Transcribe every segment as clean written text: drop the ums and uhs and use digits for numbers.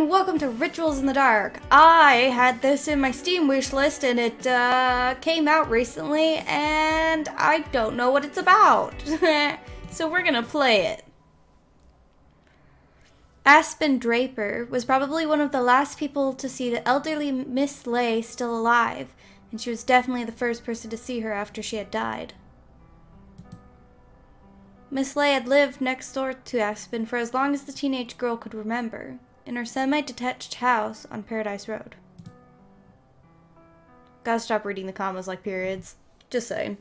and welcome to Rituals in the Dark. I had this in my Steam wish list and it came out recently and I don't know what it's about. So we're gonna play it. Aspen Draper was probably one of the last people to see the elderly Miss Leigh still alive, and she was definitely the first person to see her after she had died. Miss Leigh had lived next door to Aspen for as long as the teenage girl could remember, in her semi-detached house on Paradise Road. Gotta stop reading the commas like periods. Just saying.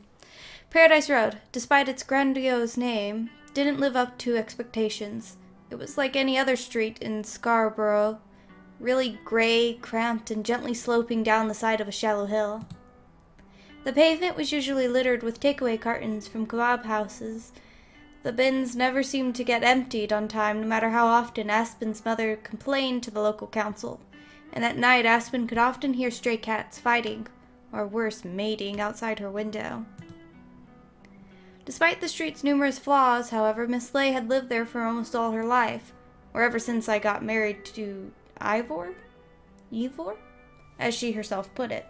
Paradise Road, despite its grandiose name, didn't live up to expectations. It was like any other street in Scarborough, really gray, cramped, and gently sloping down the side of a shallow hill. The pavement was usually littered with takeaway cartons from kebab houses. The bins never seemed to get emptied on time, no matter how often Aspen's mother complained to the local council, and at night Aspen could often hear stray cats fighting, or worse, mating, outside her window. Despite the street's numerous flaws, however, Miss Leigh had lived there for almost all her life, or ever since I got married to Ivor, as she herself put it.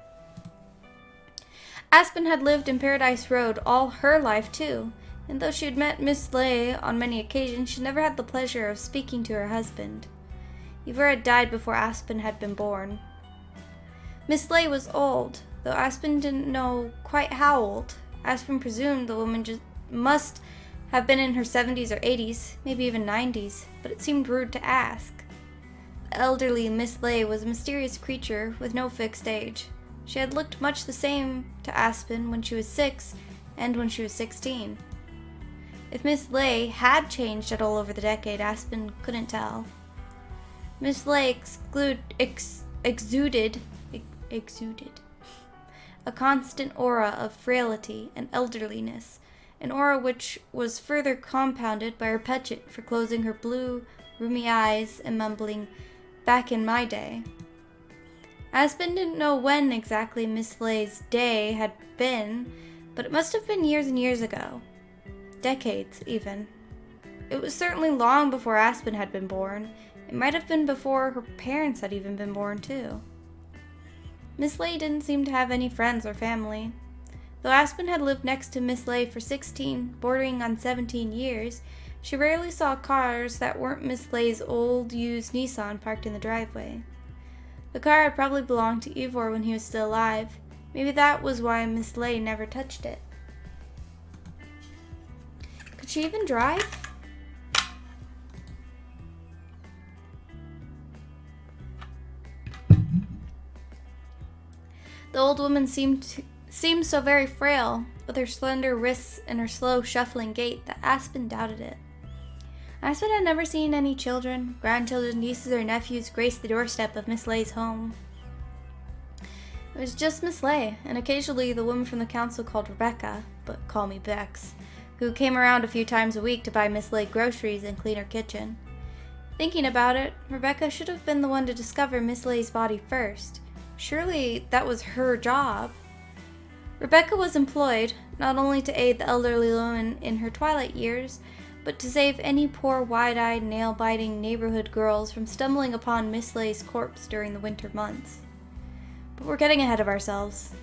Aspen had lived in Paradise Road all her life, too, and though she had met Miss Leigh on many occasions, she never had the pleasure of speaking to her husband. Ivor had died before Aspen had been born. Miss Leigh was old, though Aspen didn't know quite how old. Aspen presumed the woman must have been in her 70s or 80s, maybe even 90s, but it seemed rude to ask. The elderly Miss Leigh was a mysterious creature with no fixed age. She had looked much the same to Aspen when she was 6 and when she was 16. If Miss Leigh had changed at all over the decade, Aspen couldn't tell. Miss Leigh exuded a constant aura of frailty and elderliness, an aura which was further compounded by her penchant for closing her blue, rheumy eyes and mumbling, "Back in my day." Aspen didn't know when exactly Miss Leigh's day had been, but it must have been years and years ago. Decades, even. It was certainly long before Aspen had been born. It might have been before her parents had even been born, too. Miss Leigh didn't seem to have any friends or family. Though Aspen had lived next to Miss Leigh for 16, bordering on 17 years, she rarely saw cars that weren't Miss Leigh's old, used Nissan parked in the driveway. The car had probably belonged to Ivor when he was still alive. Maybe that was why Miss Leigh never touched it. Could she even drive? The old woman seemed so very frail, with her slender wrists and her slow, shuffling gait, that Aspen doubted it. Aspen had never seen any children, grandchildren, nieces, or nephews grace the doorstep of Miss Leigh's home. It was just Miss Leigh, and occasionally the woman from the council called Rebecca, but call me Bex, who came around a few times a week to buy Miss Leigh groceries and clean her kitchen. Thinking about it, Rebecca should have been the one to discover Miss Leigh's body first. Surely that was her job. Rebecca was employed not only to aid the elderly woman in her twilight years, but to save any poor wide-eyed, nail-biting neighborhood girls from stumbling upon Miss Leigh's corpse during the winter months. But we're getting ahead of ourselves.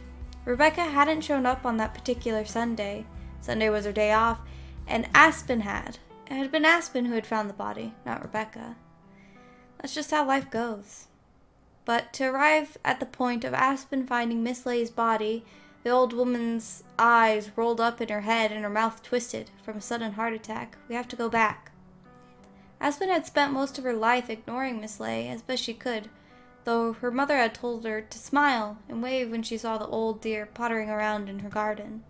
Rebecca hadn't shown up on that particular Sunday. Sunday was her day off, and Aspen had. It had been Aspen who had found the body, not Rebecca. That's just how life goes. But to arrive at the point of Aspen finding Miss Leigh's body, the old woman's eyes rolled up in her head and her mouth twisted from a sudden heart attack, we have to go back. Aspen had spent most of her life ignoring Miss Leigh as best she could, though her mother had told her to smile and wave when she saw the old deer pottering around in her garden.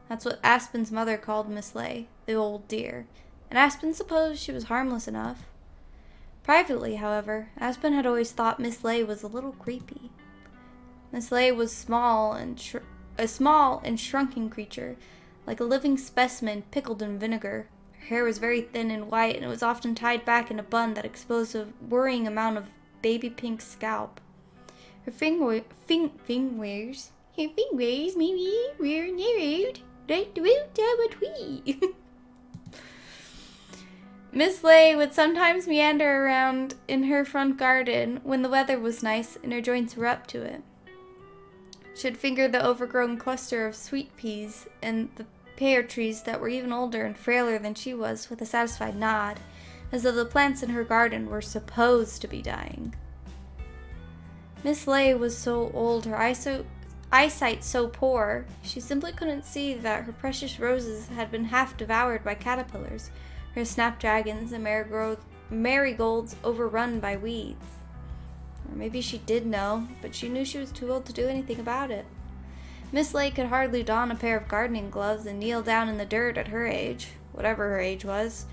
That's what Aspen's mother called Miss Leigh, the old dear, and Aspen supposed she was harmless enough. Privately, however, Aspen had always thought Miss Leigh was a little creepy. Miss Leigh was a small and shrunken creature, like a living specimen pickled in vinegar. Her hair was very thin and white, and it was often tied back in a bun that exposed a worrying amount of baby pink scalp. Her fingers maybe were narrowed. Right the root of a tree. Miss Leigh would sometimes meander around in her front garden when the weather was nice and her joints were up to it. She'd finger the overgrown cluster of sweet peas and the pear trees that were even older and frailer than she was with a satisfied nod, as though the plants in her garden were supposed to be dying. Miss Leigh was so old, her eyesight so poor, she simply couldn't see that her precious roses had been half devoured by caterpillars, her snapdragons and marigolds overrun by weeds. Or maybe she did know, but she knew she was too old to do anything about it. Miss Leigh could hardly don a pair of gardening gloves and kneel down in the dirt at her age, whatever her age was,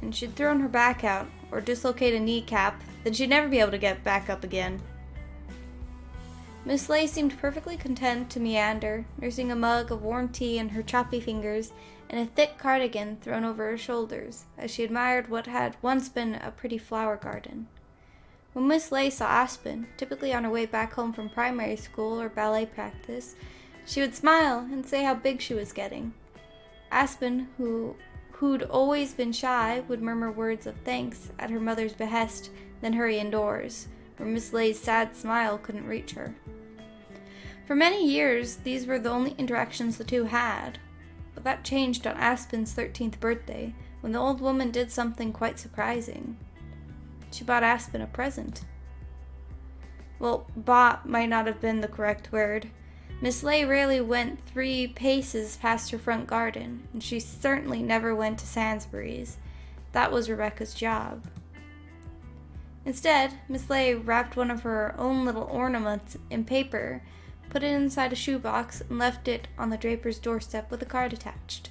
and she'd thrown her back out or dislocate a kneecap, then she'd never be able to get back up again. Miss Leigh seemed perfectly content to meander, nursing a mug of warm tea in her choppy fingers and a thick cardigan thrown over her shoulders, as she admired what had once been a pretty flower garden. When Miss Leigh saw Aspen, typically on her way back home from primary school or ballet practice, she would smile and say how big she was getting. Aspen, who'd always been shy, would murmur words of thanks at her mother's behest, then hurry indoors, where Miss Leigh's sad smile couldn't reach her. For many years, these were the only interactions the two had, but that changed on Aspen's 13th birthday, when the old woman did something quite surprising. She bought Aspen a present. Well, bought might not have been the correct word. Miss Leigh rarely went 3 paces past her front garden, and she certainly never went to Sainsbury's. That was Rebecca's job. Instead, Miss Leigh wrapped one of her own little ornaments in paper, put it inside a shoebox, and left it on the draper's doorstep with a card attached.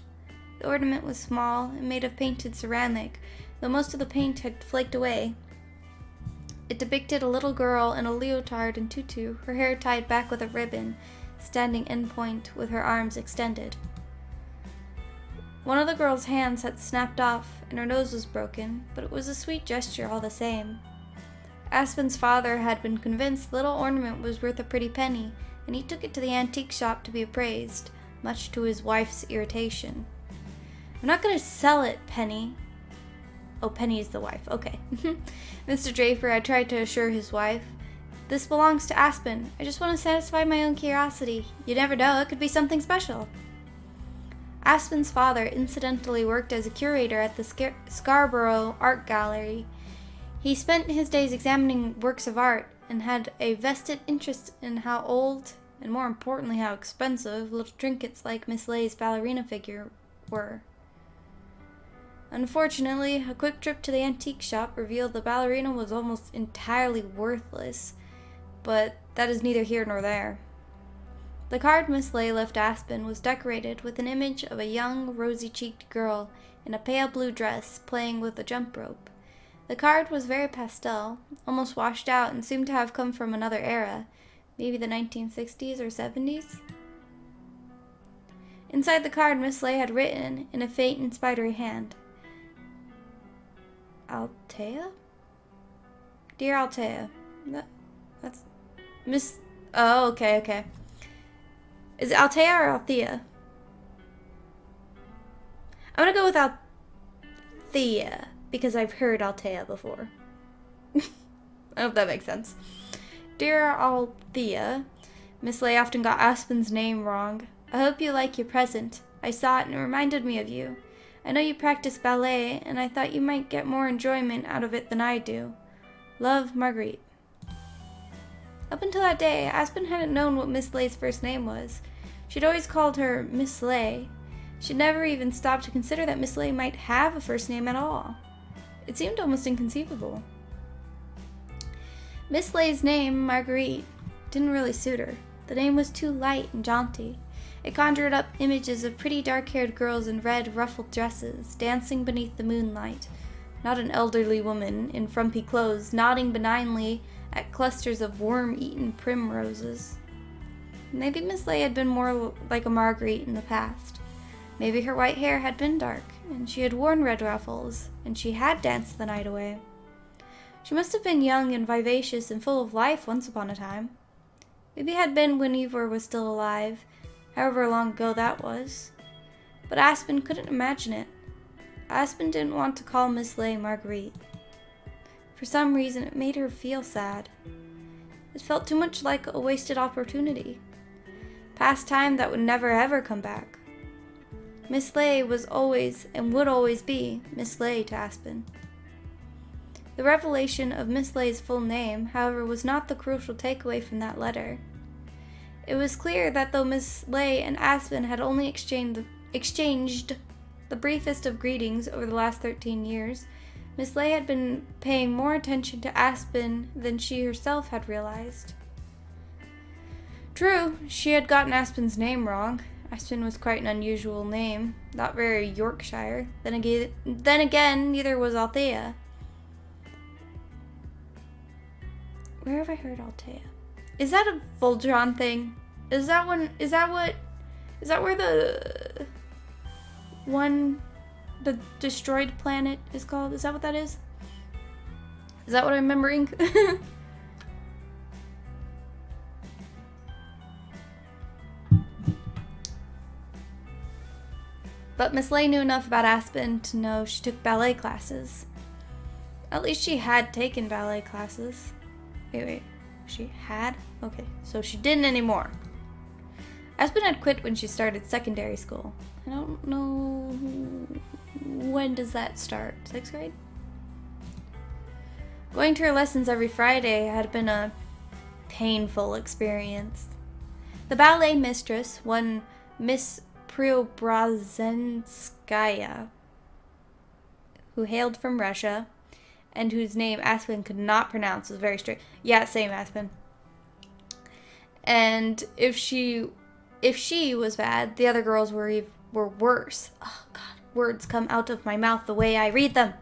The ornament was small and made of painted ceramic, though most of the paint had flaked away. It depicted a little girl in a leotard and tutu, her hair tied back with a ribbon, standing end point with her arms extended. One of the girl's hands had snapped off and her nose was broken, but it was a sweet gesture all the same. Aspen's father had been convinced the little ornament was worth a pretty penny, and he took it to the antique shop to be appraised, much to his wife's irritation. "I'm not going to sell it, Penny." Oh, Penny is the wife. Okay. Mr. Draper had tried to assure his wife, "This belongs to Aspen. I just want to satisfy my own curiosity. You never know, it could be something special." Aspen's father incidentally worked as a curator at the Scarborough Art Gallery. He spent his days examining works of art and had a vested interest in how old, and more importantly how expensive, little trinkets like Miss Leigh's ballerina figure were. Unfortunately, a quick trip to the antique shop revealed the ballerina was almost entirely worthless, but that is neither here nor there. The card Miss Leigh left Aspen was decorated with an image of a young, rosy-cheeked girl in a pale blue dress playing with a jump rope. The card was very pastel, almost washed out, and seemed to have come from another era, maybe the 1960s or 70s. Inside the card, Miss Leigh had written, in a faint and spidery hand, "Althea? Dear Althea." That's Miss... Oh, okay. Is it Althea or Althea? I'm gonna go with Althea, because I've heard Althea before. I hope that makes sense. "Dear Althea, Miss Leigh often got Aspen's name wrong. I hope you like your present. I saw it and it reminded me of you. I know you practice ballet, and I thought you might get more enjoyment out of it than I do. Love, Marguerite." Up until that day, Aspen hadn't known what Miss Leigh's first name was. She'd always called her Miss Leigh. She'd never even stopped to consider that Miss Leigh might have a first name at all. It seemed almost inconceivable. Miss Leigh's name, Marguerite, didn't really suit her. The name was too light and jaunty. It conjured up images of pretty dark-haired girls in red, ruffled dresses, dancing beneath the moonlight, not an elderly woman in frumpy clothes nodding benignly at clusters of worm-eaten primroses. Maybe Miss Leigh had been more like a Marguerite in the past. Maybe her white hair had been dark, and she had worn red ruffles, and she had danced the night away. She must have been young and vivacious and full of life once upon a time. Maybe it had been when Ivor was still alive, however long ago that was. But Aspen couldn't imagine it. Aspen didn't want to call Miss Leigh Marguerite. For some reason, it made her feel sad. It felt too much like a wasted opportunity. Past time that would never ever come back. Miss Leigh was always and would always be Miss Leigh to Aspen. The revelation of Miss Leigh's full name, however, was not the crucial takeaway from that letter. It was clear that though Miss Leigh and Aspen had only exchanged the briefest of greetings over the last 13 years, Miss Leigh had been paying more attention to Aspen than she herself had realized. True, she had gotten Aspen's name wrong. Aspen was quite an unusual name, not very Yorkshire. Then again, neither was Althea. Where have I heard Althea? Is that a Voltron thing? Is that where the destroyed planet is called? Is that what that is? Is that what I'm remembering? But Miss Leigh knew enough about Aspen to know she took ballet classes. At least she had taken ballet classes. Wait. She had? Okay, so she didn't anymore. Aspen had quit when she started secondary school. I don't know... When does that start? 6th grade? Going to her lessons every Friday had been a painful experience. The ballet mistress, one Miss Preobrazhenskaya, who hailed from Russia, and whose name Aspen could not pronounce, was very strict. Yeah, same Aspen. And if she was bad, the other girls were worse. Oh God, words come out of my mouth the way I read them.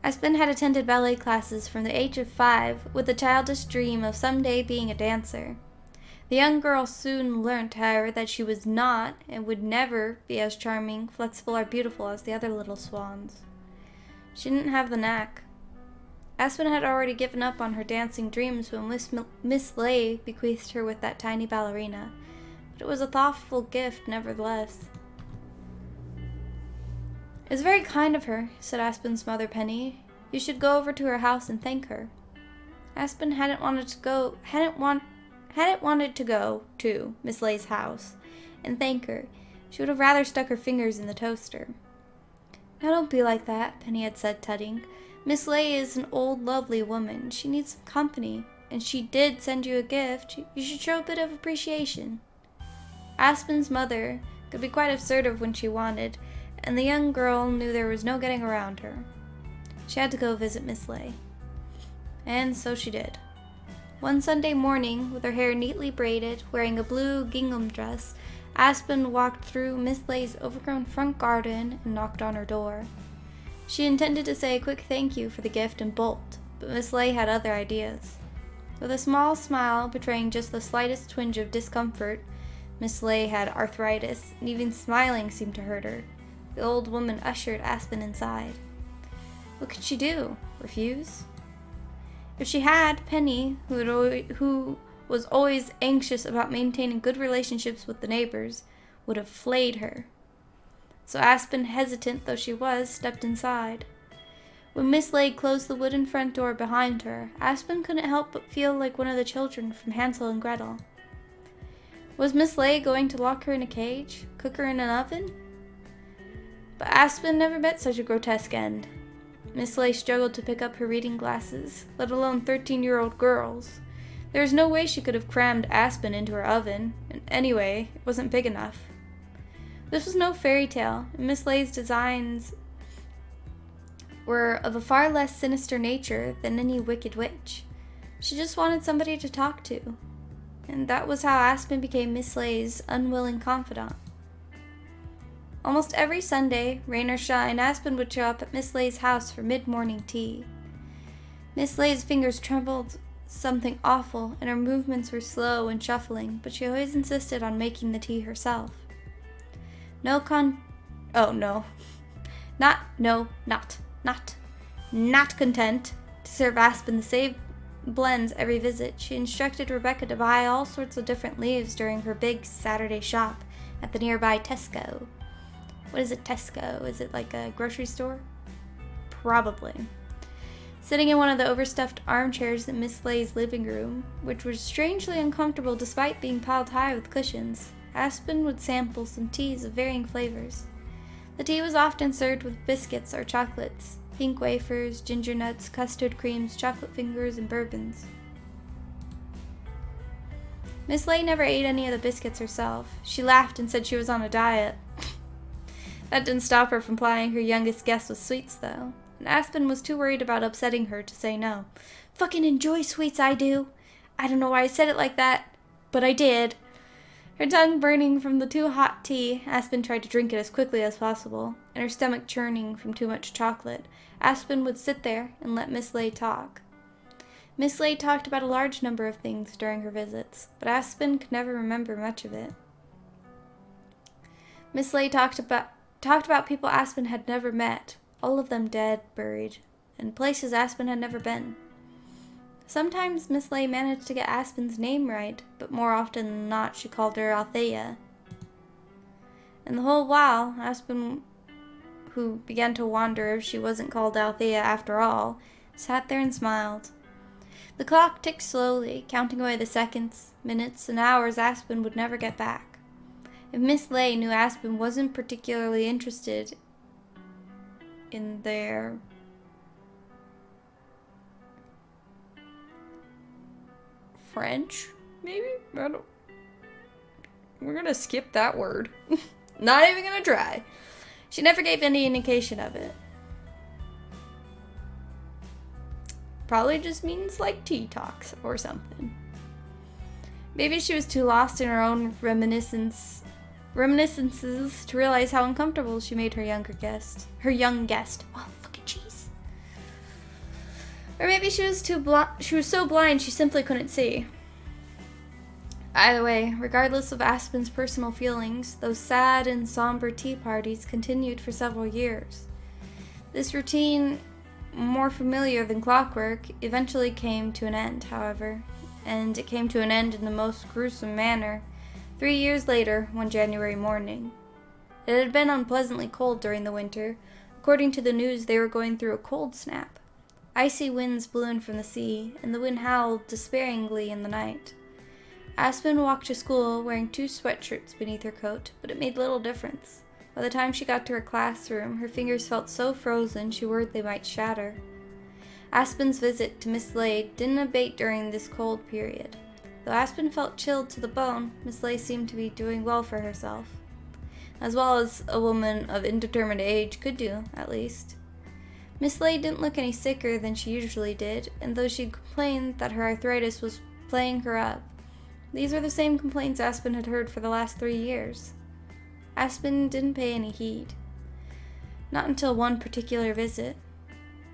Aspen had attended ballet classes from the age of 5, with the childish dream of someday being a dancer. The young girl soon learnt, however, that she was not, and would never, be as charming, flexible, or beautiful as the other little swans. She didn't have the knack. Aspen had already given up on her dancing dreams when Miss Leigh bequeathed her with that tiny ballerina, but it was a thoughtful gift nevertheless. "It's very kind of her," said Aspen's mother, Penny. "You should go over to her house and thank her." Aspen hadn't wanted to go to Miss Leigh's house and thank her. She would have rather stuck her fingers in the toaster. "Now don't be like that," Penny had said, tutting. "Miss Leigh is an old, lovely woman. She needs some company, and she did send you a gift. You should show a bit of appreciation." Aspen's mother could be quite assertive when she wanted, and the young girl knew there was no getting around her. She had to go visit Miss Leigh. And so she did. One Sunday morning, with her hair neatly braided, wearing a blue gingham dress, Aspen walked through Miss Leigh's overgrown front garden and knocked on her door. She intended to say a quick thank you for the gift and bolt, but Miss Leigh had other ideas. With a small smile betraying just the slightest twinge of discomfort, Miss Leigh had arthritis, and even smiling seemed to hurt her. The old woman ushered Aspen inside. What could she do? Refuse? If she had, Penny, who was always anxious about maintaining good relationships with the neighbors, would have flayed her. So Aspen, hesitant though she was, stepped inside. When Miss Leigh closed the wooden front door behind her, Aspen couldn't help but feel like one of the children from Hansel and Gretel. Was Miss Leigh going to lock her in a cage, cook her in an oven? But Aspen never met such a grotesque end. Miss Leigh struggled to pick up her reading glasses, let alone 13-year-old girls. There was no way she could have crammed Aspen into her oven, and anyway, it wasn't big enough. This was no fairy tale, and Miss Leigh's designs were of a far less sinister nature than any wicked witch. She just wanted somebody to talk to, and that was how Aspen became Miss Leigh's unwilling confidant. Almost every Sunday, rain or shine, Aspen would show up at Miss Leigh's house for mid-morning tea. Miss Leigh's fingers trembled something awful, and her movements were slow and shuffling, but she always insisted on making the tea herself. Not content to serve Aspen the same blends every visit, she instructed Rebecca to buy all sorts of different leaves during her big Saturday shop at the nearby Tesco. What is it, Tesco? Is it like a grocery store? Probably. Sitting in one of the overstuffed armchairs in Miss Leigh's living room, which was strangely uncomfortable despite being piled high with cushions, Aspen would sample some teas of varying flavors. The tea was often served with biscuits or chocolates, pink wafers, ginger nuts, custard creams, chocolate fingers, and bourbons. Miss Leigh never ate any of the biscuits herself. She laughed and said she was on a diet. That didn't stop her from plying her youngest guest with sweets, though, and Aspen was too worried about upsetting her to say no. Fucking enjoy sweets, I do. I don't know why I said it like that, but I did. Her tongue burning from the too hot tea, Aspen tried to drink it as quickly as possible, and her stomach churning from too much chocolate. Aspen would sit there and let Miss Leigh talk. Miss Leigh talked about a large number of things during her visits, but Aspen could never remember much of it. Miss Leigh talked about people Aspen had never met, all of them dead, buried, and places Aspen had never been. Sometimes Miss Leigh managed to get Aspen's name right, but more often than not she called her Althea. And the whole while, Aspen, who began to wonder if she wasn't called Althea after all, sat there and smiled. The clock ticked slowly, counting away the seconds, minutes, and hours Aspen would never get back. If Miss Leigh knew Aspen wasn't particularly interested in their French, maybe? We're gonna skip that word. Not even gonna try. She never gave any indication of it. Probably just means like tea talks or something. Maybe she was too lost in her own reminiscences to realize how uncomfortable she made her young guest. Oh, fucking jeez. Or maybe she was so blind she simply couldn't see. Either way, regardless of Aspen's personal feelings, those sad and somber tea parties continued for several years. This routine, more familiar than clockwork, eventually came to an end, however, and it came to an end in the most gruesome manner 3 years later, one January morning. It had been unpleasantly cold during the winter. According to the news, they were going through a cold snap. Icy winds blew in from the sea, and the wind howled despairingly in the night. Aspen walked to school wearing 2 sweatshirts beneath her coat, but it made little difference. By the time she got to her classroom, her fingers felt so frozen she worried they might shatter. Aspen's visit to Miss Leigh didn't abate during this cold period. Though Aspen felt chilled to the bone, Miss Leigh seemed to be doing well for herself. As well as a woman of indeterminate age could do, at least. Miss Leigh didn't look any sicker than she usually did, and though she complained that her arthritis was playing her up, these were the same complaints Aspen had heard for the last 3 years. Aspen didn't pay any heed. Not until one particular visit.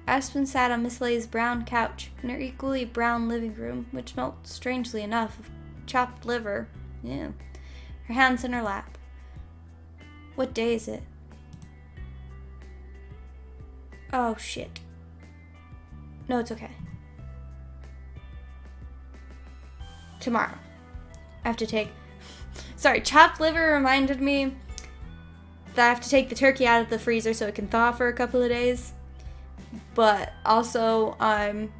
Aspen sat on Miss Leigh's brown couch in her equally brown living room, which smelt strangely enough of chopped liver. Yeah. Her hands in her lap. What day is it? Oh, shit. No, it's okay. Tomorrow. I have to take... Sorry, chopped liver reminded me that I have to take the turkey out of the freezer so it can thaw for a couple of days. But also, I'm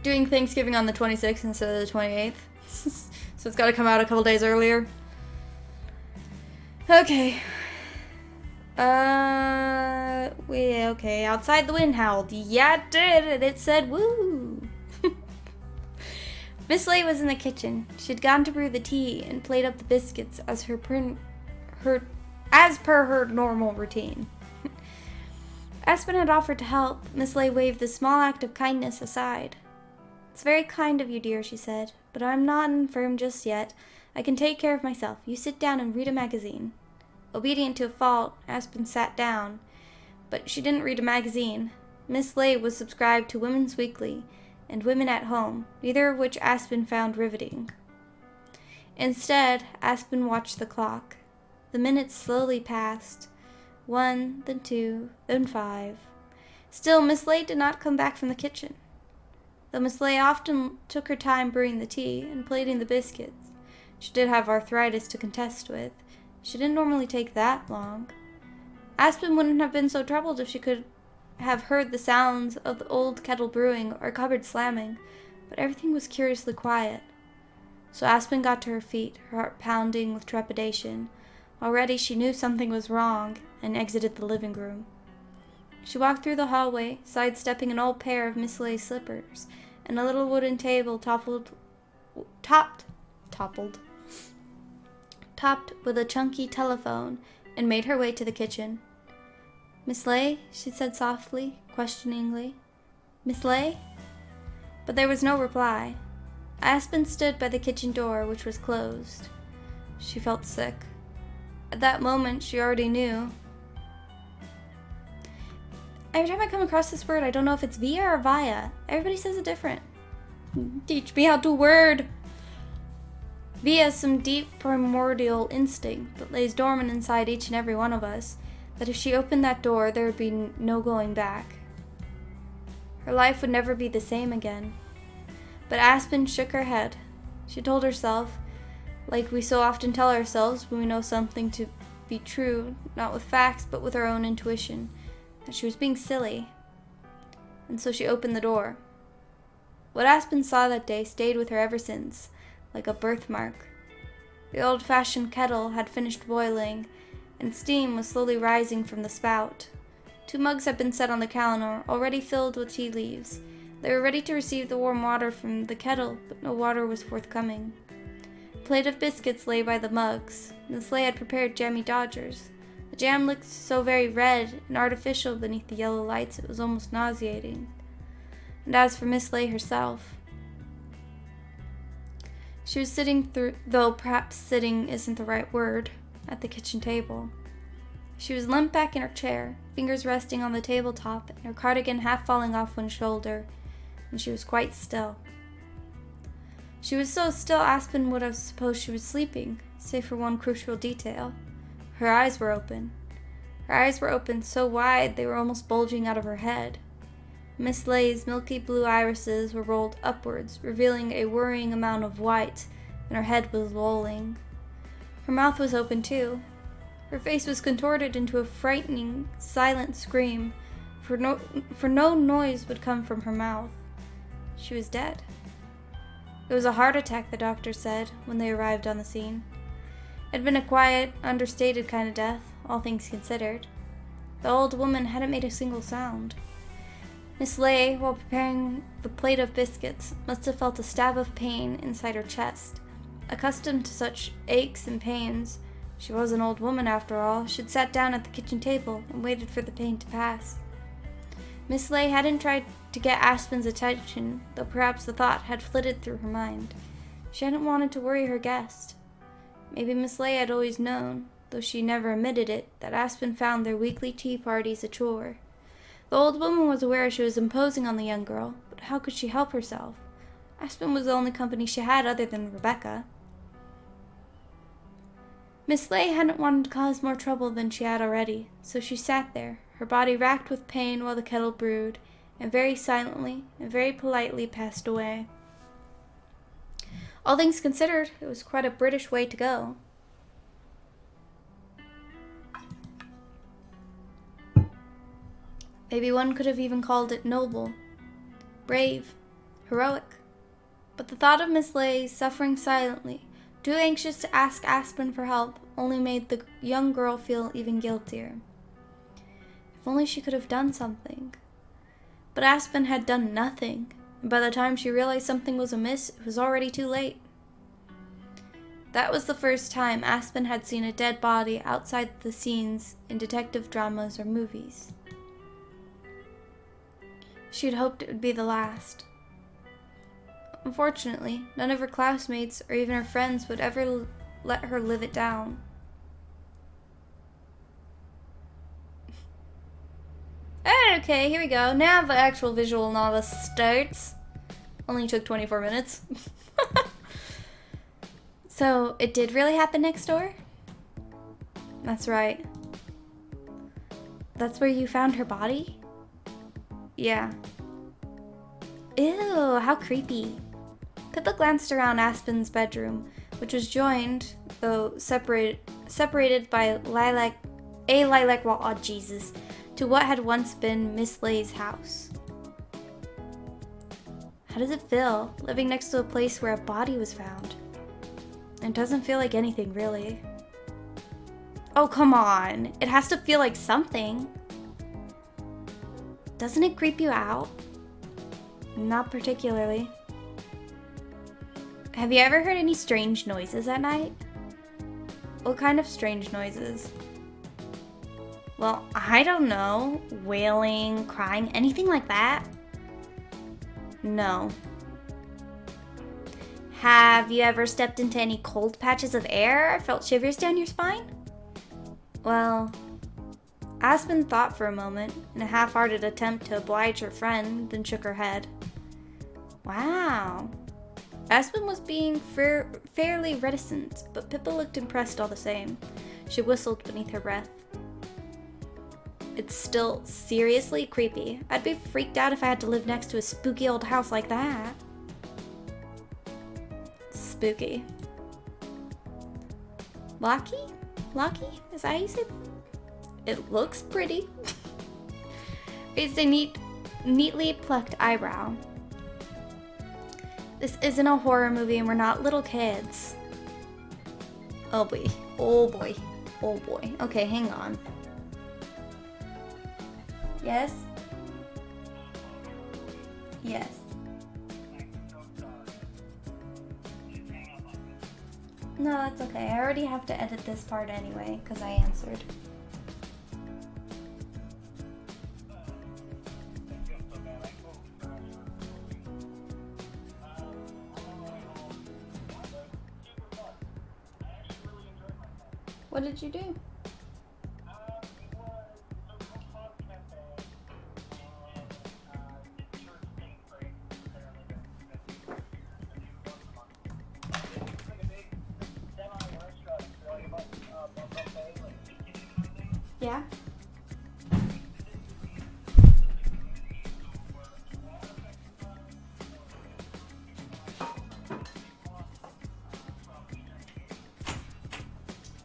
doing Thanksgiving on the 26th instead of the 28th. So it's got to come out a couple days earlier. Okay. Okay. Outside the wind howled. Yeah, it did. And it said, woo. Miss Leigh was in the kitchen. She'd gone to brew the tea and plate up the biscuits as per her normal routine. Aspen had offered to help. Miss Leigh waved this small act of kindness aside. It's very kind of you, dear, she said, but I'm not infirm just yet. I can take care of myself. You sit down and read a magazine. Obedient to a fault, Aspen sat down, but she didn't read a magazine. Miss Leigh was subscribed to Women's Weekly and Women at Home, neither of which Aspen found riveting. Instead, Aspen watched the clock. The minutes slowly passed. 1, then 2, then 5. Still, Miss Leigh did not come back from the kitchen. Though Miss Leigh often took her time brewing the tea and plating the biscuits, she did have arthritis to contest with, She didn't normally take that long. Aspen wouldn't have been so troubled if she could have heard the sounds of the old kettle brewing or cupboard slamming, but everything was curiously quiet. So Aspen got to her feet, her heart pounding with trepidation. Already she knew something was wrong, and exited the living room. She walked through the hallway, sidestepping an old pair of Miss Leigh's slippers, and a little wooden table topped with a chunky telephone, and made her way to the kitchen. "Miss Leigh?" she said softly, questioningly. "Miss Leigh?" But there was no reply. Aspen stood by the kitchen door, which was closed. She felt sick. At that moment, she already knew. Every time I come across this word, I don't know if it's via or via. Everybody says it different. Teach me how to word. Via is some deep primordial instinct that lays dormant inside each and every one of us, that if she opened that door, there would be no going back. Her life would never be the same again. But Aspen shook her head. She told herself, like we so often tell ourselves when we know something to be true, not with facts, but with our own intuition, that she was being silly. And so she opened the door. What Aspen saw that day stayed with her ever since, like a birthmark. The old-fashioned kettle had finished boiling, and steam was slowly rising from the spout. 2 mugs had been set on the counter, already filled with tea leaves. They were ready to receive the warm water from the kettle, but no water was forthcoming. A plate of biscuits lay by the mugs. Miss Leigh had prepared jammy dodgers. The jam looked so very red and artificial beneath the yellow lights it was almost nauseating. And as for Miss Leigh herself, she was sitting though perhaps sitting isn't the right word, at the kitchen table. She was lumped back in her chair, fingers resting on the tabletop and her cardigan half falling off one shoulder, and she was quite still. She was so still Aspen would have supposed she was sleeping, save for one crucial detail. Her eyes were open. Her eyes were open so wide they were almost bulging out of her head. Miss Leigh's milky blue irises were rolled upwards, revealing a worrying amount of white, and her head was lolling. Her mouth was open too. Her face was contorted into a frightening, silent scream, for no noise would come from her mouth. She was dead. It was a heart attack, the doctor said, when they arrived on the scene. It had been a quiet, understated kind of death, all things considered. The old woman hadn't made a single sound. Miss Leigh, while preparing the plate of biscuits, must have felt a stab of pain inside her chest. Accustomed to such aches and pains, she was an old woman after all, she'd sat down at the kitchen table and waited for the pain to pass. Miss Leigh hadn't tried to get Aspen's attention, though perhaps the thought had flitted through her mind. She hadn't wanted to worry her guest. Maybe Miss Leigh had always known, though she never admitted it, that Aspen found their weekly tea parties a chore. The old woman was aware she was imposing on the young girl, but how could she help herself? Aspen was the only company she had other than Rebecca. Miss Leigh hadn't wanted to cause more trouble than she had already, so she sat there, her body racked with pain while the kettle brewed, and very silently and very politely passed away. All things considered, it was quite a British way to go. Maybe one could have even called it noble, brave, heroic. But the thought of Miss Leigh suffering silently, too anxious to ask Aspen for help, only made the young girl feel even guiltier. If only she could have done something. But Aspen had done nothing, and by the time she realized something was amiss, it was already too late. That was the first time Aspen had seen a dead body outside the scenes in detective dramas or movies. She had hoped it would be the last. Unfortunately, none of her classmates or even her friends would ever let her live it down. Okay, here we go. Now the actual visual novel starts. Only took 24 minutes. So, it did really happen next door? That's right. That's where you found her body? Yeah. Ew, how creepy. Pippa glanced around Aspen's bedroom, which was joined, though separated separated by a lilac wall, oh Jesus, to what had once been Miss Leigh's house. How does it feel, living next to a place where a body was found? It doesn't feel like anything, really. Oh, come on. It has to feel like something. Doesn't it creep you out? Not particularly. Have you ever heard any strange noises at night? What kind of strange noises? Well, I don't know. Wailing, crying, anything like that? No. Have you ever stepped into any cold patches of air or felt shivers down your spine? Well, Aspen thought for a moment in a half-hearted attempt to oblige her friend, then shook her head. Wow. Aspen was being fairly reticent, but Pippa looked impressed all the same. She whistled beneath her breath. It's still seriously creepy. I'd be freaked out if I had to live next to a spooky old house like that. Spooky. Locky? Locky? Is that how you say it? It looks pretty. It's a neatly plucked eyebrow. This isn't a horror movie and we're not little kids. Oh boy. Oh boy. Oh boy. Okay, hang on. Yes? Yes. No, that's okay. I already have to edit this part anyway, because I answered. What did you do? Yeah?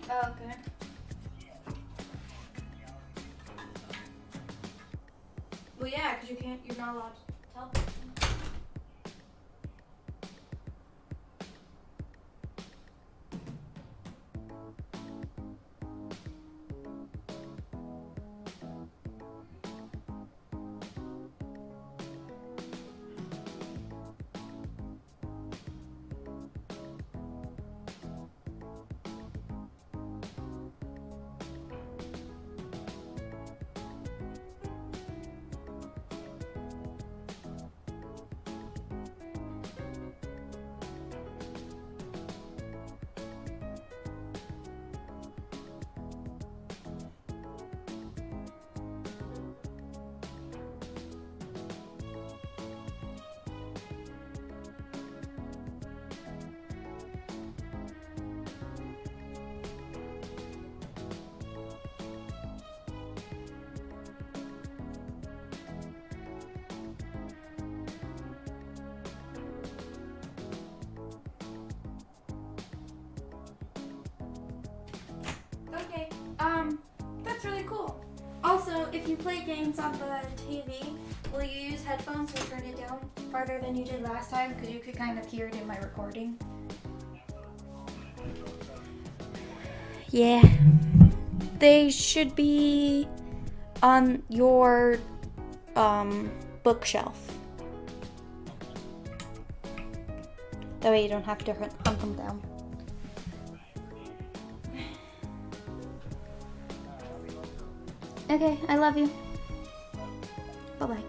Oh, okay. Well, yeah, because you're not allowed to tell them. Okay, that's really cool. Also, if you play games on the TV, will you use headphones or turn it down farther than you did last time? Because you could kind of hear it in my recording. Yeah. They should be on your, bookshelf. That way you don't have to hunt them down. Okay, I love you. Bye-bye.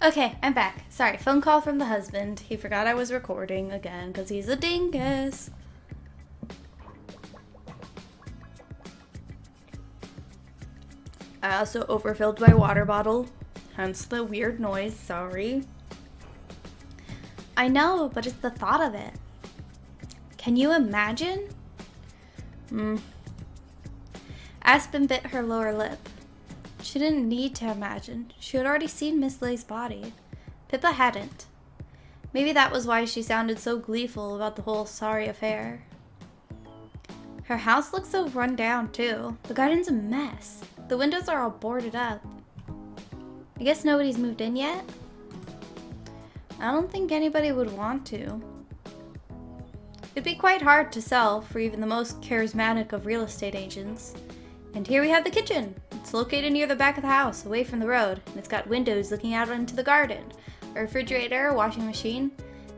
Okay, I'm back. Sorry, phone call from the husband. He forgot I was recording again because he's a dingus. I also overfilled my water bottle, hence the weird noise, sorry. I know, but it's the thought of it. Can you imagine? Aspen bit her lower lip. She didn't need to imagine. She had already seen Miss Leigh's body. Pippa hadn't. Maybe that was why she sounded so gleeful about the whole sorry affair. Her house looks so run down, too. The garden's a mess. The windows are all boarded up. I guess nobody's moved in yet? I don't think anybody would want to. It'd be quite hard to sell for even the most charismatic of real estate agents. And here we have the kitchen. It's located near the back of the house, away from the road, and it's got windows looking out into the garden, a refrigerator, a washing machine,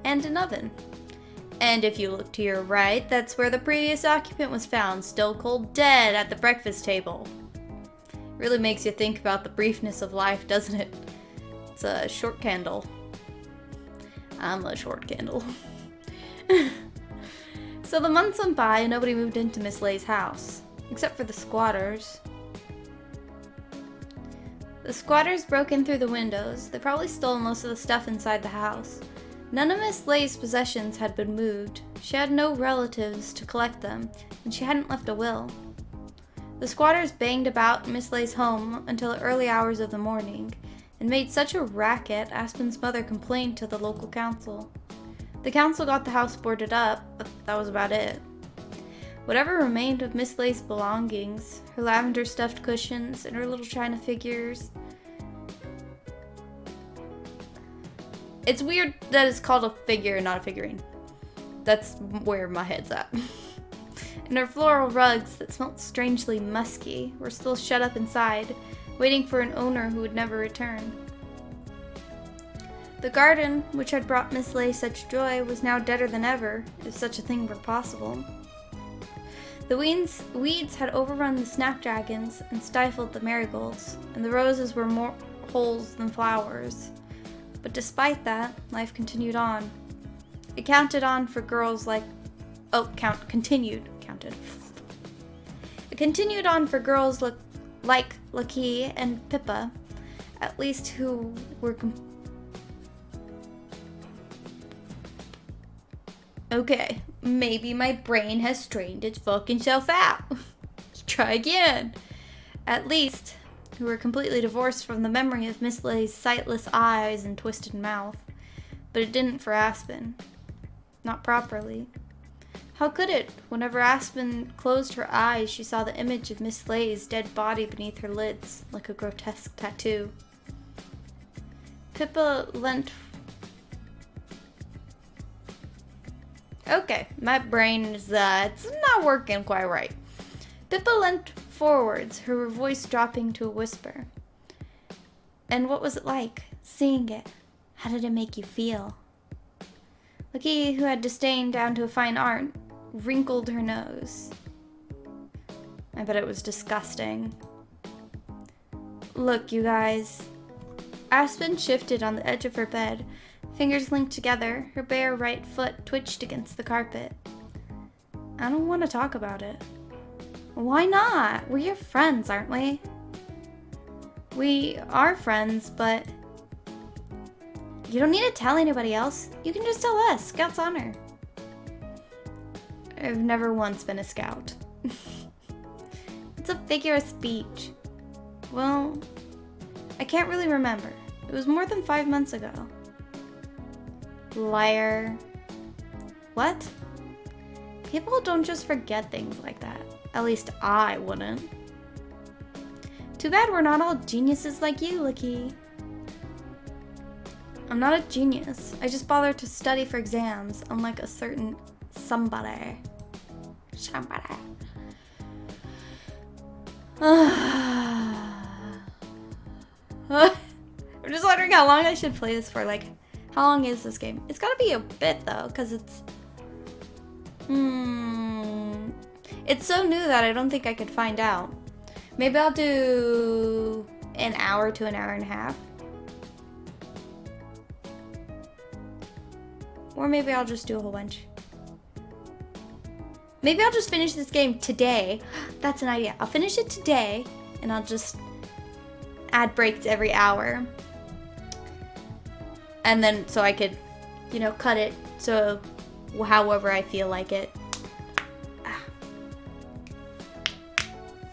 and an oven. And if you look to your right, that's where the previous occupant was found, still cold dead at the breakfast table. Really makes you think about the briefness of life, doesn't it? It's a short candle. I'm a short candle. So the months went by and nobody moved into Miss Leigh's house, except for the squatters. The squatters broke in through the windows. They probably stole most of the stuff inside the house. None of Miss Leigh's possessions had been moved. She had no relatives to collect them, and she hadn't left a will. The squatters banged about Miss Leigh's home until the early hours of the morning, and made such a racket Aspen's mother complained to the local council. The council got the house boarded up, but that was about it. Whatever remained of Miss Leigh's belongings, her lavender stuffed cushions and her little china figures. It's weird that it's called a figure and not a figurine. That's where my head's at. And her floral rugs that smelled strangely musky were still shut up inside, waiting for an owner who would never return. The garden, which had brought Miss Leigh such joy, was now deader than ever, if such a thing were possible. The weeds had overrun the snapdragons and stifled the marigolds, and the roses were more holes than flowers. But despite that, life continued on. It counted on for girls like... It continued on for girls like Lucky and Pippa, at least who were... Okay, maybe my brain has strained its fucking self out. Let's try again. At least, who were completely divorced from the memory of Miss Leigh's sightless eyes and twisted mouth. But it didn't for Aspen. Not properly. How could it? Whenever Aspen closed her eyes, she saw the image of Miss Leigh's dead body beneath her lids, like a grotesque tattoo. Pippa leant... Okay, my brain is, it's not working quite right. Pippa leant forwards, her voice dropping to a whisper. And what was it like, seeing it? How did it make you feel? Lucky, who had disdain down to a fine art, wrinkled her nose. I bet it was disgusting. Look, you guys. Aspen shifted on the edge of her bed. Fingers linked together, her bare right foot twitched against the carpet. I don't want to talk about it. Why not? We're your friends, aren't we? We are friends, but... You don't need to tell anybody else. You can just tell us. Scout's honor. I've never once been a scout. It's a figure of speech. Well, I can't really remember. It was more than 5 months ago. Liar. What? People don't just forget things like that. At least I wouldn't. Too bad we're not all geniuses like you, Lucky. I'm not a genius. I just bother to study for exams, unlike a certain somebody. Somebody. I'm just wondering how long I should play this for. Like, how long is this game? It's gotta be a bit though, because it's... It's so new that I don't think I could find out. Maybe I'll do an hour to an hour and a half. Or maybe I'll just do a whole bunch. Maybe I'll just finish this game today. That's an idea. I'll finish it today, and I'll just add breaks every hour. And then, so I could, cut it so however I feel like it.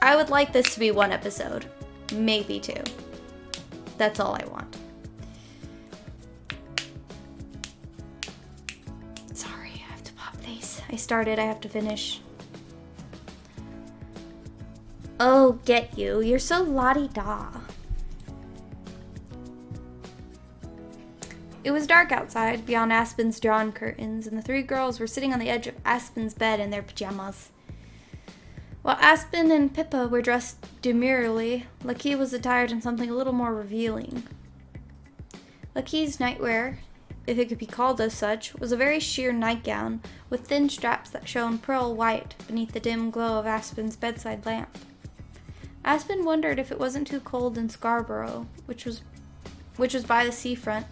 I would like this to be one episode. Maybe two. That's all I want. Sorry, I have to pop face. I started, I have to finish. Oh, get you. You're so la-di-da. It was dark outside, beyond Aspen's drawn curtains, and the three girls were sitting on the edge of Aspen's bed in their pajamas. While Aspen and Pippa were dressed demurely, Leigh was attired in something a little more revealing. Leigh's nightwear, if it could be called as such, was a very sheer nightgown with thin straps that shone pearl white beneath the dim glow of Aspen's bedside lamp. Aspen wondered if it wasn't too cold in Scarborough, which was by the seafront,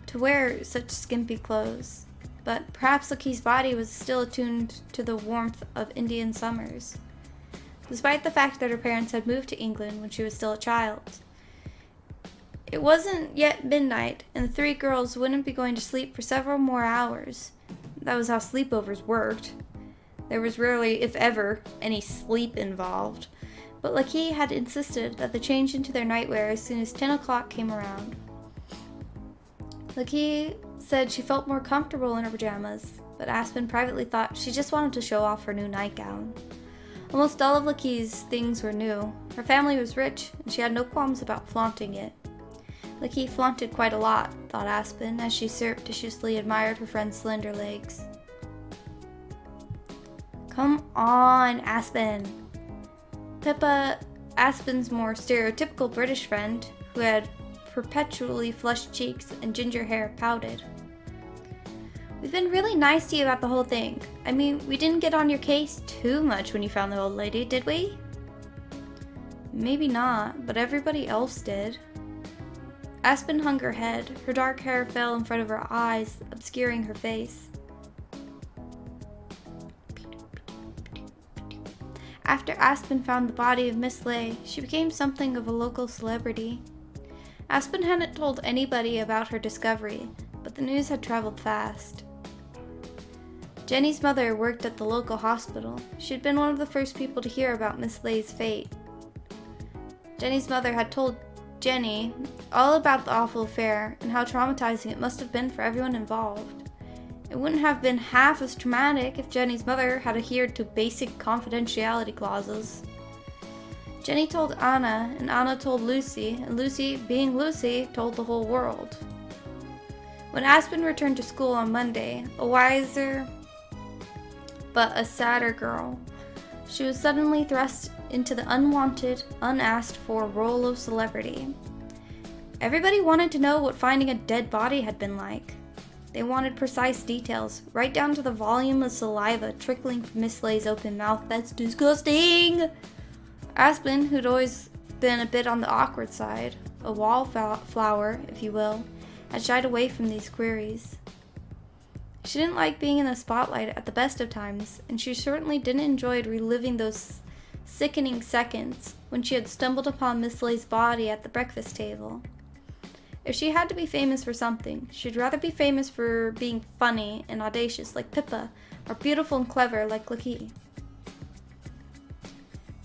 to wear such skimpy clothes, but perhaps Leigh's body was still attuned to the warmth of Indian summers, despite the fact that her parents had moved to England when she was still a child. It wasn't yet midnight, and the three girls wouldn't be going to sleep for several more hours. That was how sleepovers worked. There was rarely, if ever, any sleep involved, but Leigh had insisted that they change into their nightwear as soon as 10 o'clock came around. Leigh said she felt more comfortable in her pajamas, but Aspen privately thought she just wanted to show off her new nightgown. Almost all of Leigh's things were new. Her family was rich, and she had no qualms about flaunting it. Leigh flaunted quite a lot, thought Aspen, as she surreptitiously admired her friend's slender legs. Come on, Aspen. Pippa, Aspen's more stereotypical British friend, who had perpetually flushed cheeks and ginger hair, pouted. We've been really nice to you about the whole thing. I mean, we didn't get on your case too much when you found the old lady, did we? Maybe not, but everybody else did. Aspen hung her head. Her dark hair fell in front of her eyes, obscuring her face. After Aspen found the body of Miss Leigh, she became something of a local celebrity. Aspen hadn't told anybody about her discovery, but the news had traveled fast. Jenny's mother worked at the local hospital. She'd been one of the first people to hear about Miss Leigh's fate. Jenny's mother had told Jenny all about the awful affair and how traumatizing it must have been for everyone involved. It wouldn't have been half as traumatic if Jenny's mother had adhered to basic confidentiality clauses. Jenny told Anna, and Anna told Lucy, and Lucy, being Lucy, told the whole world. When Aspen returned to school on Monday, a wiser but a sadder girl, she was suddenly thrust into the unwanted, unasked-for role of celebrity. Everybody wanted to know what finding a dead body had been like. They wanted precise details, right down to the volume of saliva trickling from Miss Leigh's open mouth. That's disgusting! Aspen, who'd always been a bit on the awkward side, a wallflower, if you will, had shied away from these queries. She didn't like being in the spotlight at the best of times, and she certainly didn't enjoy reliving those sickening seconds when she had stumbled upon Miss Leigh's body at the breakfast table. If she had to be famous for something, she'd rather be famous for being funny and audacious like Pippa, or beautiful and clever like Leigh.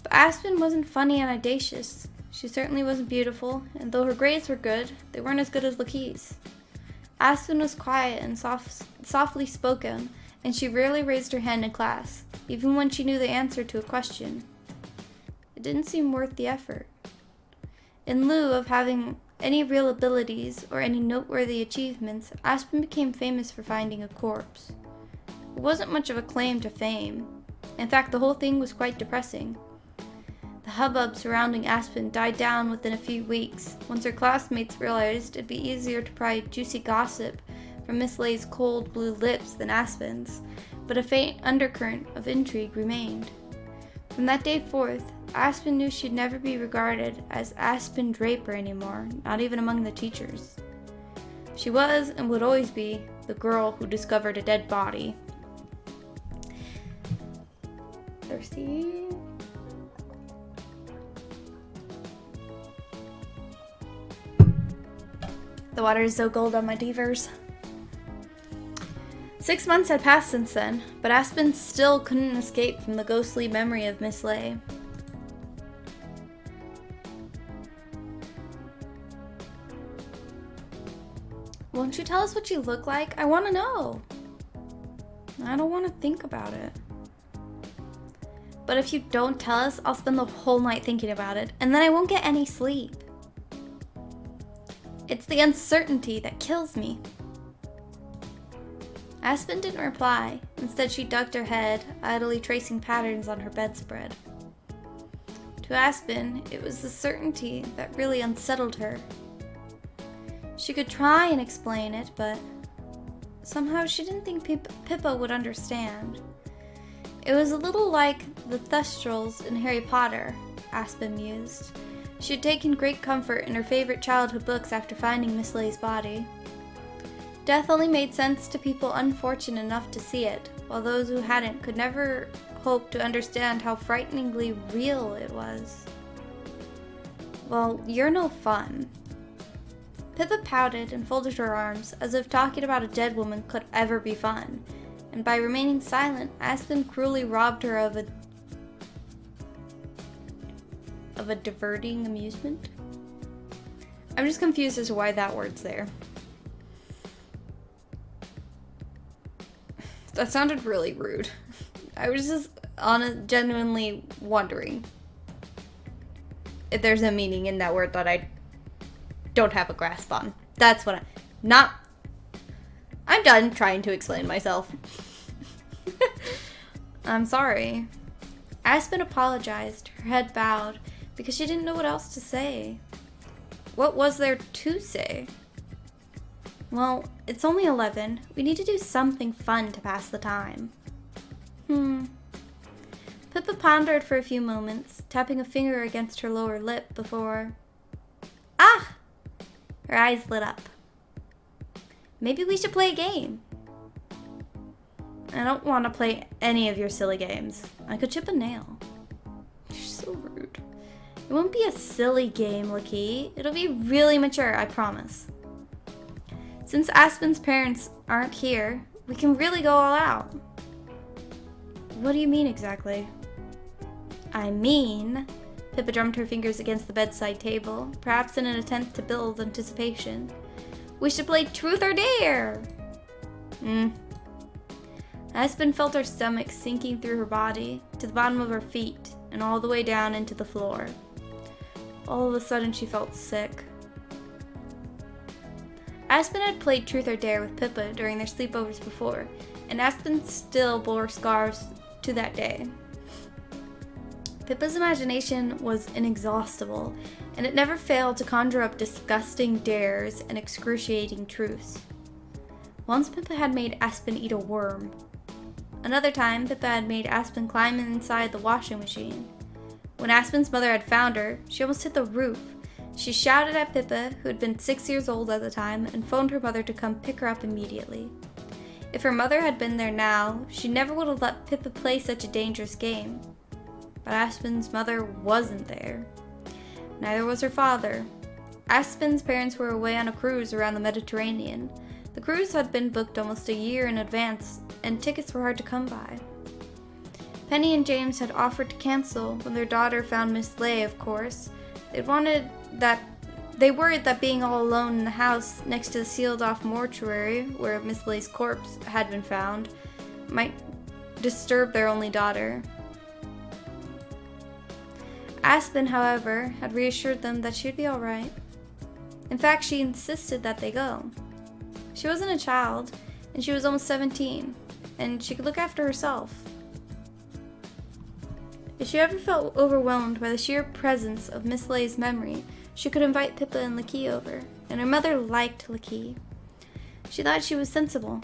But Aspen wasn't funny and audacious. She certainly wasn't beautiful, and though her grades were good, they weren't as good as Leigh's. Aspen was quiet and softly spoken, and she rarely raised her hand in class, even when she knew the answer to a question. It didn't seem worth the effort. In lieu of having any real abilities or any noteworthy achievements, Aspen became famous for finding a corpse. It wasn't much of a claim to fame. In fact, the whole thing was quite depressing. The hubbub surrounding Aspen died down within a few weeks, once her classmates realized it'd be easier to pry juicy gossip from Miss Leigh's cold blue lips than Aspen's, but a faint undercurrent of intrigue remained. From that day forth, Aspen knew she'd never be regarded as Aspen Draper anymore, not even among the teachers. She was, and would always be, the girl who discovered a dead body. Thirsty? The water is so gold on my devers. 6 months had passed since then, but Aspen still couldn't escape from the ghostly memory of Miss Leigh. Won't you tell us what you look like? I want to know. I don't want to think about it. But if you don't tell us, I'll spend the whole night thinking about it, and then I won't get any sleep. It's the uncertainty that kills me. Aspen didn't reply. Instead, she ducked her head, idly tracing patterns on her bedspread. To Aspen, it was the certainty that really unsettled her. She could try and explain it, but somehow she didn't think Pippa would understand. It was a little like the Thestrals in Harry Potter, Aspen mused. She had taken great comfort in her favorite childhood books after finding Miss Leigh's body. Death only made sense to people unfortunate enough to see it, while those who hadn't could never hope to understand how frighteningly real it was. Well, you're no fun. Pippa pouted and folded her arms, as if talking about a dead woman could ever be fun, and by remaining silent, Aspen cruelly robbed her of a diverting amusement? I'm just confused as to why that word's there. That sounded really rude. I was just genuinely wondering if there's a meaning in that word that I don't have a grasp on. That's what I'm done trying to explain myself. I'm sorry. Aspen apologized, her head bowed, because she didn't know what else to say. What was there to say? Well, it's only 11. We need to do something fun to pass the time. Pippa pondered for a few moments, tapping a finger against her lower lip before... Ah! Her eyes lit up. Maybe we should play a game. I don't want to play any of your silly games. I could chip a nail. You're so rude. It won't be a silly game, Leigh. It'll be really mature, I promise. Since Aspen's parents aren't here, we can really go all out. What do you mean exactly? I mean, Pippa drummed her fingers against the bedside table, perhaps in an attempt to build anticipation. We should play Truth or Dare! Aspen felt her stomach sinking through her body, to the bottom of her feet, and all the way down into the floor. All of a sudden, she felt sick. Aspen had played Truth or Dare with Pippa during their sleepovers before, and Aspen still bore scars to that day. Pippa's imagination was inexhaustible, and it never failed to conjure up disgusting dares and excruciating truths. Once Pippa had made Aspen eat a worm. Another time, Pippa had made Aspen climb inside the washing machine. When Aspen's mother had found her, she almost hit the roof. She shouted at Pippa, who had been 6 years old at the time, and phoned her mother to come pick her up immediately. If her mother had been there now, she never would have let Pippa play such a dangerous game. But Aspen's mother wasn't there. Neither was her father. Aspen's parents were away on a cruise around the Mediterranean. The cruise had been booked almost a year in advance, and tickets were hard to come by. Penny and James had offered to cancel when their daughter found Miss Leigh, of course. They worried that being all alone in the house next to the sealed-off mortuary where Miss Leigh's corpse had been found might disturb their only daughter. Aspen, however, had reassured them that she'd be all right. In fact, she insisted that they go. She wasn't a child, and she was almost 17, and she could look after herself. If she ever felt overwhelmed by the sheer presence of Miss Leigh's memory, she could invite Pippa and Leigh over, and her mother liked Leigh. She thought she was sensible.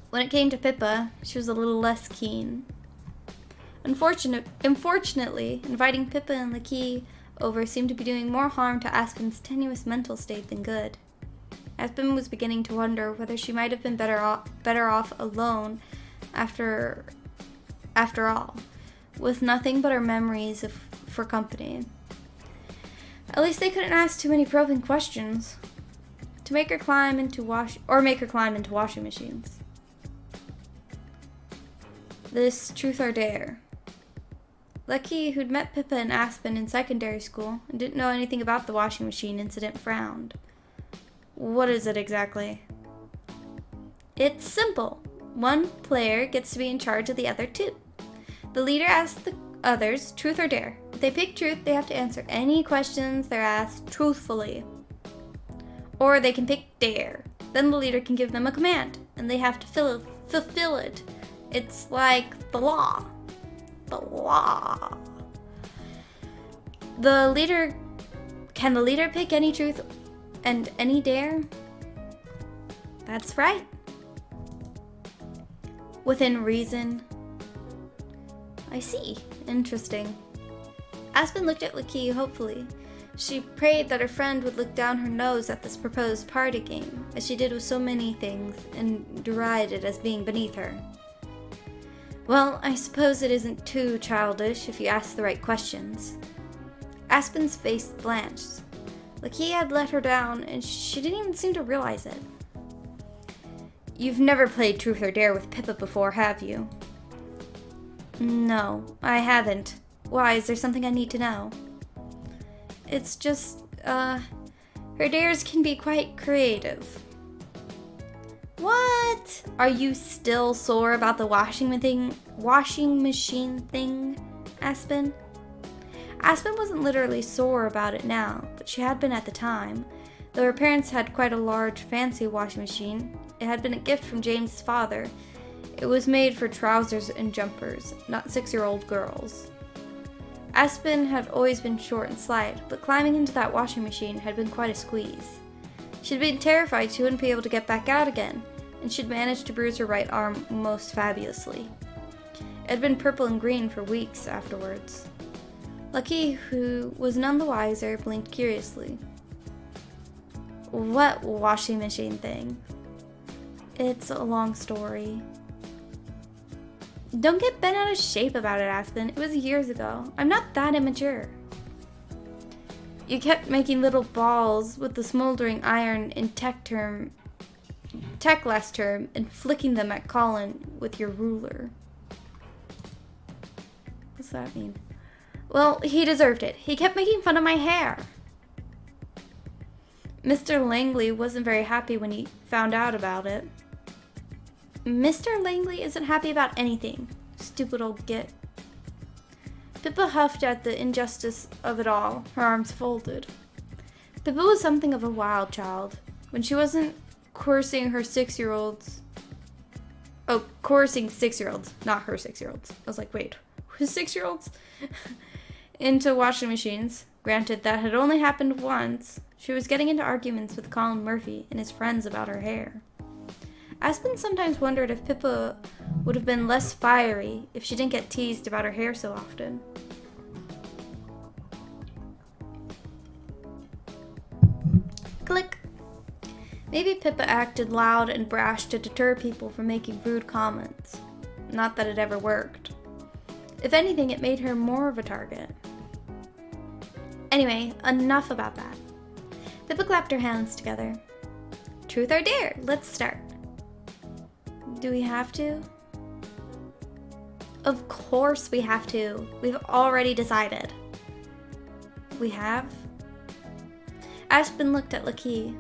When it came to Pippa, she was a little less keen. Unfortunately, inviting Pippa and Leigh over seemed to be doing more harm to Aspen's tenuous mental state than good. Aspen was beginning to wonder whether she might have been better off alone after all, with nothing but her memories for company. At least they couldn't ask too many probing questions to make her climb into washing machines. This truth or dare. Lucky, who'd met Pippa and Aspen in secondary school and didn't know anything about the washing machine incident, frowned. What is it exactly? It's simple. One player gets to be in charge of the other two. The leader asks the others truth or dare. If they pick truth, they have to answer any questions they're asked truthfully. Or they can pick dare. Then the leader can give them a command, and they have to fulfill it. It's like the law. The law. Can the leader pick any truth and any dare? That's right. Within reason. I see. Interesting. Aspen looked at Lucky hopefully. She prayed that her friend would look down her nose at this proposed party game, as she did with so many things, and deride it as being beneath her. Well, I suppose it isn't too childish if you ask the right questions. Aspen's face blanched. Lucky had let her down, and she didn't even seem to realize it. You've never played Truth or Dare with Pippa before, have you? No, I haven't. Why, is there something I need to know? It's just, her dares can be quite creative. What? Are you still sore about the washing machine thing, Aspen? Aspen wasn't literally sore about it now, but she had been at the time. Though her parents had quite a large, fancy washing machine, it had been a gift from James's father. It was made for trousers and jumpers, not 6-year-old girls. Aspen had always been short and slight, but climbing into that washing machine had been quite a squeeze. She'd been terrified she wouldn't be able to get back out again, and she'd managed to bruise her right arm most fabulously. It had been purple and green for weeks afterwards. Lucky, who was none the wiser, blinked curiously. What washing machine thing? It's a long story. Don't get bent out of shape about it, Aspen. It was years ago. I'm not that immature. You kept making little balls with the smoldering iron in tech last term and flicking them at Colin with your ruler. What's that mean? Well, he deserved it. He kept making fun of my hair. Mr. Langley wasn't very happy when he found out about it. Mr. Langley isn't happy about anything. Stupid old git. Pippa huffed at the injustice of it all, her arms folded. Pippa was something of a wild child. When she wasn't coercing her 6-year-olds... Oh, coercing 6-year-olds, not her 6-year-olds. I was like, wait, who's 6-year-olds? Into washing machines. Granted, that had only happened once. She was getting into arguments with Colin Murphy and his friends about her hair. Aspen sometimes wondered if Pippa would have been less fiery if she didn't get teased about her hair so often. Click. Maybe Pippa acted loud and brash to deter people from making rude comments. Not that it ever worked. If anything, it made her more of a target. Anyway, enough about that. Pippa clapped her hands together. Truth or dare? Let's start. Do we have to? Of course we have to. We've already decided. We have? Aspen looked at Lucky.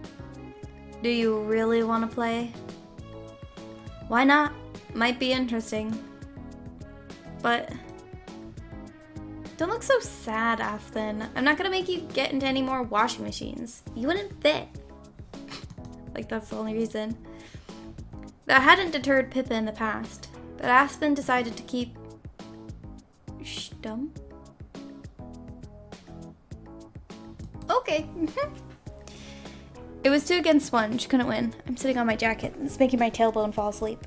Do you really want to play? Why not? Might be interesting. But don't look so sad, Aspen. I'm not gonna make you get into any more washing machines. You wouldn't fit. Like, that's the only reason. That hadn't deterred Pippa in the past, but Aspen decided to keep stum. Okay. It was 2 against 1. She couldn't win. I'm sitting on my jacket. It's making my tailbone fall asleep.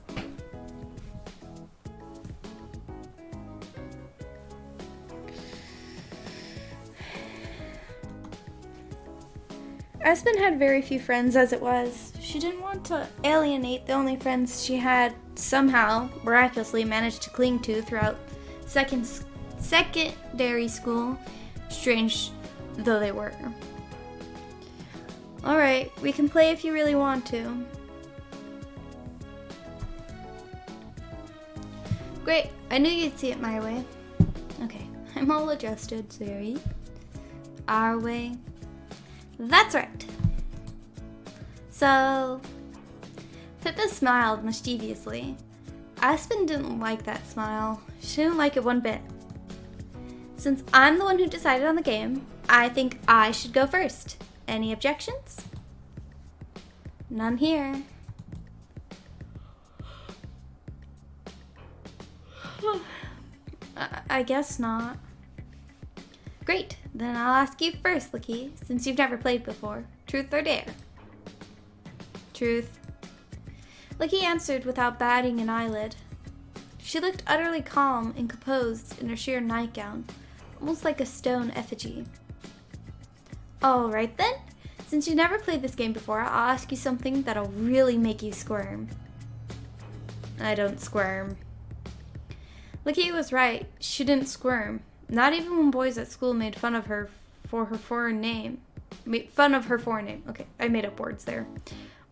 Aspen had very few friends as it was. She didn't want to alienate the only friends she had somehow miraculously managed to cling to throughout secondary school, strange though they were. Alright, we can play if you really want to. Great, I knew you'd see it my way. Okay, I'm all adjusted, sorry. Our way. That's right. So, Pippa smiled mischievously. Aspen didn't like that smile. She didn't like it one bit. Since I'm the one who decided on the game, I think I should go first. Any objections? None here. I guess not. Great, then I'll ask you first, Leigh, since you've never played before. Truth or dare? Truth. Leigh answered without batting an eyelid. She looked utterly calm and composed in her sheer nightgown, almost like a stone effigy. All right then, since you've never played this game before, I'll ask you something that'll really make you squirm. I don't squirm. Leigh was right. She didn't squirm. Not even when boys at school made fun of her for her foreign name. Made fun of her foreign name. Okay, I made up words there.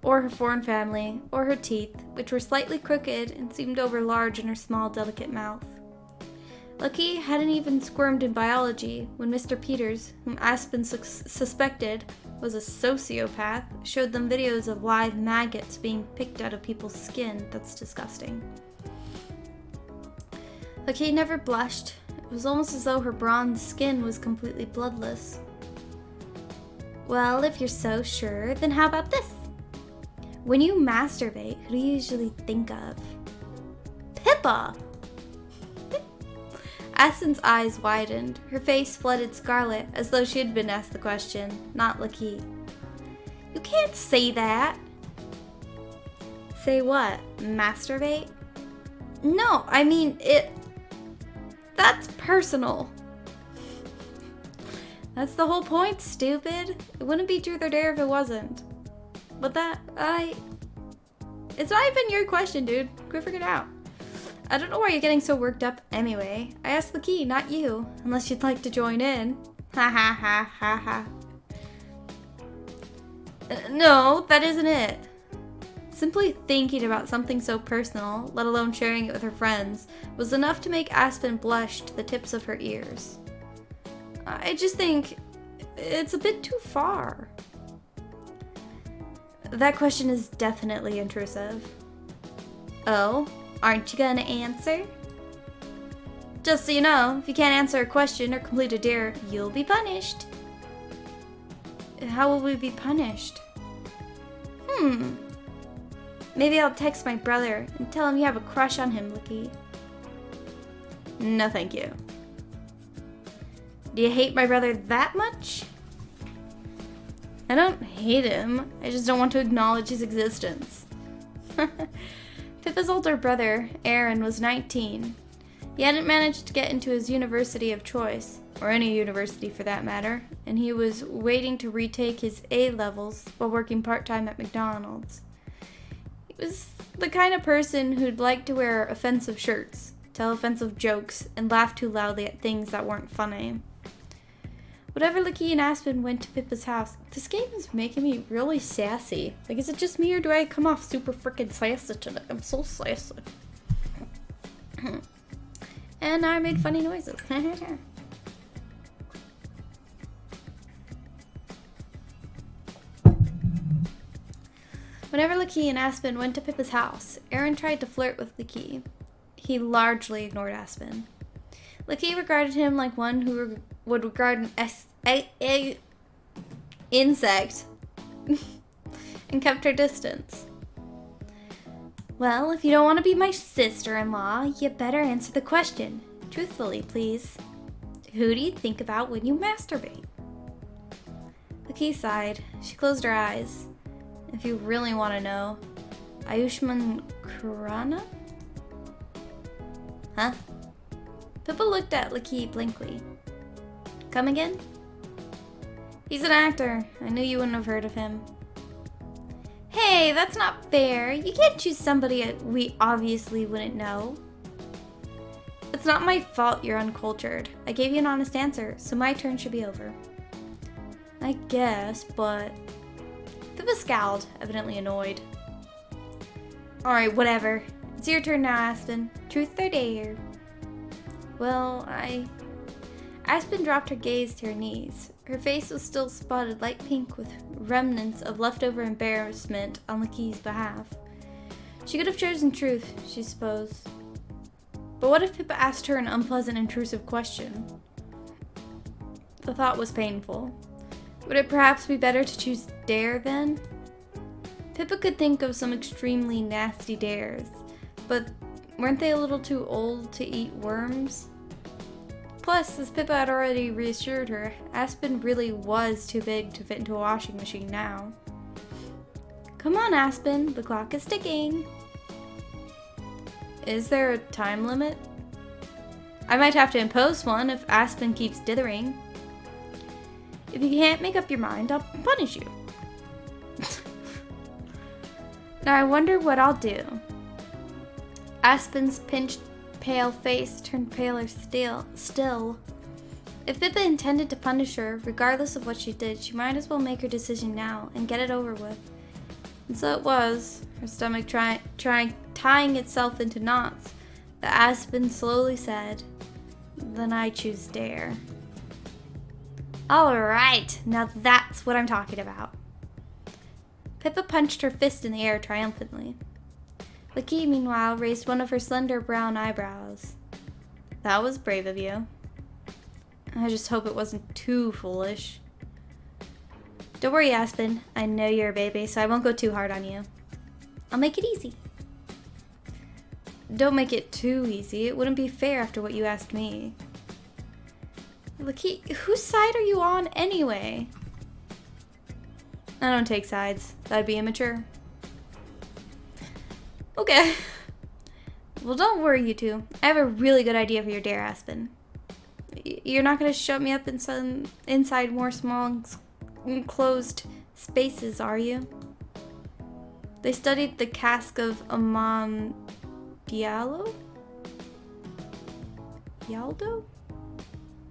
Or her foreign family, or her teeth, which were slightly crooked and seemed over large in her small, delicate mouth. Leigh hadn't even squirmed in biology when Mr. Peters, whom Aspen suspected was a sociopath, showed them videos of live maggots being picked out of people's skin. That's disgusting. Leigh never blushed. It was almost as though her bronze skin was completely bloodless. Well, if you're so sure, then how about this? When you masturbate, who do you usually think of? Pippa! Aspen's eyes widened. Her face flooded scarlet, as though she had been asked the question, not Leigh. You can't say that! Say what? Masturbate? No, I mean, that's personal. That's the whole point, stupid. It wouldn't be truth or dare if it wasn't. But it's not even your question, dude. Go figure it out. I don't know why you're getting so worked up anyway. I asked Leigh, not you. Unless you'd like to join in. Ha ha ha ha ha. No, that isn't it. Simply thinking about something so personal, let alone sharing it with her friends, was enough to make Aspen blush to the tips of her ears. I just think it's a bit too far. That question is definitely intrusive. Oh, aren't you gonna answer? Just so you know, if you can't answer a question or complete a dare, you'll be punished. How will we be punished? Maybe I'll text my brother and tell him you have a crush on him, Leigh. No, thank you. Do you hate my brother that much? I don't hate him. I just don't want to acknowledge his existence. Pippa's older brother, Aaron, was 19. He hadn't managed to get into his university of choice, or any university for that matter, and he was waiting to retake his A-levels while working part-time at McDonald's. He was the kind of person who'd like to wear offensive shirts, tell offensive jokes, and laugh too loudly at things that weren't funny. Whenever Leigh and Aspen went to Pippa's house, this game is making me really sassy. Like, is it just me or do I come off super freaking sassy today? I'm so sassy. And I made funny noises. Whenever Leigh and Aspen went to Pippa's house, Aaron tried to flirt with Leigh. He largely ignored Aspen. Leigh regarded him like one who would regard an insect and kept her distance. Well, if you don't want to be my sister-in-law, you better answer the question. Truthfully, please. Who do you think about when you masturbate? Leigh sighed. She closed her eyes. If you really want to know, Ayushman Khurrana? Huh? Pippa looked at Leigh blankly. Come again? He's an actor. I knew you wouldn't have heard of him. Hey, that's not fair. You can't choose somebody we obviously wouldn't know. It's not my fault you're uncultured. I gave you an honest answer, so my turn should be over. I guess, but... Pippa scowled, evidently annoyed. Alright, whatever. It's your turn now, Aspen. Truth or dare? Well, Aspen dropped her gaze to her knees. Her face was still spotted light pink with remnants of leftover embarrassment on Lackey's behalf. She could have chosen truth, she supposed. But what if Pippa asked her an unpleasant, intrusive question? The thought was painful. Would it perhaps be better to choose dare then? Pippa could think of some extremely nasty dares, but weren't they a little too old to eat worms? Plus, as Pippa had already reassured her, Aspen really was too big to fit into a washing machine now. Come on, Aspen, the clock is ticking. Is there a time limit? I might have to impose one if Aspen keeps dithering. If you can't make up your mind, I'll punish you. Now I wonder what I'll do. Aspen's pinched, pale face turned paler still. If Pippa intended to punish her, regardless of what she did, she might as well make her decision now and get it over with. And so it was, her stomach tying itself into knots, that Aspen slowly said, "Then I choose dare." Alright, now that's what I'm talking about. Pippa punched her fist in the air triumphantly. Lackey, meanwhile, raised one of her slender brown eyebrows. That was brave of you. I just hope it wasn't too foolish. Don't worry, Aspen. I know you're a baby, so I won't go too hard on you. I'll make it easy. Don't make it too easy. It wouldn't be fair after what you asked me. Lackey, whose side are you on anyway? I don't take sides. That'd be immature. Okay. Well, don't worry, you two. I have a really good idea for your dare, Aspen. You're not going to shut me up inside more small, enclosed spaces, are you? They studied the cask of Amontillado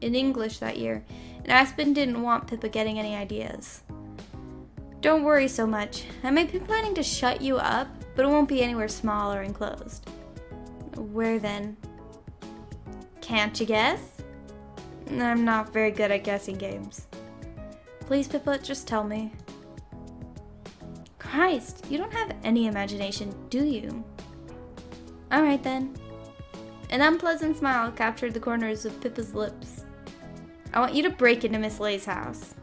in English that year, and Aspen didn't want Pippa getting any ideas. Don't worry so much. I might be planning to shut you up, but it won't be anywhere small or enclosed. Where then? Can't you guess? I'm not very good at guessing games. Please, Pippa, just tell me. Christ, you don't have any imagination, do you? Alright then. An unpleasant smile captured the corners of Pippa's lips. I want you to break into Miss Leigh's house.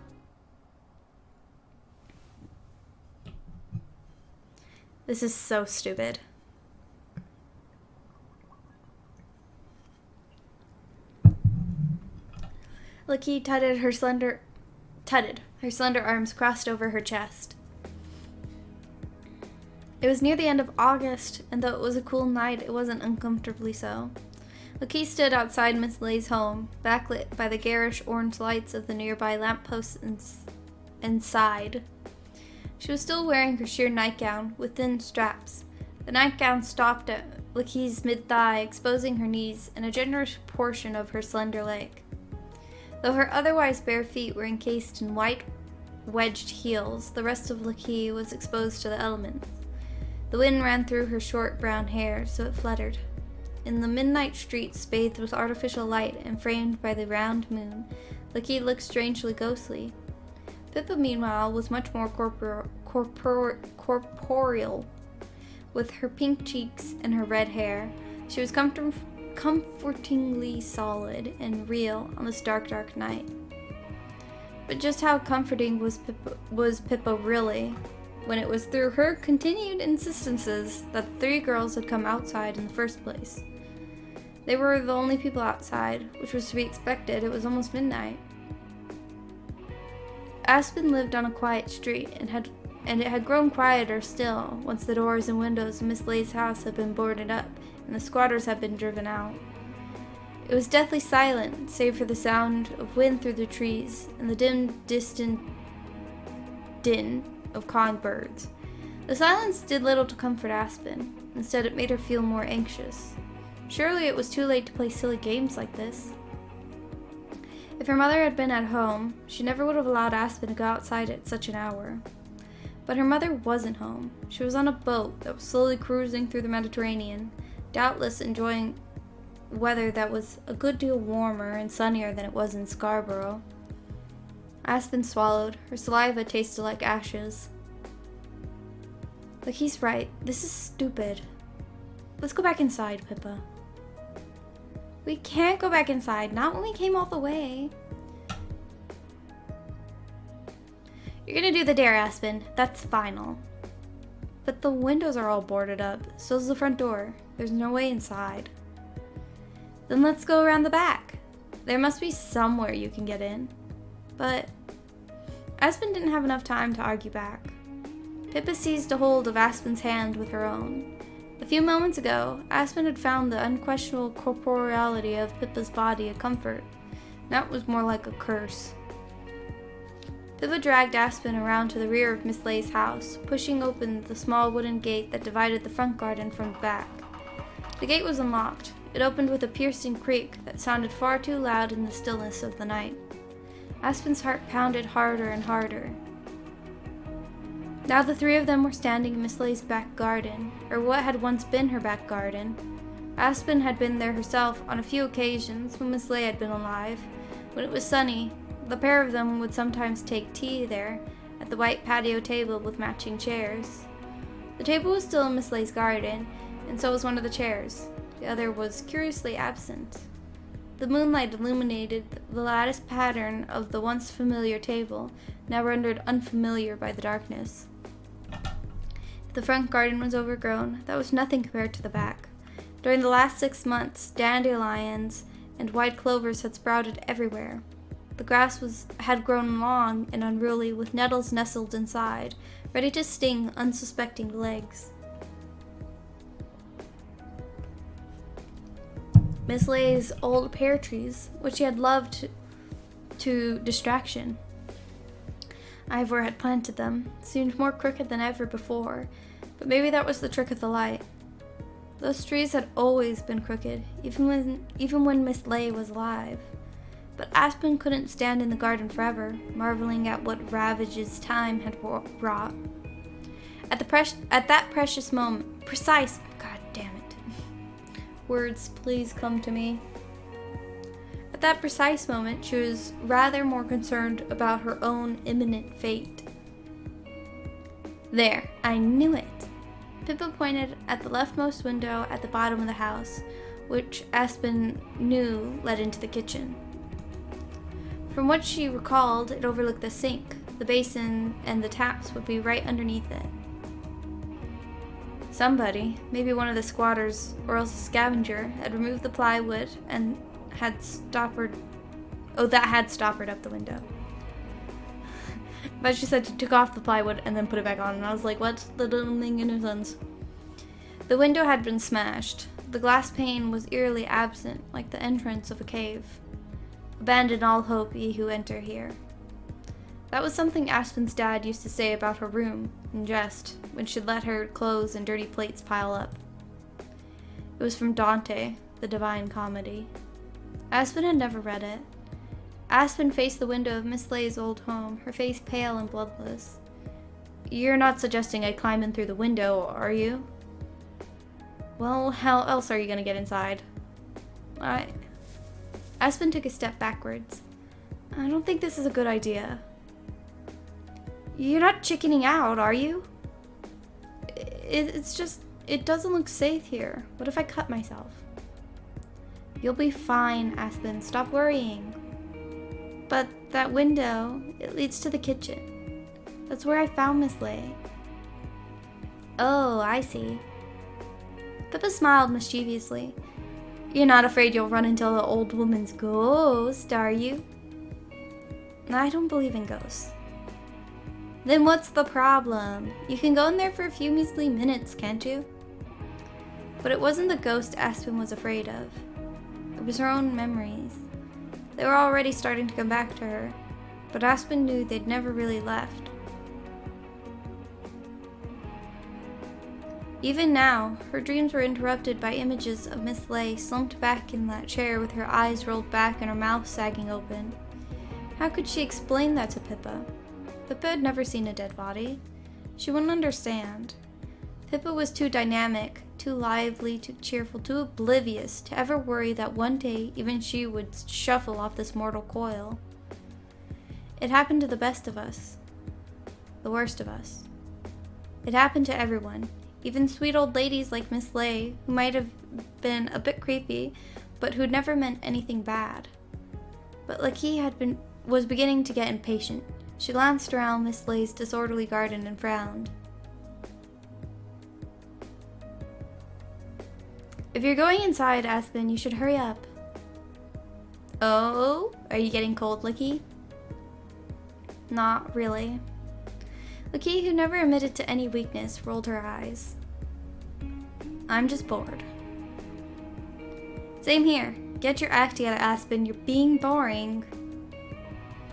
This is so stupid. Lackey tutted her slender arms crossed over her chest. It was near the end of August, and though it was a cool night, it wasn't uncomfortably so. Lackey stood outside Miss Leigh's home, backlit by the garish orange lights of the nearby lampposts and sighed. She was still wearing her sheer nightgown with thin straps. The nightgown stopped at Lackey's mid-thigh, exposing her knees and a generous portion of her slender leg. Though her otherwise bare feet were encased in white, wedged heels, the rest of Lackey was exposed to the elements. The wind ran through her short brown hair, so it fluttered. In the midnight streets, bathed with artificial light and framed by the round moon, Lackey looked strangely ghostly. Pippa, meanwhile, was much more corporeal. With her pink cheeks and her red hair, she was comfortingly solid and real on this dark, dark night. But just how comforting was Pippa really, when it was through her continued insistences that the three girls had come outside in the first place? They were the only people outside, which was to be expected. It was almost midnight. Aspen lived on a quiet street, and it had grown quieter still once the doors and windows of Miss Leigh's house had been boarded up and the squatters had been driven out. It was deathly silent, save for the sound of wind through the trees and the dim, distant din of cawing birds. The silence did little to comfort Aspen. Instead, it made her feel more anxious. Surely it was too late to play silly games like this. If her mother had been at home, she never would have allowed Aspen to go outside at such an hour. But her mother wasn't home. She was on a boat that was slowly cruising through the Mediterranean, doubtless enjoying weather that was a good deal warmer and sunnier than it was in Scarborough. Aspen swallowed. Her saliva tasted like ashes. Look, he's right. This is stupid. Let's go back inside, Pippa. We can't go back inside. Not when we came all the way. You're gonna do the dare, Aspen. That's final. But the windows are all boarded up. So's the front door. There's no way inside. Then let's go around the back. There must be somewhere you can get in. But Aspen didn't have enough time to argue back. Pippa seized a hold of Aspen's hand with her own. A few moments ago, Aspen had found the unquestionable corporeality of Pippa's body a comfort. That was more like a curse. Pippa dragged Aspen around to the rear of Miss Leigh's house, pushing open the small wooden gate that divided the front garden from the back. The gate was unlocked. It opened with a piercing creak that sounded far too loud in the stillness of the night. Aspen's heart pounded harder and harder. Now the three of them were standing in Miss Leigh's back garden, or what had once been her back garden. Aspen had been there herself on a few occasions when Miss Leigh had been alive. When it was sunny, the pair of them would sometimes take tea there, at the white patio table with matching chairs. The table was still in Miss Leigh's garden, and so was one of the chairs. The other was curiously absent. The moonlight illuminated the lattice pattern of the once familiar table, now rendered unfamiliar by the darkness. If the front garden was overgrown, that was nothing compared to the back. During the last 6 months, dandelions and white clovers had sprouted everywhere. The grass had grown long and unruly, with nettles nestled inside, ready to sting unsuspecting legs. Miss Leigh's old pear trees, which she had loved to distraction. Ivor had planted them, seemed more crooked than ever before, but maybe that was the trick of the light. Those trees had always been crooked, even when Miss Leigh was alive. But Aspen couldn't stand in the garden forever, marveling at what ravages time had wrought. At that precious moment, God damn it. Words, please come to me. At that precise moment, she was rather more concerned about her own imminent fate. There, I knew it. Pippa pointed at the leftmost window at the bottom of the house, which Aspen knew led into the kitchen. From what she recalled, it overlooked the sink. The basin and the taps would be right underneath it. Somebody, maybe one of the squatters or else a scavenger, had removed the plywood and had stoppered up the window. But she said she took off the plywood and then put it back on, and I was like, what the living innocence? The window had been smashed. The glass pane was eerily absent, like the entrance of a cave. Abandon all hope, ye who enter here. That was something Aspen's dad used to say about her room, in jest, when she'd let her clothes and dirty plates pile up. It was from Dante, the Divine Comedy. Aspen had never read it. Aspen faced the window of Miss Leigh's old home, her face pale and bloodless. You're not suggesting I climb in through the window, are you? Well, how else are you gonna get inside? Aspen took a step backwards. I don't think this is a good idea. You're not chickening out, are you? It's just, it doesn't look safe here. What if I cut myself? You'll be fine, Aspen. Stop worrying. But that window, it leads to the kitchen. That's where I found Miss Leigh. Oh, I see. Pippa smiled mischievously. You're not afraid you'll run into the old woman's ghost, are you? I don't believe in ghosts. Then what's the problem? You can go in there for a few measly minutes, can't you? But it wasn't the ghost Aspen was afraid of. It was her own memories. They were already starting to come back to her, but Aspen knew they'd never really left. Even now, her dreams were interrupted by images of Miss Leigh slumped back in that chair with her eyes rolled back and her mouth sagging open. How could she explain that to Pippa? Pippa had never seen a dead body. She wouldn't understand. Pippa was too dynamic, too lively, too cheerful, too oblivious to ever worry that one day even she would shuffle off this mortal coil. It happened to the best of us. The worst of us. It happened to everyone. Even sweet old ladies like Miss Leigh, who might have been a bit creepy, but who'd never meant anything bad. But Leigh was beginning to get impatient. She glanced around Miss Leigh's disorderly garden and frowned. If you're going inside, Aspen, you should hurry up. Oh, are you getting cold, Leigh? Not really. Leigh, who never admitted to any weakness, rolled her eyes. I'm just bored. Same here. Get your act together, Aspen. You're being boring.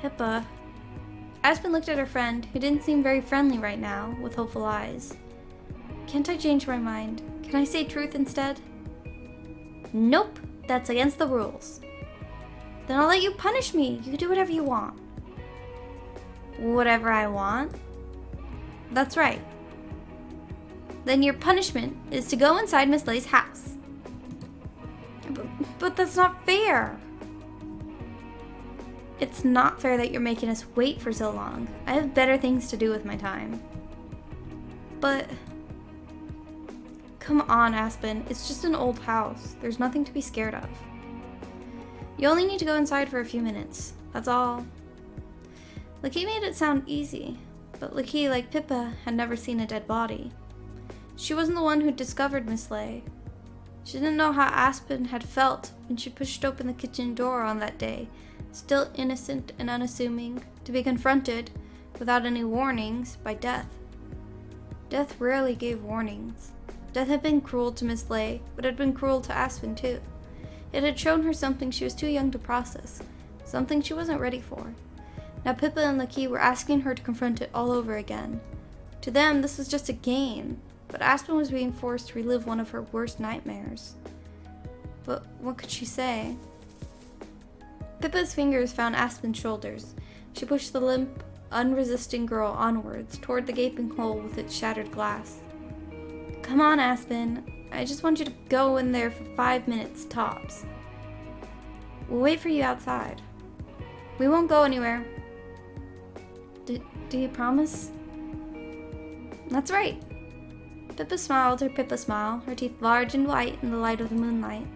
Pippa. Aspen looked at her friend, who didn't seem very friendly right now, with hopeful eyes. Can't I change my mind? Can I say truth instead? Nope. That's against the rules. Then I'll let you punish me. You can do whatever you want. Whatever I want? That's right. Then your punishment is to go inside Miss Leigh's house. But that's not fair. It's not fair that you're making us wait for so long. I have better things to do with my time. But... Come on, Aspen. It's just an old house. There's nothing to be scared of. You only need to go inside for a few minutes. That's all. Leigh made it sound easy. But Leigh, like Pippa, had never seen a dead body. She wasn't the one who discovered Miss Leigh. She didn't know how Aspen had felt when she pushed open the kitchen door on that day, still innocent and unassuming, to be confronted, without any warnings, by death. Death rarely gave warnings. Death had been cruel to Miss Leigh, but had been cruel to Aspen too. It had shown her something she was too young to process, something she wasn't ready for. Now Pippa and Leigh were asking her to confront it all over again. To them, this was just a game, but Aspen was being forced to relive one of her worst nightmares. But what could she say? Pippa's fingers found Aspen's shoulders. She pushed the limp, unresisting girl onwards, toward the gaping hole with its shattered glass. Come on, Aspen. I just want you to go in there for 5 minutes, tops. We'll wait for you outside. We won't go anywhere. Do you promise? That's right. Pippa smiled her Pippa smile, her teeth large and white in the light of the moonlight.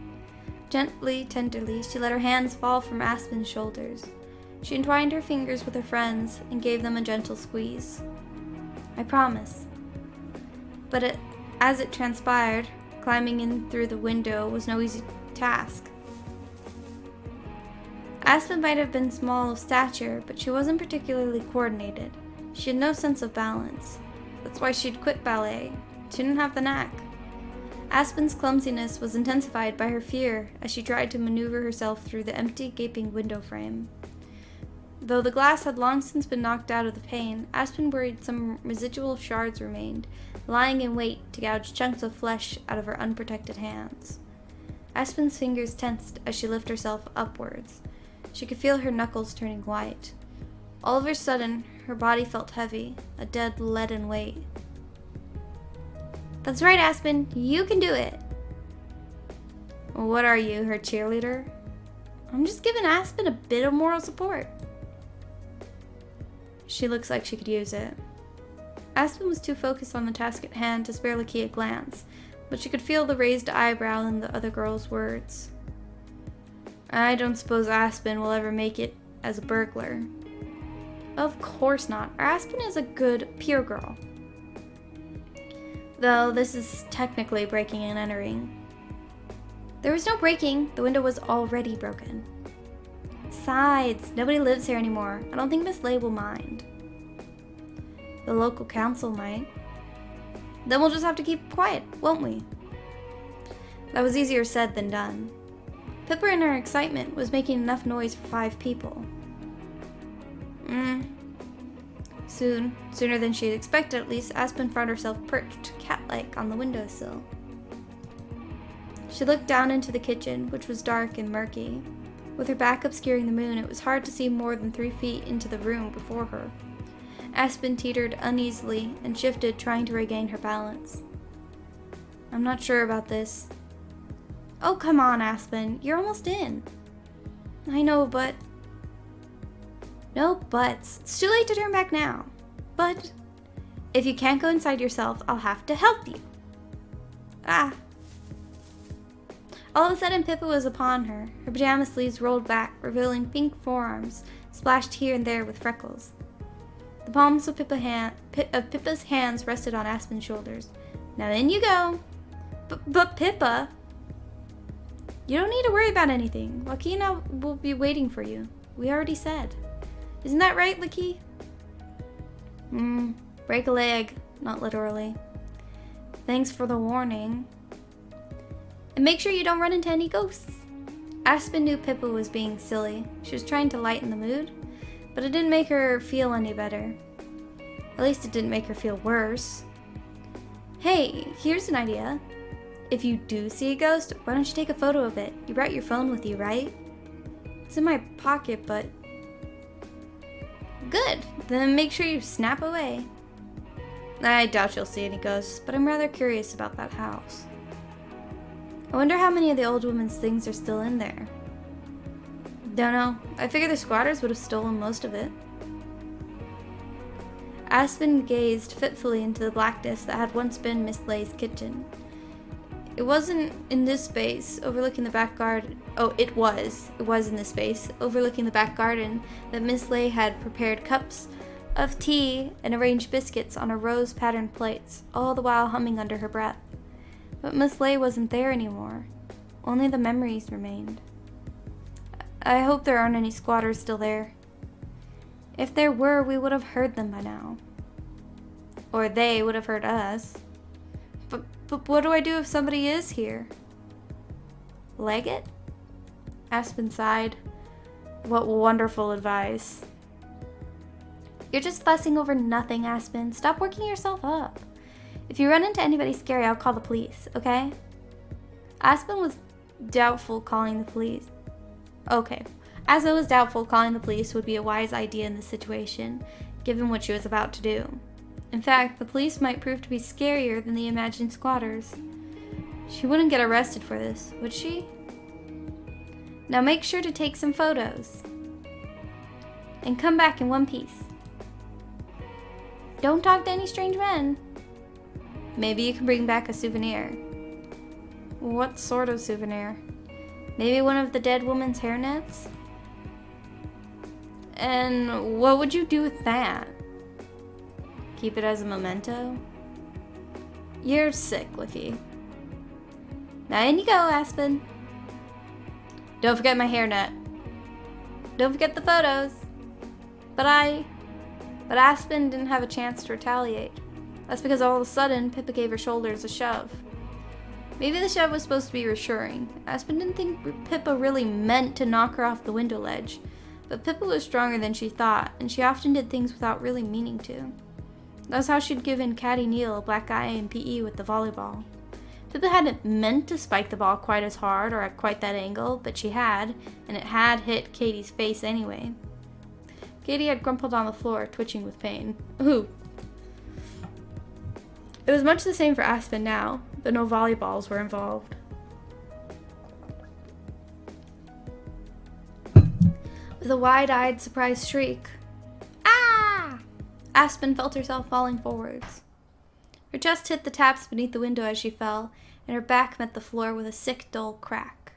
Gently, tenderly, she let her hands fall from Aspen's shoulders. She entwined her fingers with her friend's and gave them a gentle squeeze. I promise. But as it transpired, climbing in through the window was no easy task. Aspen might have been small of stature, but she wasn't particularly coordinated. She had no sense of balance. That's why she'd quit ballet. She didn't have the knack. Aspen's clumsiness was intensified by her fear as she tried to maneuver herself through the empty, gaping window frame. Though the glass had long since been knocked out of the pane, Aspen worried some residual shards remained, lying in wait to gouge chunks of flesh out of her unprotected hands. Aspen's fingers tensed as she lifted herself upwards. She could feel her knuckles turning white. All of a sudden, her body felt heavy, a dead leaden weight. That's right, Aspen. You can do it. What are you, her cheerleader? I'm just giving Aspen a bit of moral support. She looks like she could use it. Aspen was too focused on the task at hand to spare Leigh a glance, but she could feel the raised eyebrow in the other girl's words. I don't suppose Aspen will ever make it as a burglar. Of course not. Aspen is a good, pure girl. Though this is technically breaking and entering. There was no breaking. The window was already broken. Besides, nobody lives here anymore. I don't think Miss Leigh will mind. The local council might. Then we'll just have to keep quiet, won't we? That was easier said than done. Pippa, in her excitement, was making enough noise for 5 people. Sooner than she had expected at least, Aspen found herself perched, cat-like, on the windowsill. She looked down into the kitchen, which was dark and murky. With her back obscuring the moon, it was hard to see more than 3 feet into the room before her. Aspen teetered uneasily and shifted, trying to regain her balance. I'm not sure about this. Oh, come on, Aspen. You're almost in. I know, but... No buts. It's too late to turn back now. But if you can't go inside yourself, I'll have to help you. Ah. All of a sudden, Pippa was upon her. Her pajama sleeves rolled back, revealing pink forearms, splashed here and there with freckles. The palms of Pippa's hands rested on Aspen's shoulders. Now in you go. But Pippa... You don't need to worry about anything. Joaquina will be waiting for you. We already said. Isn't that right, Lucky? Break a leg. Not literally. Thanks for the warning. And make sure you don't run into any ghosts. Aspen knew Pippa was being silly. She was trying to lighten the mood, but it didn't make her feel any better. At least it didn't make her feel worse. Hey, here's an idea. If you do see a ghost, why don't you take a photo of it? You brought your phone with you, right? It's in my pocket, but... Good. Then make sure you snap away. I doubt you'll see any ghosts, but I'm rather curious about that house. I wonder how many of the old woman's things are still in there. Don't know. I figure the squatters would have stolen most of it. Aspen gazed fitfully into the blackness that had once been Miss Leigh's kitchen. It wasn't in this space, overlooking the back garden. Oh, it was. It was in this space, overlooking the back garden, that Miss Leigh had prepared cups of tea and arranged biscuits on a rose-patterned plates, all the while humming under her breath. But Miss Leigh wasn't there anymore. Only the memories remained. I hope there aren't any squatters still there. If there were, we would have heard them by now. Or they would have heard us. But what do I do if somebody is here? Leg it? Aspen sighed. What wonderful advice. You're just fussing over nothing, Aspen. Stop working yourself up. If you run into anybody scary, I'll call the police, okay? Aspen was doubtful calling the police. Okay. Aspen was doubtful calling the police would be a wise idea in this situation, given what she was about to do. In fact, the police might prove to be scarier than the imagined squatters. She wouldn't get arrested for this, would she? Now make sure to take some photos. And come back in one piece. Don't talk to any strange men. Maybe you can bring back a souvenir. What sort of souvenir? Maybe one of the dead woman's hairnets? And what would you do with that? Keep it as a memento? You're sick, Licky. Now in you go, Aspen. Don't forget my hairnet. Don't forget the photos. But Aspen didn't have a chance to retaliate. That's because all of a sudden, Pippa gave her shoulders a shove. Maybe the shove was supposed to be reassuring. Aspen didn't think Pippa really meant to knock her off the window ledge, but Pippa was stronger than she thought, and she often did things without really meaning to. That's how she'd given Caddy Neal a black eye in PE with the volleyball. Pippa hadn't meant to spike the ball quite as hard or at quite that angle, but she had, and it had hit Katie's face anyway. Katie had crumpled on the floor, twitching with pain. Ooh. It was much the same for Aspen now, but no volleyballs were involved. With a wide-eyed, surprised shriek, "Ah!" Aspen felt herself falling forwards. Her chest hit the taps beneath the window as she fell, and her back met the floor with a sick, dull crack.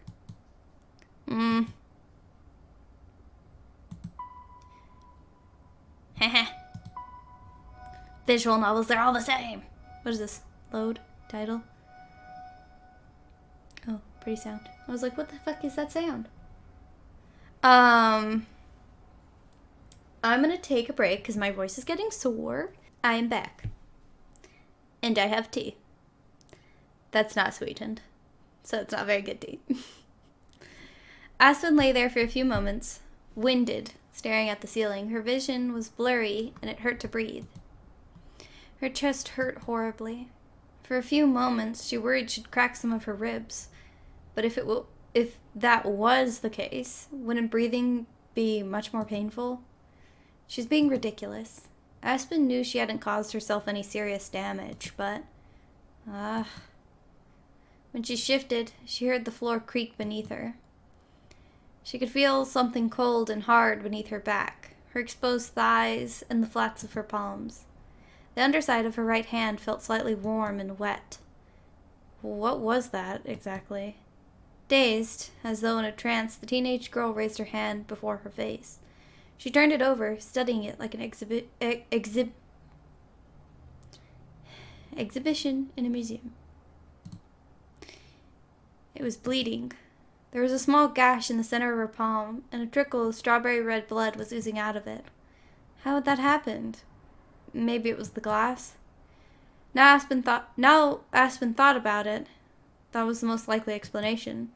Heh. Visual novels, they're all the same. What is this? Load? Title? Oh, pretty sound. I was like, what the fuck is that sound? I'm gonna take a break because my voice is getting sore. I am back. And I have tea. That's not sweetened. So it's not very good tea. Aspen lay there for a few moments, winded, staring at the ceiling. Her vision was blurry, and it hurt to breathe. Her chest hurt horribly. For a few moments, she worried she'd crack some of her ribs. But if that was the case, wouldn't breathing be much more painful? She's being ridiculous. Aspen knew she hadn't caused herself any serious damage, but... When she shifted, she heard the floor creak beneath her. She could feel something cold and hard beneath her back, her exposed thighs, and the flats of her palms. The underside of her right hand felt slightly warm and wet. What was that, exactly? Dazed, as though in a trance, the teenage girl raised her hand before her face. She turned it over, studying it like an exhibition in a museum. It was bleeding. There was a small gash in the center of her palm, and a trickle of strawberry red blood was oozing out of it. How had that happened? Maybe it was the glass? Now Aspen thought about it, that was the most likely explanation.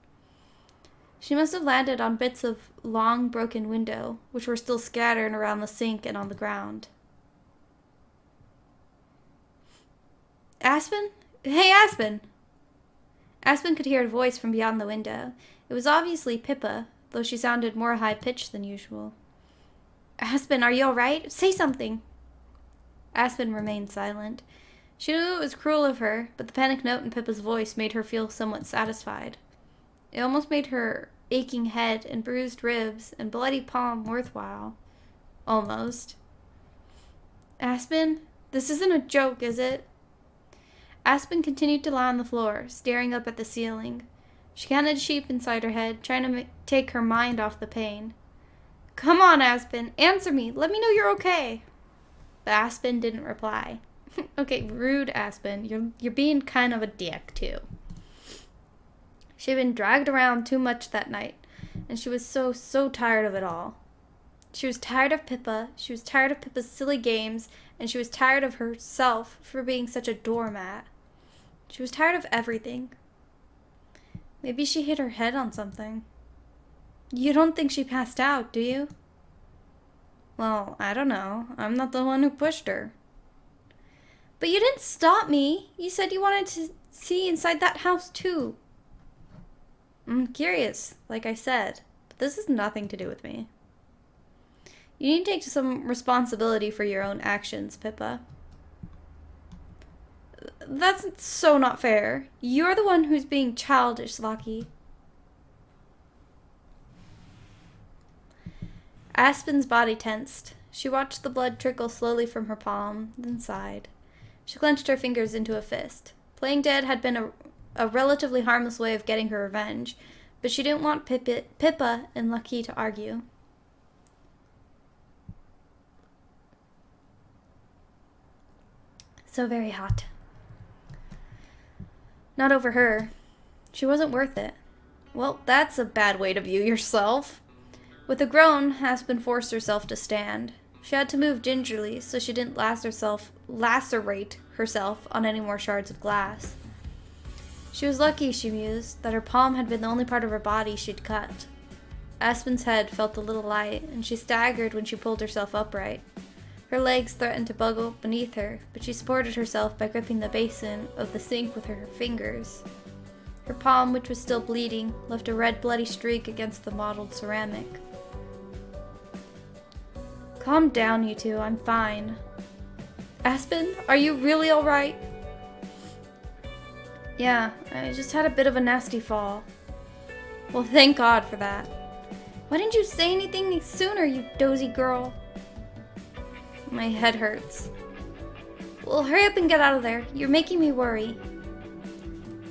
She must have landed on bits of long, broken window, which were still scattered around the sink and on the ground. Aspen? Hey, Aspen! Aspen could hear a voice from beyond the window. It was obviously Pippa, though she sounded more high-pitched than usual. Aspen, are you all right? Say something! Aspen remained silent. She knew it was cruel of her, but the panic note in Pippa's voice made her feel somewhat satisfied. It almost made her aching head and bruised ribs and bloody palm worthwhile. Almost. Aspen, this isn't a joke, is it? Aspen continued to lie on the floor, staring up at the ceiling. She counted sheep inside her head, trying to take her mind off the pain. Come on, Aspen, answer me. Let me know you're okay. But Aspen didn't reply. Okay, rude, Aspen. You're being kind of a dick, too. She had been dragged around too much that night, and she was so tired of it all. She was tired of Pippa, she was tired of Pippa's silly games, and she was tired of herself for being such a doormat. She was tired of everything. Maybe she hit her head on something. You don't think she passed out, do you? Well, I don't know. I'm not the one who pushed her. But you didn't stop me. You said you wanted to see inside that house, too. I'm curious, like I said, but this has nothing to do with me. You need to take some responsibility for your own actions, Pippa. That's so not fair. You're the one who's being childish, Lucky. Aspen's body tensed. She watched the blood trickle slowly from her palm, then sighed. She clenched her fingers into a fist. Playing dead had been a relatively harmless way of getting her revenge, but she didn't want Pippa and Lucky to argue. So very hot. Not over her. She wasn't worth it. Well, that's a bad way to view yourself. With a groan, Aspen forced herself to stand. She had to move gingerly so she didn't lacerate herself on any more shards of glass. She was lucky, she mused, that her palm had been the only part of her body she'd cut. Aspen's head felt a little light, and she staggered when she pulled herself upright. Her legs threatened to buckle beneath her, but she supported herself by gripping the basin of the sink with her fingers. Her palm, which was still bleeding, left a red bloody streak against the mottled ceramic. Calm down, you two. I'm fine. Aspen, are you really alright? Yeah, I just had a bit of a nasty fall. Well, thank God for that. Why didn't you say anything sooner, you dozy girl? My head hurts. Well, hurry up and get out of there. You're making me worry.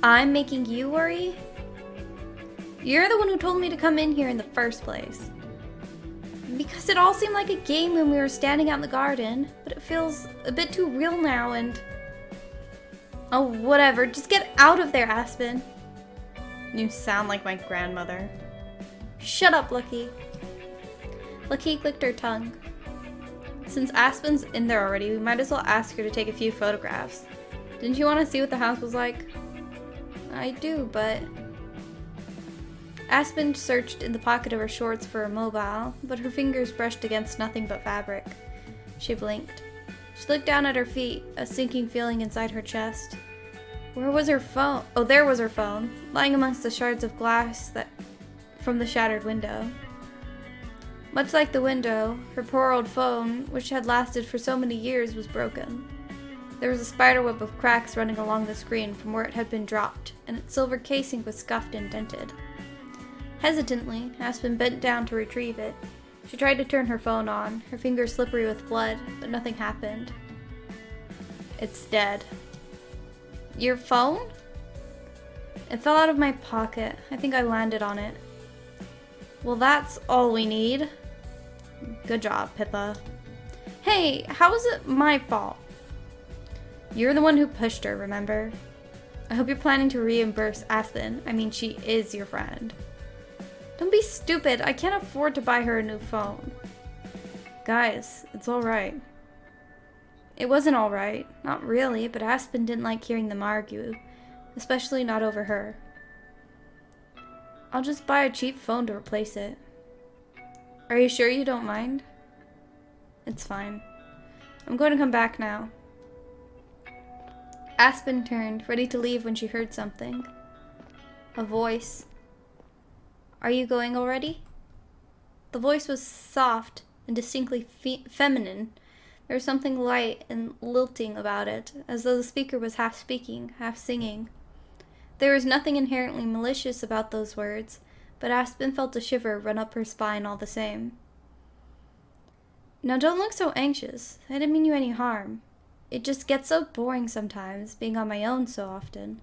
I'm making you worry? You're the one who told me to come in here in the first place. Because it all seemed like a game when we were standing out in the garden, but it feels a bit too real now and... Oh, whatever. Just get out of there, Aspen. You sound like my grandmother. Shut up, Lucky. Lucky clicked her tongue. Since Aspen's in there already, we might as well ask her to take a few photographs. Didn't you want to see what the house was like? I do, but... Aspen searched in the pocket of her shorts for a mobile, but her fingers brushed against nothing but fabric. She blinked. She looked down at her feet, a sinking feeling inside her chest. Where was her phone? Oh, there was her phone, lying amongst the shards of glass from the shattered window. Much like the window, her poor old phone, which had lasted for so many years, was broken. There was a spiderweb of cracks running along the screen from where it had been dropped, and its silver casing was scuffed and dented. Hesitantly, Aspen bent down to retrieve it. She tried to turn her phone on, her fingers slippery with blood, but nothing happened. It's dead. Your phone? It fell out of my pocket. I think I landed on it. Well, that's all we need. Good job, Pippa. Hey, how is it my fault? You're the one who pushed her, remember? I hope you're planning to reimburse Aspen. I mean, she is your friend. Don't be stupid. I can't afford to buy her a new phone. Guys, it's alright. It wasn't alright. Not really, but Aspen didn't like hearing them argue. Especially not over her. I'll just buy a cheap phone to replace it. Are you sure you don't mind? It's fine. I'm going to come back now. Aspen turned, ready to leave when she heard something. A voice. Are you going already? The voice was soft and distinctly feminine. There was something light and lilting about it, as though the speaker was half speaking, half singing. There was nothing inherently malicious about those words, but Aspen felt a shiver run up her spine all the same. Now don't look so anxious. I didn't mean you any harm. It just gets so boring sometimes, being on my own so often.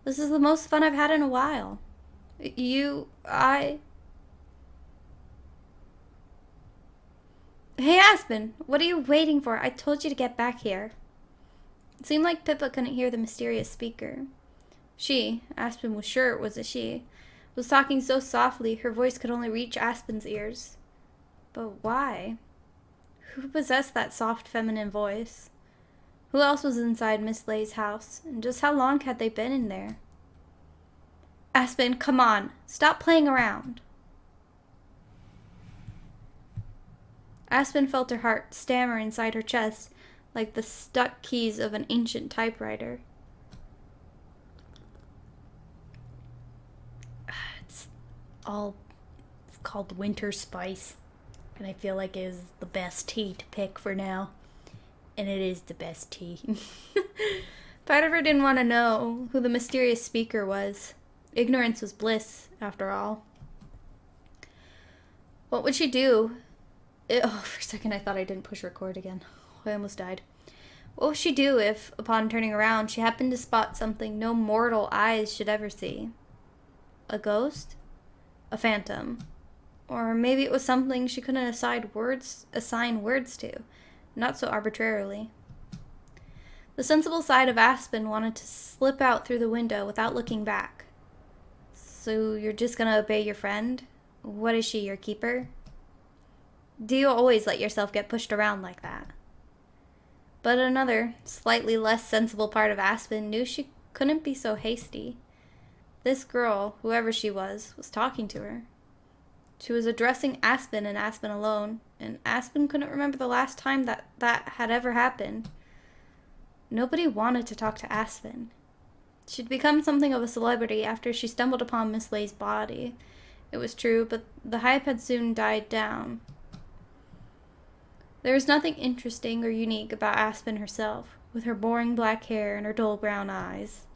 This is the most fun I've had in a while. Hey Aspen, what are you waiting for? I told you to get back here. It seemed like Pippa couldn't hear the mysterious speaker. She, Aspen was sure it was a she, was talking so softly her voice could only reach Aspen's ears. But why? Who possessed that soft feminine voice? Who else was inside Miss Leigh's house, and just how long had they been in there? Aspen, come on. Stop playing around. Aspen felt her heart stammer inside her chest like the stuck keys of an ancient typewriter. It's called Winter Spice, and I feel like it is the best tea to pick for now. And it is the best tea. Part of her didn't want to know who the mysterious speaker was. Ignorance was bliss, after all. What would she do? For a second I thought I didn't push record again. I almost died. What would she do if, upon turning around, she happened to spot something no mortal eyes should ever see? A ghost? A phantom? Or maybe it was something she couldn't assign words to. Not so arbitrarily. The sensible side of Aspen wanted to slip out through the window without looking back. So you're just gonna obey your friend? What is she, your keeper? Do you always let yourself get pushed around like that? But another, slightly less sensible part of Aspen knew she couldn't be so hasty. This girl, whoever she was talking to her. She was addressing Aspen and Aspen alone, and Aspen couldn't remember the last time that had ever happened. Nobody wanted to talk to Aspen. She'd become something of a celebrity after she stumbled upon Miss Leigh's body. It was true, but the hype had soon died down. There was nothing interesting or unique about Aspen herself, with her boring black hair and her dull brown eyes.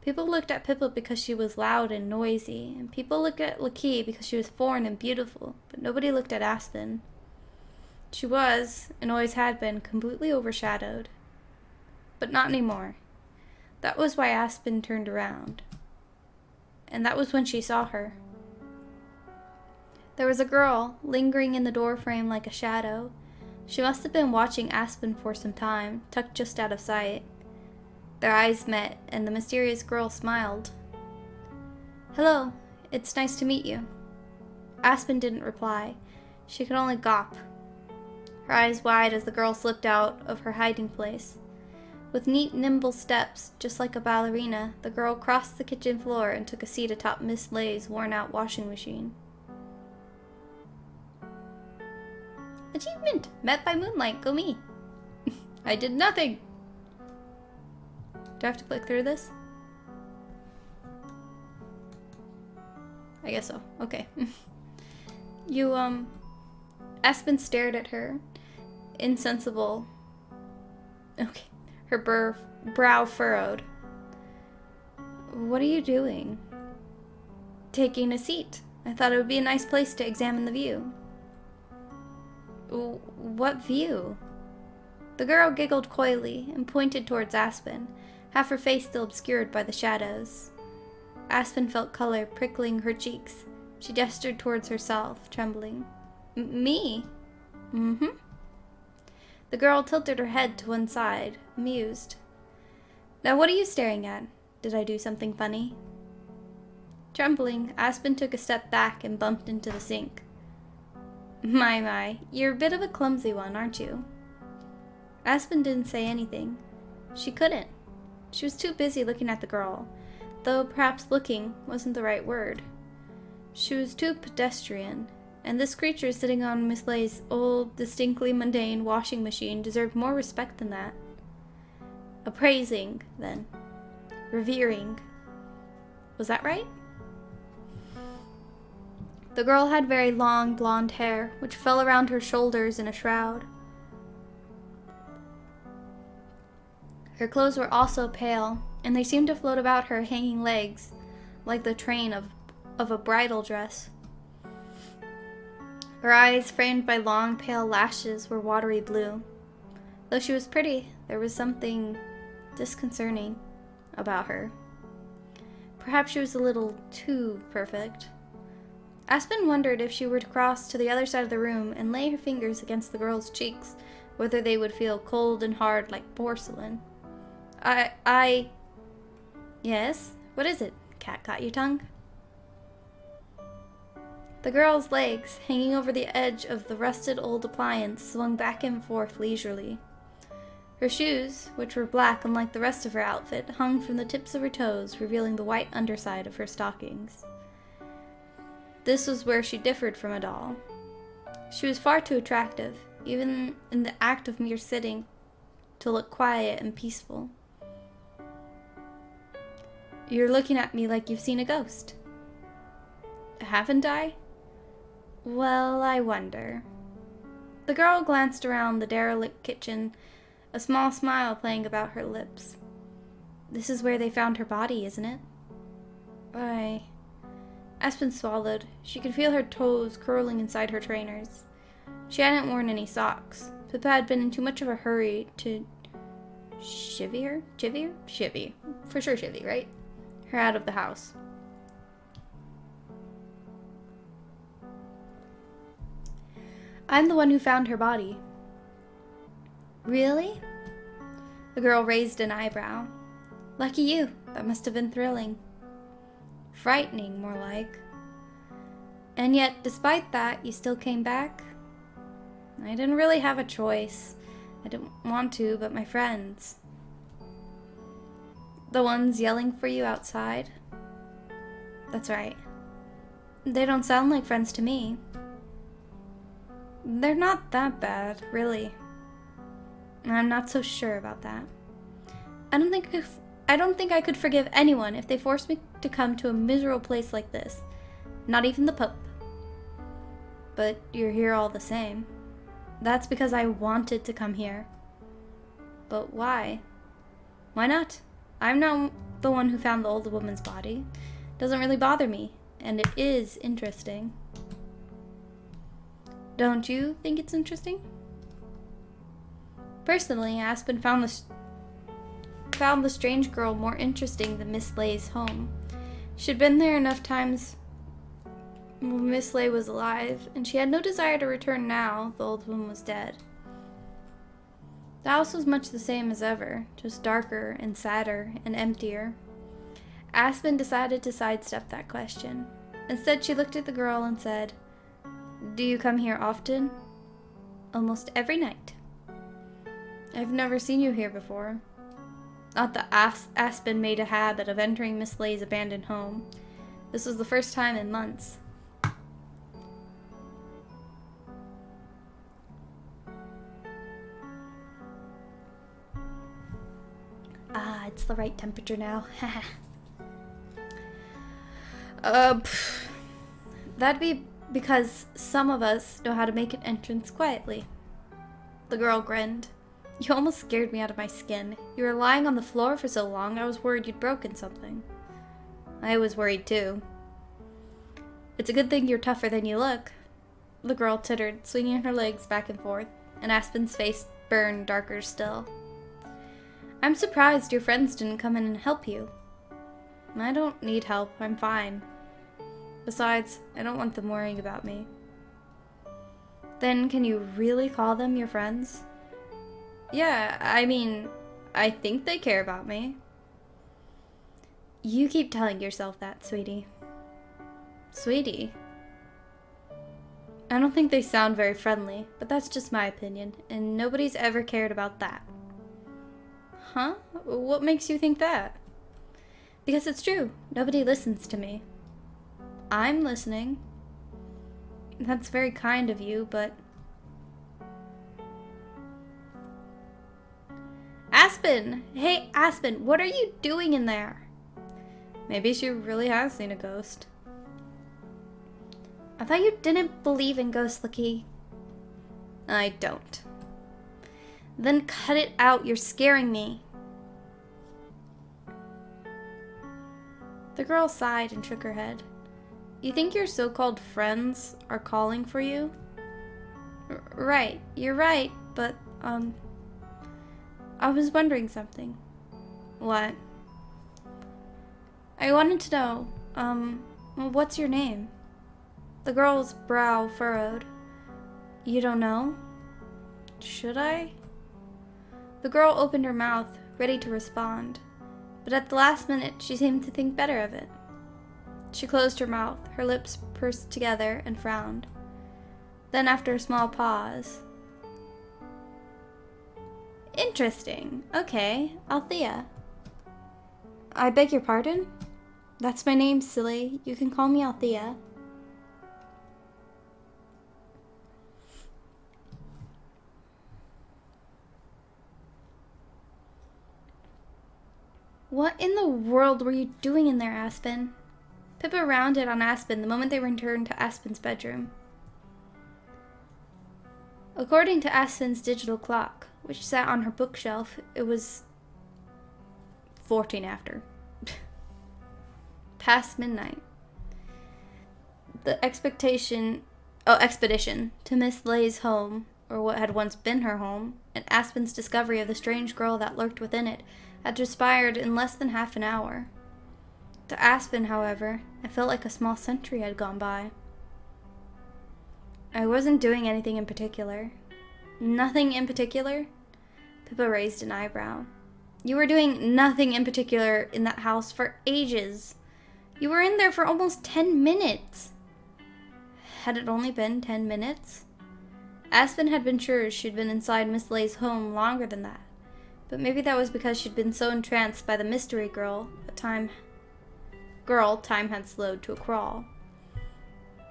People looked at Pippa because she was loud and noisy, and people looked at Leigh because she was foreign and beautiful, but nobody looked at Aspen. She was, and always had been, completely overshadowed. But not anymore. That was why Aspen turned around. And that was when she saw her. There was a girl, lingering in the doorframe like a shadow. She must have been watching Aspen for some time, tucked just out of sight. Their eyes met, and the mysterious girl smiled. Hello, it's nice to meet you. Aspen didn't reply. She could only gawp. Her eyes wide as the girl slipped out of her hiding place. With neat, nimble steps, just like a ballerina, the girl crossed the kitchen floor and took a seat atop Miss Leigh's worn-out washing machine. Achievement! Met by moonlight, go me! I did nothing! Do I have to click through this? I guess so. Okay. Aspen stared at her, insensible. Okay. Her brow furrowed. What are you doing? Taking a seat. I thought it would be a nice place to examine the view. What view? The girl giggled coyly and pointed towards Aspen, half her face still obscured by the shadows. Aspen felt color prickling her cheeks. She gestured towards herself, trembling. Me? Mm-hmm. The girl tilted her head to one side, amused. Now what are you staring at? Did I do something funny? Trembling, Aspen took a step back and bumped into the sink. My, you're a bit of a clumsy one, aren't you? Aspen didn't say anything. She couldn't. She was too busy looking at the girl, though perhaps looking wasn't the right word. She was too pedestrian, and this creature sitting on Miss Leigh's old, distinctly mundane washing machine deserved more respect than that. Appraising, then. Revering. Was that right? The girl had very long blonde hair, which fell around her shoulders in a shroud. Her clothes were also pale, and they seemed to float about her hanging legs, like the train of a bridal dress. Her eyes, framed by long, pale lashes, were watery blue. Though she was pretty, there was something disconcerting about her. Perhaps she was a little too perfect. Aspen wondered if she were to cross to the other side of the room and lay her fingers against the girl's cheeks, whether they would feel cold and hard like porcelain. Yes? What is it? Cat got your tongue? The girl's legs, hanging over the edge of the rusted old appliance, swung back and forth leisurely. Her shoes, which were black unlike the rest of her outfit, hung from the tips of her toes, revealing the white underside of her stockings. This was where she differed from a doll. She was far too attractive, even in the act of mere sitting, to look quiet and peaceful. You're looking at me like you've seen a ghost. Haven't I? Well, I wonder. The girl glanced around the derelict kitchen, a small smile playing about her lips. This is where they found her body, isn't it? Why? Aspen swallowed. She could feel her toes curling inside her trainers. She hadn't worn any socks. Pippa had been in too much of a hurry to chivvy? For sure chivvy, right? Her out of the house. I'm the one who found her body. Really? The girl raised an eyebrow. Lucky you. That must have been thrilling. Frightening, more like. And yet, despite that, you still came back? I didn't really have a choice. I didn't want to, but my friends. The ones yelling for you outside? That's right. They don't sound like friends to me. They're not that bad, really. I'm not so sure about that. I don't think I could forgive anyone if they forced me to come to a miserable place like this. Not even the Pope. But you're here all the same. That's because I wanted to come here. But why? Why not? I'm not the one who found the old woman's body. It doesn't really bother me, and it is interesting. Don't you think it's interesting? Personally, Aspen found the strange girl more interesting than Miss Leigh's home. She'd been there enough times when Miss Leigh was alive, and she had no desire to return now the old woman was dead. The house was much the same as ever, just darker and sadder and emptier. Aspen decided to sidestep that question. Instead, she looked at the girl and said, Do you come here often? Almost every night. I've never seen you here before. Not that Aspen made a habit of entering Miss Leigh's abandoned home. This was the first time in months. Ah, it's the right temperature now. That'd be because some of us know how to make an entrance quietly. The girl grinned. You almost scared me out of my skin. You were lying on the floor for so long, I was worried you'd broken something. I was worried too. It's a good thing you're tougher than you look. The girl tittered, swinging her legs back and forth, and Aspen's face burned darker still. I'm surprised your friends didn't come in and help you. I don't need help, I'm fine. Besides, I don't want them worrying about me. Then can you really call them your friends? Yeah, I mean, I think they care about me. You keep telling yourself that, sweetie. Sweetie? I don't think they sound very friendly, but that's just my opinion, and nobody's ever cared about that. Huh? What makes you think that? Because it's true. Nobody listens to me. I'm listening. That's very kind of you, but... Aspen! Hey, Aspen, what are you doing in there? Maybe she really has seen a ghost. I thought you didn't believe in ghosts, Lucky. I don't. Then cut it out, you're scaring me. The girl sighed and shook her head. You think your so-called friends are calling for you? Right, you're right, but, I was wondering something. What? I wanted to know, what's your name? The girl's brow furrowed. You don't know? Should I? The girl opened her mouth, ready to respond, but at the last minute she seemed to think better of it. She closed her mouth, her lips pursed together, and frowned. Then, after a small pause, interesting. Okay, Althea. I beg your pardon? That's my name, silly. You can call me Althea. What in the world were you doing in there, Aspen? Pippa rounded on Aspen the moment they returned to Aspen's bedroom. According to Aspen's digital clock, which sat on her bookshelf, it was 14 after. Past midnight. The expedition to Miss Leigh's home, or what had once been her home, and Aspen's discovery of the strange girl that lurked within it, had transpired in less than half an hour. To Aspen, however, it felt like a small century had gone by. I wasn't doing anything in particular. Nothing in particular? Pippa raised an eyebrow. You were doing nothing in particular in that house for ages. You were in there for almost 10 minutes. Had it only been 10 minutes? Aspen had been sure she'd been inside Miss Leigh's home longer than that, but maybe that was because she'd been so entranced by the mystery girl, time had slowed to a crawl.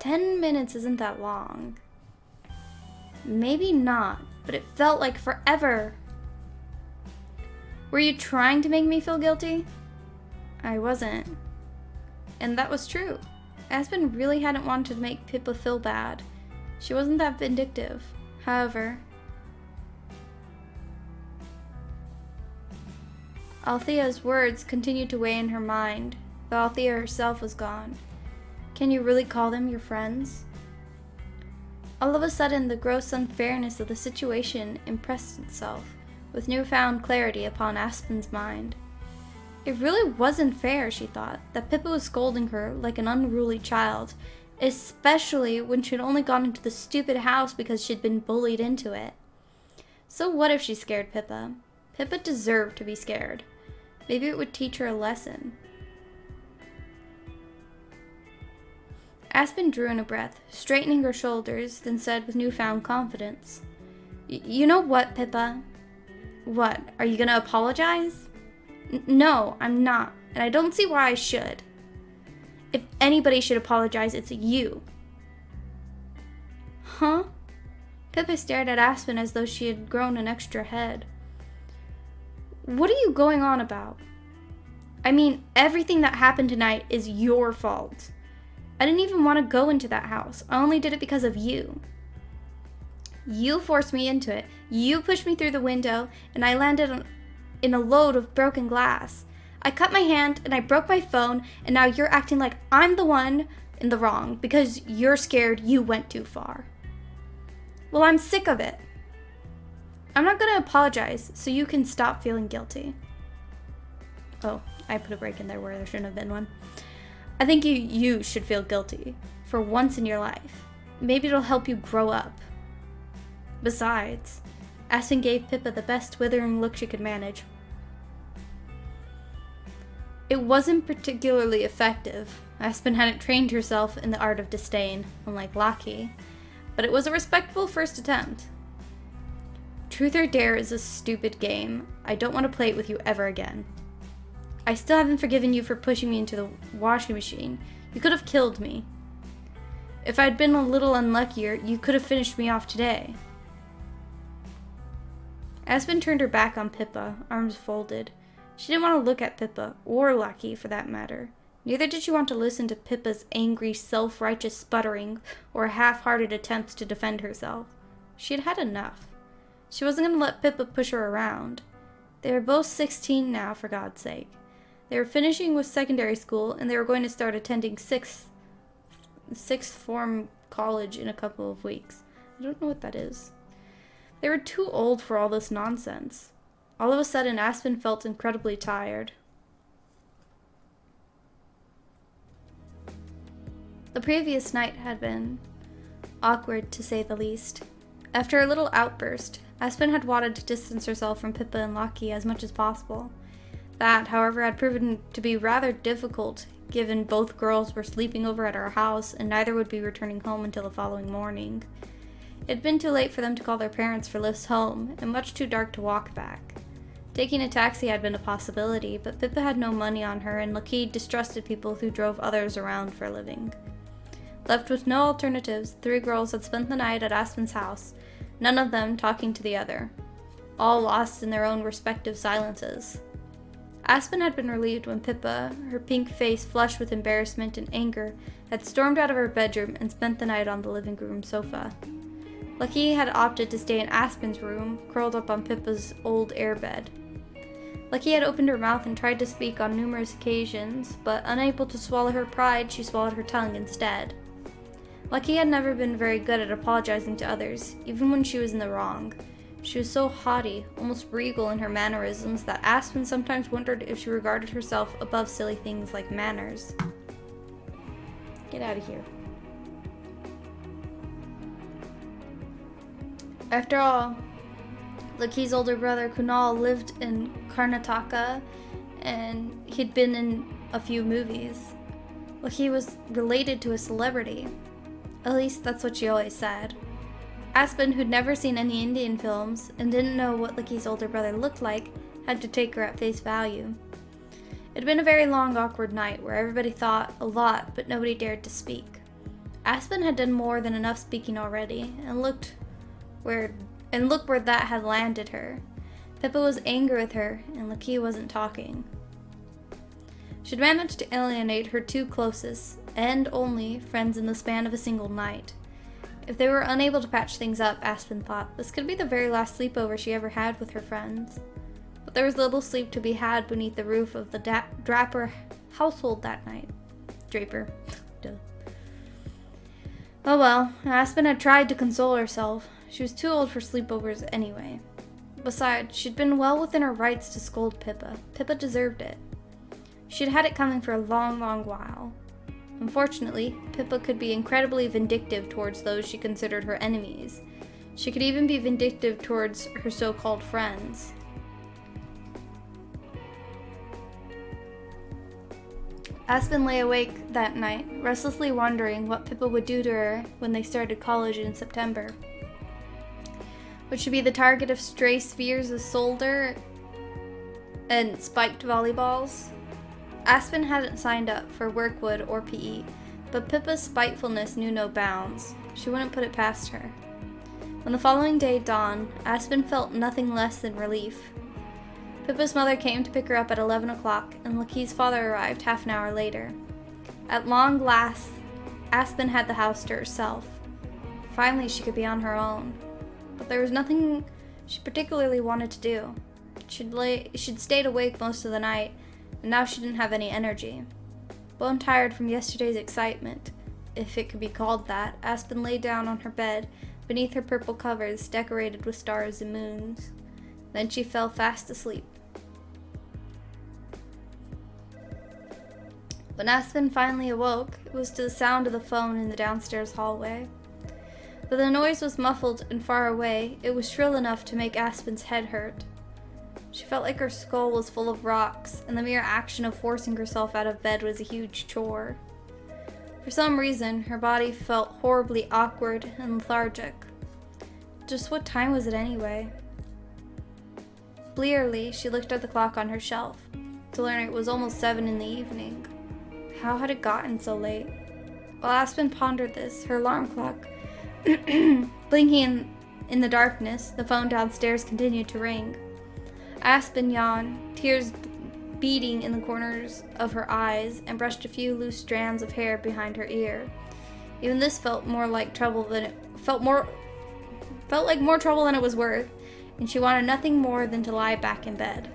10 minutes isn't that long. Maybe not, but it felt like forever. Were you trying to make me feel guilty? I wasn't. And that was true. Aspen really hadn't wanted to make Pippa feel bad. She wasn't that vindictive. However, Althea's words continued to weigh in her mind, though Althea herself was gone. Can you really call them your friends? All of a sudden, the gross unfairness of the situation impressed itself with newfound clarity upon Aspen's mind. It really wasn't fair, she thought, that Pippa was scolding her like an unruly child, especially when she'd only gone into the stupid house because she'd been bullied into it. So what if she scared Pippa? Pippa deserved to be scared. Maybe it would teach her a lesson. Aspen drew in a breath, straightening her shoulders, then said with newfound confidence, You know what, Pippa? What, are you gonna apologize? No, I'm not, and I don't see why I should. If anybody should apologize, it's you. Huh? Pippa stared at Aspen as though she had grown an extra head. What are you going on about? I mean, everything that happened tonight is your fault. I didn't even want to go into that house. I only did it because of you. You forced me into it. You pushed me through the window, and I landed in a load of broken glass. I cut my hand, and I broke my phone, and now you're acting like I'm the one in the wrong because you're scared you went too far. Well, I'm sick of it. I'm not going to apologize, so you can stop feeling guilty. Oh, I put a break in there where there shouldn't have been one. I think you should feel guilty for once in your life. Maybe it'll help you grow up. Besides, Aspen gave Pippa the best withering look she could manage. It wasn't particularly effective. Aspen hadn't trained herself in the art of disdain, unlike Lockie, but it was a respectable first attempt. Truth or Dare is a stupid game. I don't want to play it with you ever again. I still haven't forgiven you for pushing me into the washing machine. You could have killed me. If I'd been a little unluckier, you could have finished me off today. Aspen turned her back on Pippa, arms folded. She didn't want to look at Pippa, or Lucky for that matter. Neither did she want to listen to Pippa's angry, self-righteous sputtering or half-hearted attempts to defend herself. She had had enough. She wasn't going to let Pippa push her around. They were both 16 now, for God's sake. They were finishing with secondary school, and they were going to start attending sixth form college in a couple of weeks. I don't know what that is. They were too old for all this nonsense. All of a sudden, Aspen felt incredibly tired. The previous night had been awkward, to say the least. After a little outburst, Aspen had wanted to distance herself from Pippa and Lockie as much as possible. That, however, had proven to be rather difficult, given both girls were sleeping over at our house and neither would be returning home until the following morning. It had been too late for them to call their parents for lifts home, and much too dark to walk back. Taking a taxi had been a possibility, but Pippa had no money on her, and Lockie distrusted people who drove others around for a living. Left with no alternatives, the three girls had spent the night at Aspen's house, none of them talking to the other, all lost in their own respective silences. Aspen had been relieved when Pippa, her pink face flushed with embarrassment and anger, had stormed out of her bedroom and spent the night on the living room sofa. Lucky had opted to stay in Aspen's room, curled up on Pippa's old airbed. Lucky had opened her mouth and tried to speak on numerous occasions, but unable to swallow her pride, she swallowed her tongue instead. Lucky had never been very good at apologizing to others, even when she was in the wrong. She was so haughty, almost regal in her mannerisms, that Aspen sometimes wondered if she regarded herself above silly things like manners. Get out of here. After all, Lucky's older brother Kunal lived in Karnataka, and he'd been in a few movies. Lucky was related to a celebrity. At least that's what she always said. Aspen, who'd never seen any Indian films and didn't know what Lucky's older brother looked like, had to take her at face value. It had been a very long, awkward night where everybody thought a lot, but nobody dared to speak. Aspen had done more than enough speaking already, and look where that had landed her. Pippa was angry with her, and Lucky wasn't talking. She'd managed to alienate her two closest, and only, friends in the span of a single night. If they were unable to patch things up, Aspen thought, this could be the very last sleepover she ever had with her friends. But there was little sleep to be had beneath the roof of the Draper household that night. Draper. Duh. Oh well, Aspen had tried to console herself. She was too old for sleepovers anyway. Besides, she'd been well within her rights to scold Pippa. Pippa deserved it. She'd had it coming for a long, long while. Unfortunately, Pippa could be incredibly vindictive towards those she considered her enemies. She could even be vindictive towards her so-called friends. Aspen lay awake that night, restlessly wondering what Pippa would do to her when they started college in September. Would she be the target of stray spheres of solder and spiked volleyballs. Aspen hadn't signed up for Workwood or PE, but Pippa's spitefulness knew no bounds. She wouldn't put it past her. When the following day dawned, Aspen felt nothing less than relief. Pippa's mother came to pick her up at 11 o'clock, and Lucky's father arrived half an hour later. At long last, Aspen had the house to herself. Finally, she could be on her own. But there was nothing she particularly wanted to do. She'd stayed awake most of the night, and now she didn't have any energy. Bone tired from yesterday's excitement, if it could be called that, Aspen lay down on her bed beneath her purple covers decorated with stars and moons. Then she fell fast asleep. When Aspen finally awoke, it was to the sound of the phone in the downstairs hallway. Though the noise was muffled and far away, it was shrill enough to make Aspen's head hurt. She felt like her skull was full of rocks, and the mere action of forcing herself out of bed was a huge chore. For some reason, her body felt horribly awkward and lethargic. Just what time was it anyway? Blearily, she looked at the clock on her shelf, to learn it was almost 7 in the evening. How had it gotten so late? While Aspen pondered this, her alarm clock, blinking in the darkness, the phone downstairs continued to ring. Aspen yawned, tears beading in the corners of her eyes, and brushed a few loose strands of hair behind her ear. Even this felt like more trouble than it was worth, and she wanted nothing more than to lie back in bed.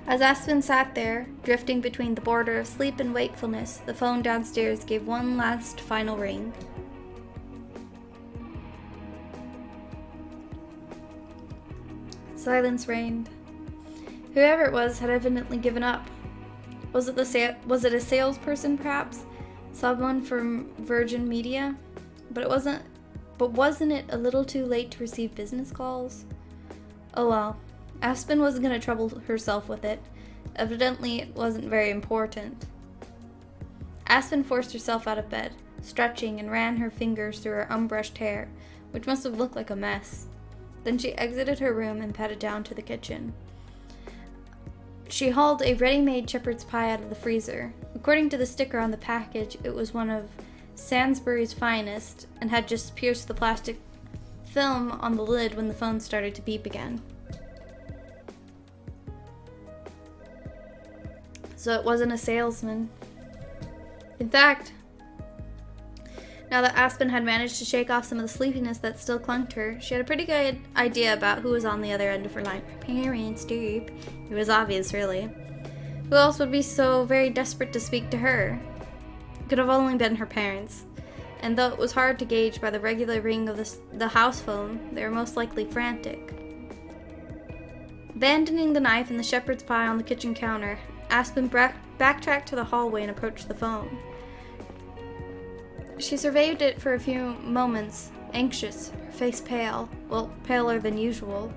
As Aspen sat there, drifting between the border of sleep and wakefulness, the phone downstairs gave one last final ring. Silence reigned. Whoever it was had evidently given up. Was it a salesperson, perhaps? Someone from Virgin Media? But wasn't it a little too late to receive business calls? Oh well. Aspen wasn't going to trouble herself with it. Evidently, it wasn't very important. Aspen forced herself out of bed, stretching, and ran her fingers through her unbrushed hair, which must have looked like a mess. Then she exited her room and padded down to the kitchen. She hauled a ready-made shepherd's pie out of the freezer. According to the sticker on the package, it was one of Sainsbury's finest and had just pierced the plastic film on the lid when the phone started to beep again. So it wasn't a salesman. In fact, now that Aspen had managed to shake off some of the sleepiness that still clung to her, she had a pretty good idea about who was on the other end of her line. Her parents, derp. It was obvious, really. Who else would be so very desperate to speak to her? It could have only been her parents. And though it was hard to gauge by the regular ring of the house phone, they were most likely frantic. Abandoning the knife and the shepherd's pie on the kitchen counter, Aspen backtracked to the hallway and approached the phone. She surveyed it for a few moments, anxious, her face pale, well, paler than usual.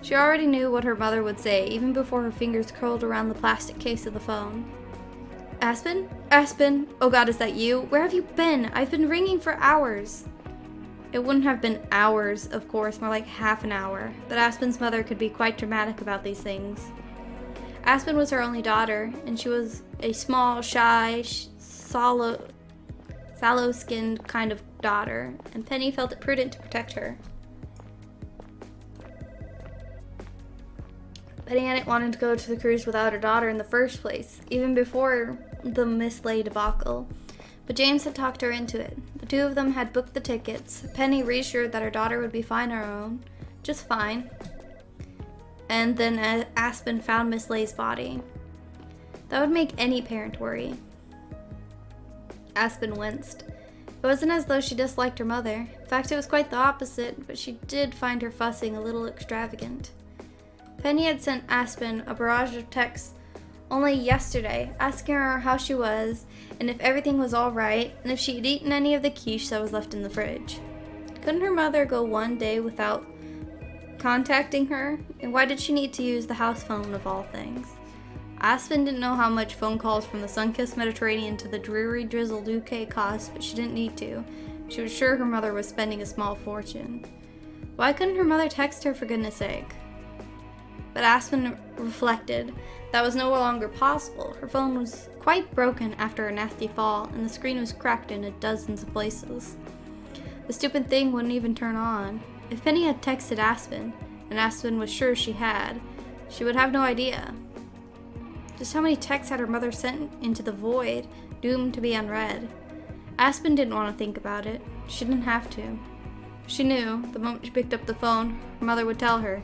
She already knew what her mother would say, even before her fingers curled around the plastic case of the phone. Aspen? Aspen? Oh God, is that you? Where have you been? I've been ringing for hours. It wouldn't have been hours, of course, more like half an hour, but Aspen's mother could be quite dramatic about these things. Aspen was her only daughter, and she was a small, shy, sallow-skinned kind of daughter, and Penny felt it prudent to protect her. Penny hadn't wanted to go to the cruise without her daughter in the first place, even before the Miss Leigh debacle, but James had talked her into it. The two of them had booked the tickets, Penny reassured that her daughter would be fine on her own, just fine. And then Aspen found Miss Leigh's body. That would make any parent worry. Aspen winced. It wasn't as though she disliked her mother. In fact, it was quite the opposite, but she did find her fussing a little extravagant. Penny had sent Aspen a barrage of texts only yesterday, asking her how she was, and if everything was all right, and if she had eaten any of the quiche that was left in the fridge. Couldn't her mother go one day without contacting her? And why did she need to use the house phone of all things? Aspen didn't know how much phone calls from the sun-kissed Mediterranean to the dreary, drizzled UK cost, but she didn't need to. She was sure her mother was spending a small fortune. Why couldn't her mother text her, for goodness sake? but Aspen reflected that was no longer possible. Her phone was quite broken after a nasty fall, and the screen was cracked in dozens of places. The stupid thing wouldn't even turn on. If Penny had texted Aspen, and Aspen was sure she had, she would have no idea. Just how many texts had her mother sent into the void, doomed to be unread? Aspen didn't want to think about it. She didn't have to. She knew, the moment she picked up the phone, her mother would tell her.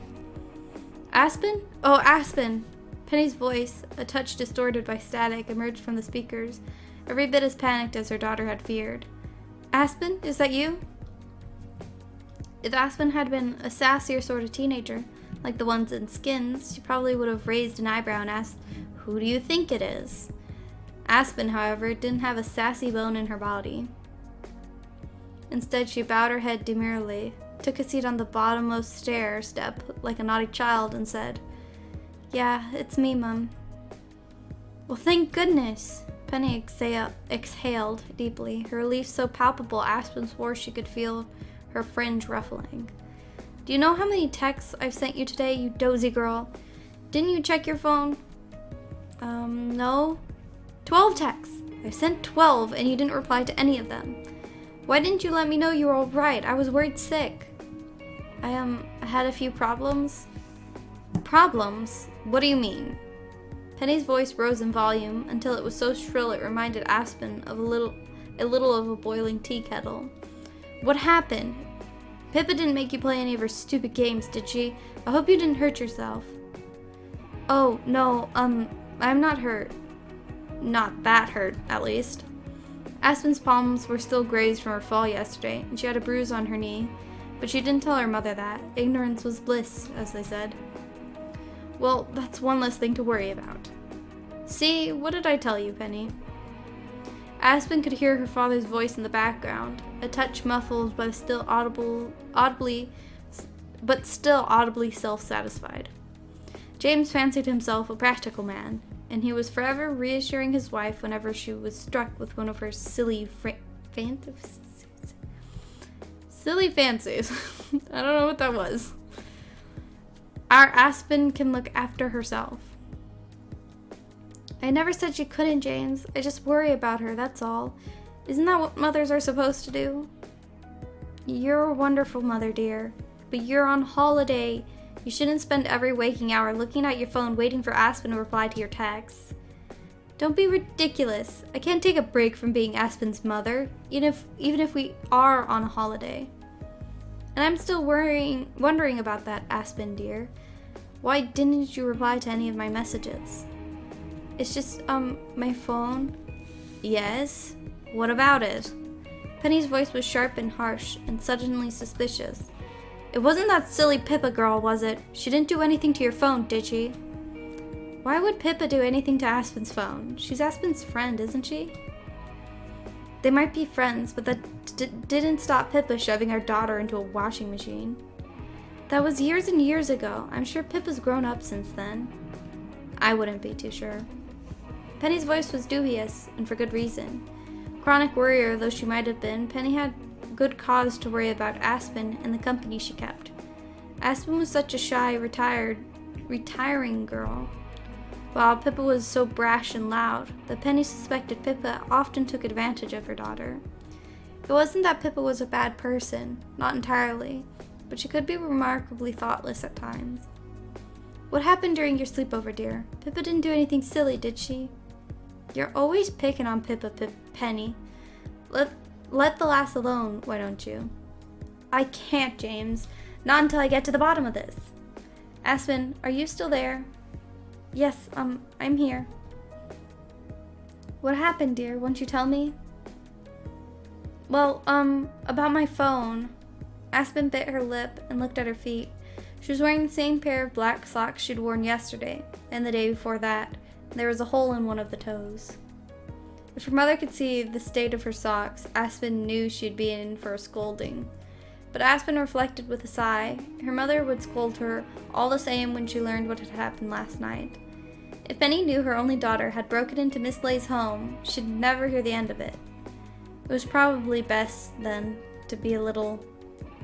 Aspen? Oh, Aspen! Penny's voice, a touch distorted by static, emerged from the speakers, every bit as panicked as her daughter had feared. Aspen, is that you? If Aspen had been a sassier sort of teenager, like the ones in Skins, she probably would have raised an eyebrow and asked, "Who do you think it is?" Aspen, however, didn't have a sassy bone in her body. Instead, she bowed her head demurely, took a seat on the bottommost stair step like a naughty child, and said, "Yeah, it's me, Mum." "Well, thank goodness." Penny exhaled deeply, her relief so palpable Aspen swore she could feel her fringe ruffling. "Do you know how many texts I've sent you today, you dozy girl? Didn't you check your phone?" No. 12 texts. I sent 12 and you didn't reply to any of them. Why didn't you let me know you were all right? I was worried sick. I had a few problems." "Problems? What do you mean?" Penny's voice rose in volume until it was so shrill it reminded Aspen of a little of a boiling tea kettle. "What happened? Pippa didn't make you play any of her stupid games, did she? I hope you didn't hurt yourself." "Oh, no, I'm not hurt. Not that hurt, at least." Aspen's palms were still grazed from her fall yesterday, and she had a bruise on her knee, but she didn't tell her mother that. Ignorance was bliss, as they said. "Well, that's one less thing to worry about." "See, what did I tell you, Penny?" Aspen could hear her father's voice in the background, a touch muffled by the still audibly self-satisfied. James fancied himself a practical man, and he was forever reassuring his wife whenever she was struck with one of her silly fancies. Silly fancies. I don't know what that was. Our Aspen can look after herself. "I never said she couldn't, James. I just worry about her, that's all. Isn't that what mothers are supposed to do?" "You're a wonderful mother, dear. But you're on holiday. You shouldn't spend every waking hour looking at your phone waiting for Aspen to reply to your texts." "Don't be ridiculous. I can't take a break from being Aspen's mother, even if we are on a holiday. And I'm still wondering about that, Aspen dear. Why didn't you reply to any of my messages?" "It's just, my phone." "Yes? What about it?" Penny's voice was sharp and harsh and suddenly suspicious. "It wasn't that silly Pippa girl, was it? She didn't do anything to your phone, did she?" "Why would Pippa do anything to Aspen's phone? She's Aspen's friend, isn't she?" "They might be friends, but that didn't stop Pippa shoving our daughter into a washing machine. That was years and years ago. I'm sure Pippa's grown up since then." "I wouldn't be too sure." Penny's voice was dubious, and for good reason. Chronic worrier though she might have been, Penny had good cause to worry about Aspen and the company she kept. Aspen was such a shy, retiring girl, while Pippa was so brash and loud that Penny suspected Pippa often took advantage of her daughter. It wasn't that Pippa was a bad person, not entirely, but she could be remarkably thoughtless at times. "What happened during your sleepover, dear? Pippa didn't do anything silly, did she?" "You're always picking on Pippa, Penny. Let the lass alone, why don't you?" "I can't, James. Not until I get to the bottom of this." "Aspen, are you still there?" "Yes, I'm here." "What happened, dear? Won't you tell me?" "Well, about my phone." Aspen bit her lip and looked at her feet. She was wearing the same pair of black socks she'd worn yesterday, and the day before that. There was a hole in one of the toes. If her mother could see the state of her socks, Aspen knew she'd be in for a scolding. But Aspen reflected with a sigh. Her mother would scold her all the same when she learned what had happened last night. If Penny knew her only daughter had broken into Miss Leigh's home, she'd never hear the end of it. It was probably best, then, to be a little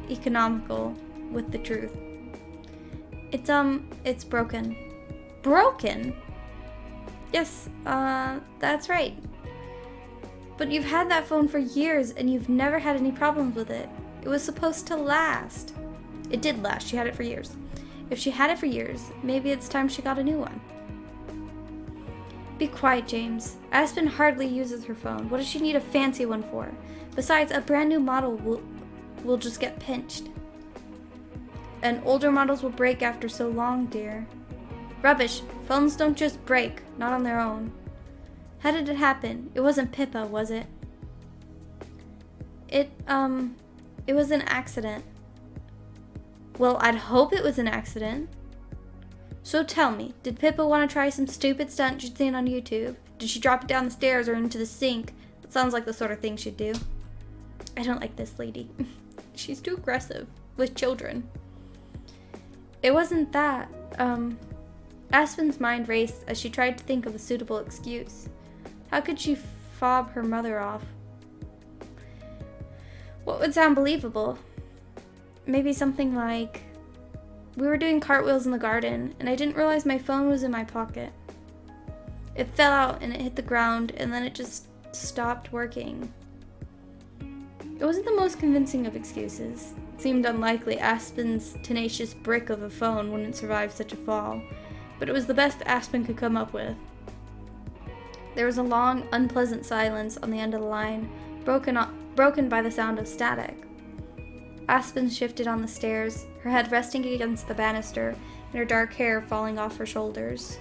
economical with the truth. It's broken. Broken? Yes, that's right. But you've had that phone for years and you've never had any problems with it. It was supposed to last. It did last. She had it for years. If she had it for years, maybe it's time she got a new one. Be quiet, James. Aspen hardly uses her phone. What does she need a fancy one for? Besides, a brand new model will just get pinched. And older models will break after so long, dear. Rubbish. Phones don't just break, not on their own. How did it happen? It wasn't Pippa, was it? It was an accident. Well, I'd hope it was an accident. So tell me, did Pippa want to try some stupid stunt she'd seen on YouTube? Did she drop it down the stairs or into the sink? That sounds like the sort of thing she'd do. I don't like this lady. She's too aggressive with children. It wasn't that. Aspen's mind raced as she tried to think of a suitable excuse. How could she fob her mother off? What would sound believable? Maybe something like, we were doing cartwheels in the garden, and I didn't realize my phone was in my pocket. It fell out and it hit the ground, and then it just stopped working. It wasn't the most convincing of excuses. It seemed unlikely Aspen's tenacious brick of a phone wouldn't survive such a fall, but it was the best Aspen could come up with. There was a long, unpleasant silence on the end of the line, broken by the sound of static. Aspen shifted on the stairs, her head resting against the banister and her dark hair falling off her shoulders.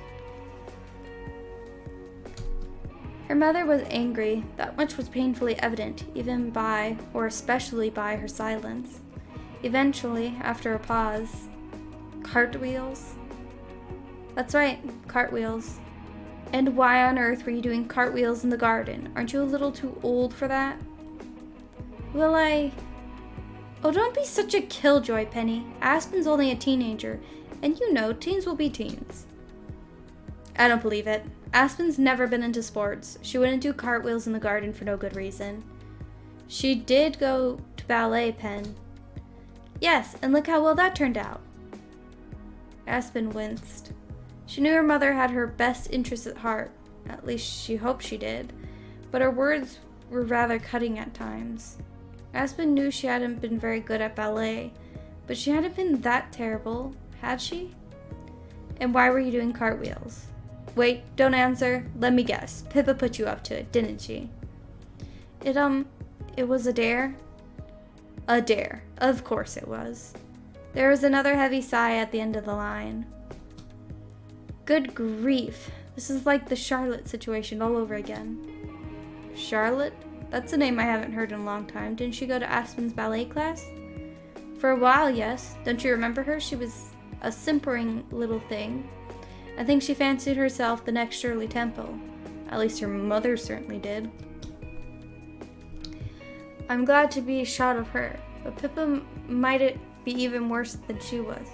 Her mother was angry. That much was painfully evident, even by, or especially by, her silence. Eventually, after a pause, cartwheels? That's right, cartwheels. And why on earth were you doing cartwheels in the garden? Aren't you a little too old for that? Well, Oh, don't be such a killjoy, Penny. Aspen's only a teenager, and you know, teens will be teens. I don't believe it. Aspen's never been into sports. She wouldn't do cartwheels in the garden for no good reason. She did go to ballet, Pen. Yes, and look how well that turned out. Aspen winced. She knew her mother had her best interests at heart. At least she hoped she did. But her words were rather cutting at times. Aspen knew she hadn't been very good at ballet, but she hadn't been that terrible, had she? And why were you doing cartwheels? Wait, don't answer. Let me guess. Pippa put you up to it, didn't she? It was a dare? A dare. Of course it was. There was another heavy sigh at the end of the line. Good grief. This is like the Charlotte situation all over again. Charlotte? That's a name I haven't heard in a long time. Didn't she go to Aspen's ballet class? For a while, yes. Don't you remember her? She was a simpering little thing. I think she fancied herself the next Shirley Temple. At least her mother certainly did. I'm glad to be shot of her, but Pippa might be even worse than she was.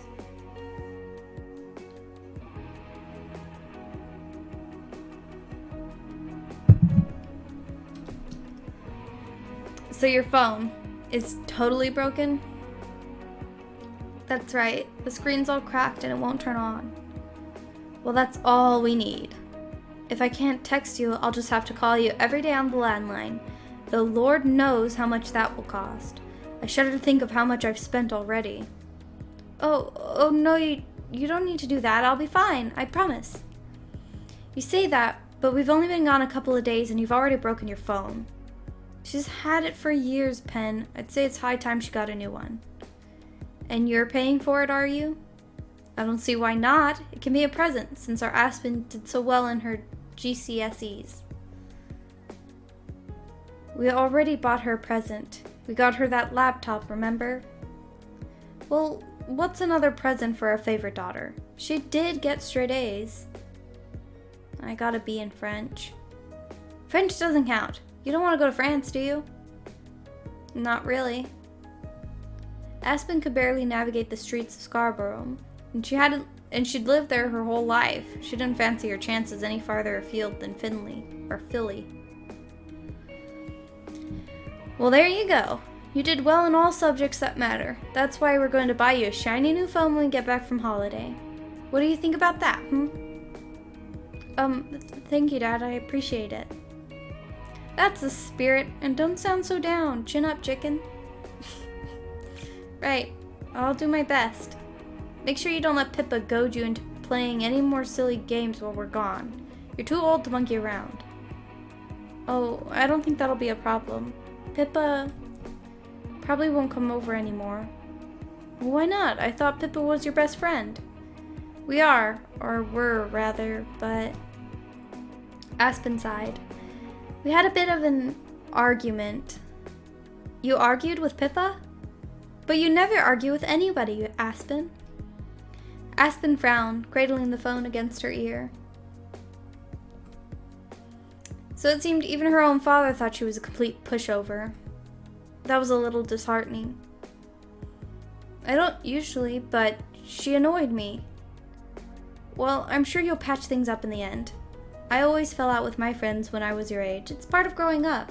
So your phone is totally broken? That's right. The screen's all cracked and it won't turn on. Well, that's all we need. If I can't text you, I'll just have to call you every day on the landline. Though Lord knows how much that will cost. I shudder to think of how much I've spent already. Oh no, you don't need to do that. I'll be fine. I promise. You say that, but we've only been gone a couple of days and you've already broken your phone. She's had it for years, Pen. I'd say it's high time she got a new one. And you're paying for it, are you? I don't see why not. It can be a present, since our Aspen did so well in her GCSEs. We already bought her a present. We got her that laptop, remember? Well, what's another present for our favorite daughter? She did get straight A's. I got a B in French. French doesn't count. You don't want to go to France, do you? Not really. Aspen could barely navigate the streets of Scarborough, and she'd lived there her whole life. She didn't fancy her chances any farther afield than Philly. Well, there you go. You did well in all subjects that matter. That's why we're going to buy you a shiny new phone when we get back from holiday. What do you think about that, Thank you, Dad. I appreciate it. That's the spirit, and don't sound so down. Chin up, chicken. Right. I'll do my best. Make sure you don't let Pippa goad you into playing any more silly games while we're gone. You're too old to monkey around. Oh, I don't think that'll be a problem. Pippa probably won't come over anymore. Why not? I thought Pippa was your best friend. We are, or were rather, but... Aspen sighed. We had a bit of an argument. You argued with Pippa? But you never argue with anybody, Aspen. Aspen frowned, cradling the phone against her ear. So it seemed even her own father thought she was a complete pushover. That was a little disheartening. I don't usually, but she annoyed me. Well, I'm sure you'll patch things up in the end. I always fell out with my friends when I was your age. It's part of growing up.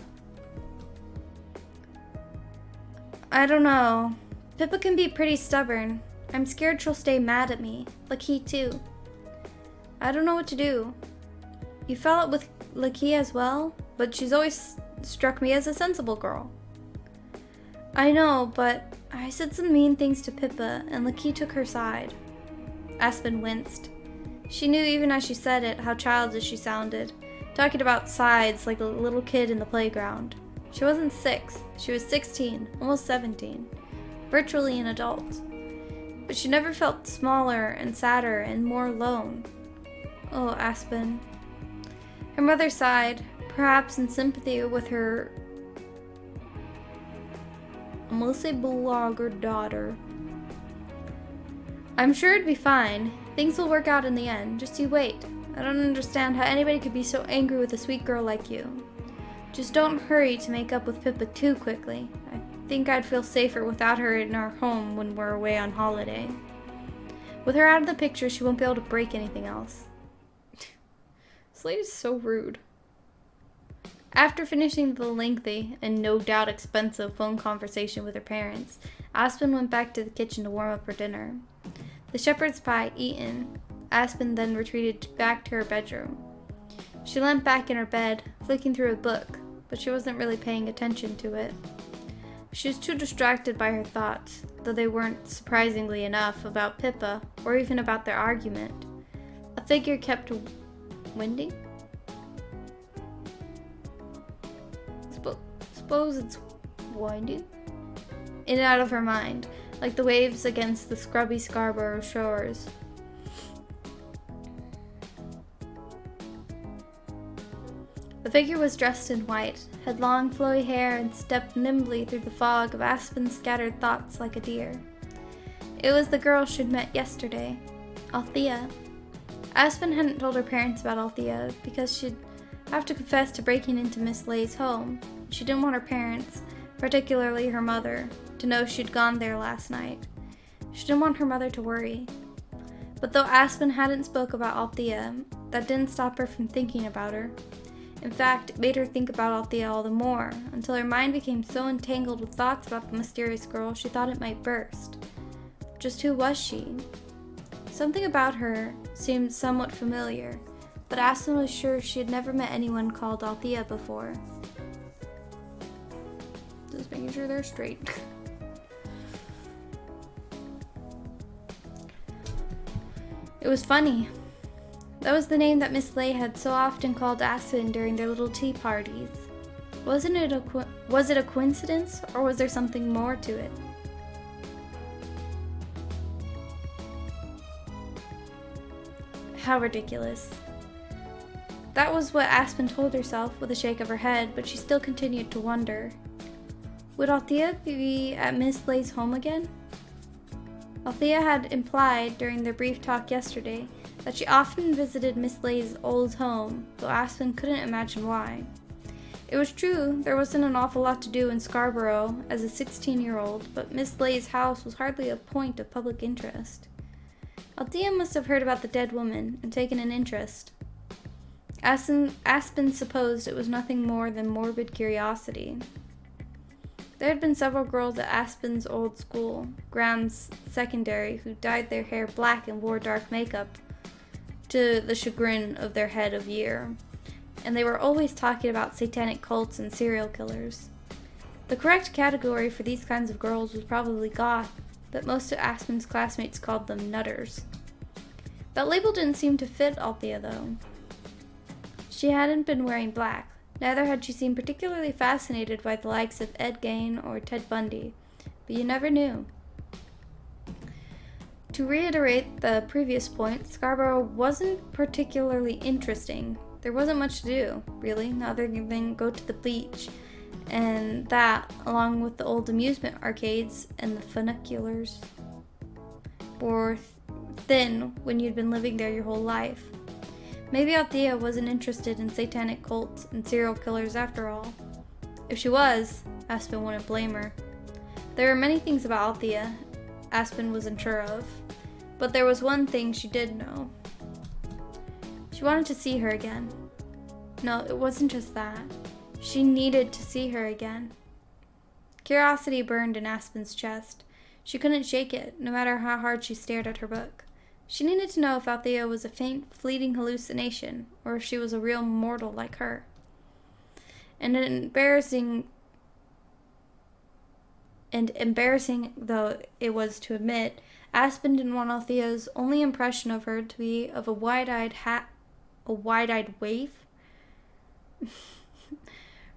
I don't know. Pippa can be pretty stubborn. I'm scared she'll stay mad at me, like he too. I don't know what to do. You fell out with Lakia as well, but she's always struck me as a sensible girl. I know, but I said some mean things to Pippa, and Lakia took her side. Aspen winced. She knew even as she said it how childish she sounded, talking about sides like a little kid in the playground. She wasn't 6, she was 16, almost 17, virtually an adult. But she never felt smaller and sadder and more alone. Oh, Aspen. Her mother sighed, perhaps in sympathy with her, I'm gonna say blogger daughter. I'm sure it'd be fine. Things will work out in the end. Just you wait. I don't understand how anybody could be so angry with a sweet girl like you. Just don't hurry to make up with Pippa too quickly. I think I'd feel safer without her in our home when we're away on holiday. With her out of the picture, she won't be able to break anything else. Slade is so rude. After finishing the lengthy and no doubt expensive phone conversation with her parents, Aspen went back to the kitchen to warm up her dinner. The shepherd's pie eaten, Aspen then retreated back to her bedroom. She leant back in her bed, flicking through a book, but she wasn't really paying attention to it. She was too distracted by her thoughts, though they weren't surprisingly enough about Pippa or even about their argument. A figure kept winding? Suppose it's winding? In and out of her mind, like the waves against the scrubby Scarborough shores. The figure was dressed in white, had long flowy hair, and stepped nimbly through the fog of Aspen's scattered thoughts like a deer. It was the girl she'd met yesterday, Althea. Aspen hadn't told her parents about Althea because she'd have to confess to breaking into Miss Leigh's home. She didn't want her parents, particularly her mother, to know she'd gone there last night. She didn't want her mother to worry. But though Aspen hadn't spoke about Althea, that didn't stop her from thinking about her. In fact, it made her think about Althea all the more, until her mind became so entangled with thoughts about the mysterious girl she thought it might burst. Just who was she? Something about her seemed somewhat familiar, but Aspen was sure she had never met anyone called Althea before. Just making sure they're straight. It was funny. That was the name that Miss Leigh had so often called Aspen during their little tea parties. Was it a coincidence, or was there something more to it? How ridiculous. That was what Aspen told herself with a shake of her head, but she still continued to wonder. Would Althea be at Miss Leigh's home again? Althea had implied during their brief talk yesterday that she often visited Miss Leigh's old home, though Aspen couldn't imagine why. It was true, there wasn't an awful lot to do in Scarborough as a 16-year-old, but Miss Leigh's house was hardly a point of public interest. Althea must have heard about the dead woman and taken an interest. Aspen supposed it was nothing more than morbid curiosity. There had been several girls at Aspen's old school, Graham's secondary, who dyed their hair black and wore dark makeup to the chagrin of their head of year, and they were always talking about satanic cults and serial killers. The correct category for these kinds of girls was probably goth, but most of Aspen's classmates called them nutters. That label didn't seem to fit Althea, though. She hadn't been wearing black. Neither had she seemed particularly fascinated by the likes of Ed Gein or Ted Bundy, but you never knew. To reiterate the previous point, Scarborough wasn't particularly interesting. There wasn't much to do, really, other than go to the beach, and that, along with the old amusement arcades and the funiculars, were thin when you'd been living there your whole life. Maybe Althea wasn't interested in satanic cults and serial killers after all. If she was, Aspen wouldn't blame her. There were many things about Althea Aspen was unsure of, but there was one thing she did know. She wanted to see her again. No, it wasn't just that. She needed to see her again. Curiosity burned in Aspen's chest. She couldn't shake it, no matter how hard she stared at her book. She needed to know if Althea was a faint, fleeting hallucination, or if she was a real mortal like her. And embarrassing though it was to admit, Aspen didn't want Althea's only impression of her to be of a wide-eyed waif.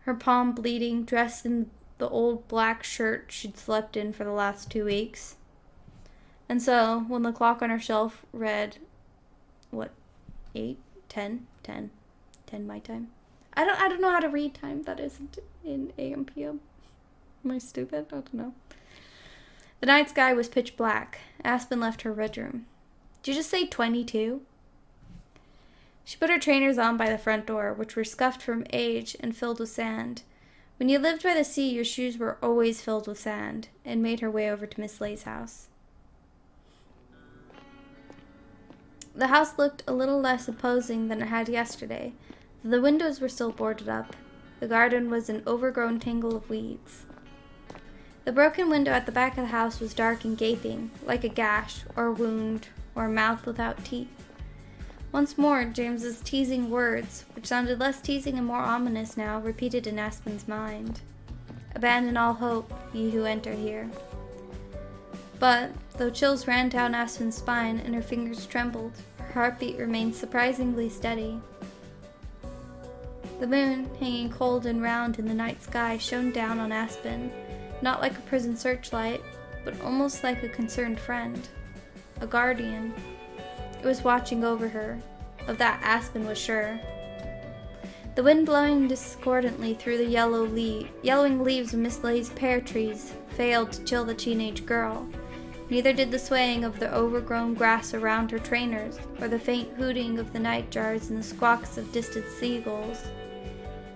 Her palm bleeding, dressed in the old black shirt she'd slept in for the last 2 weeks. And so, when the clock on her shelf read, 8, 10 my time. I don't know how to read time. That isn't in AM PM. Am I stupid? I don't know. The night sky was pitch black. Aspen left her bedroom. Did you just say 22? She put her trainers on by the front door, which were scuffed from age and filled with sand. When you lived by the sea, your shoes were always filled with sand, and made her way over to Miss Leigh's house. The house looked a little less imposing than it had yesterday. The windows were still boarded up. The garden was an overgrown tangle of weeds. The broken window at the back of the house was dark and gaping, like a gash, or a wound, or a mouth without teeth. Once more, James's teasing words, which sounded less teasing and more ominous now, repeated in Aspen's mind. "Abandon all hope, ye who enter here." But, though chills ran down Aspen's spine and her fingers trembled, her heartbeat remained surprisingly steady. The moon, hanging cold and round in the night sky, shone down on Aspen, not like a prison searchlight, but almost like a concerned friend, a guardian. It was watching over her. Of that Aspen was sure. The wind blowing discordantly through the yellowing leaves of Miss Leigh's pear trees failed to chill the teenage girl. Neither did the swaying of the overgrown grass around her trainers, or the faint hooting of the nightjars and the squawks of distant seagulls.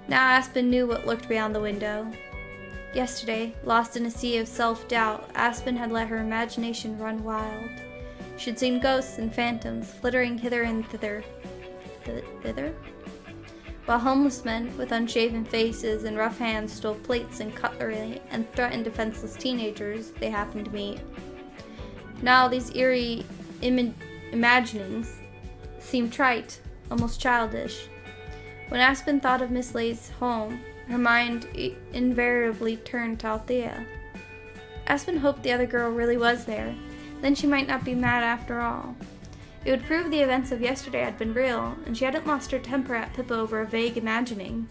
Now Aspen knew what lurked beyond the window. Yesterday, lost in a sea of self-doubt, Aspen had let her imagination run wild. She had seen ghosts and phantoms flittering hither and thither. While homeless men with unshaven faces and rough hands stole plates and cutlery and threatened defenseless teenagers they happened to meet. Now these eerie imaginings seemed trite, almost childish. When Aspen thought of Miss Leigh's home, her mind invariably turned to Althea. Aspen hoped the other girl really was there. Then she might not be mad after all. It would prove the events of yesterday had been real, and she hadn't lost her temper at Pippa over a vague imagining.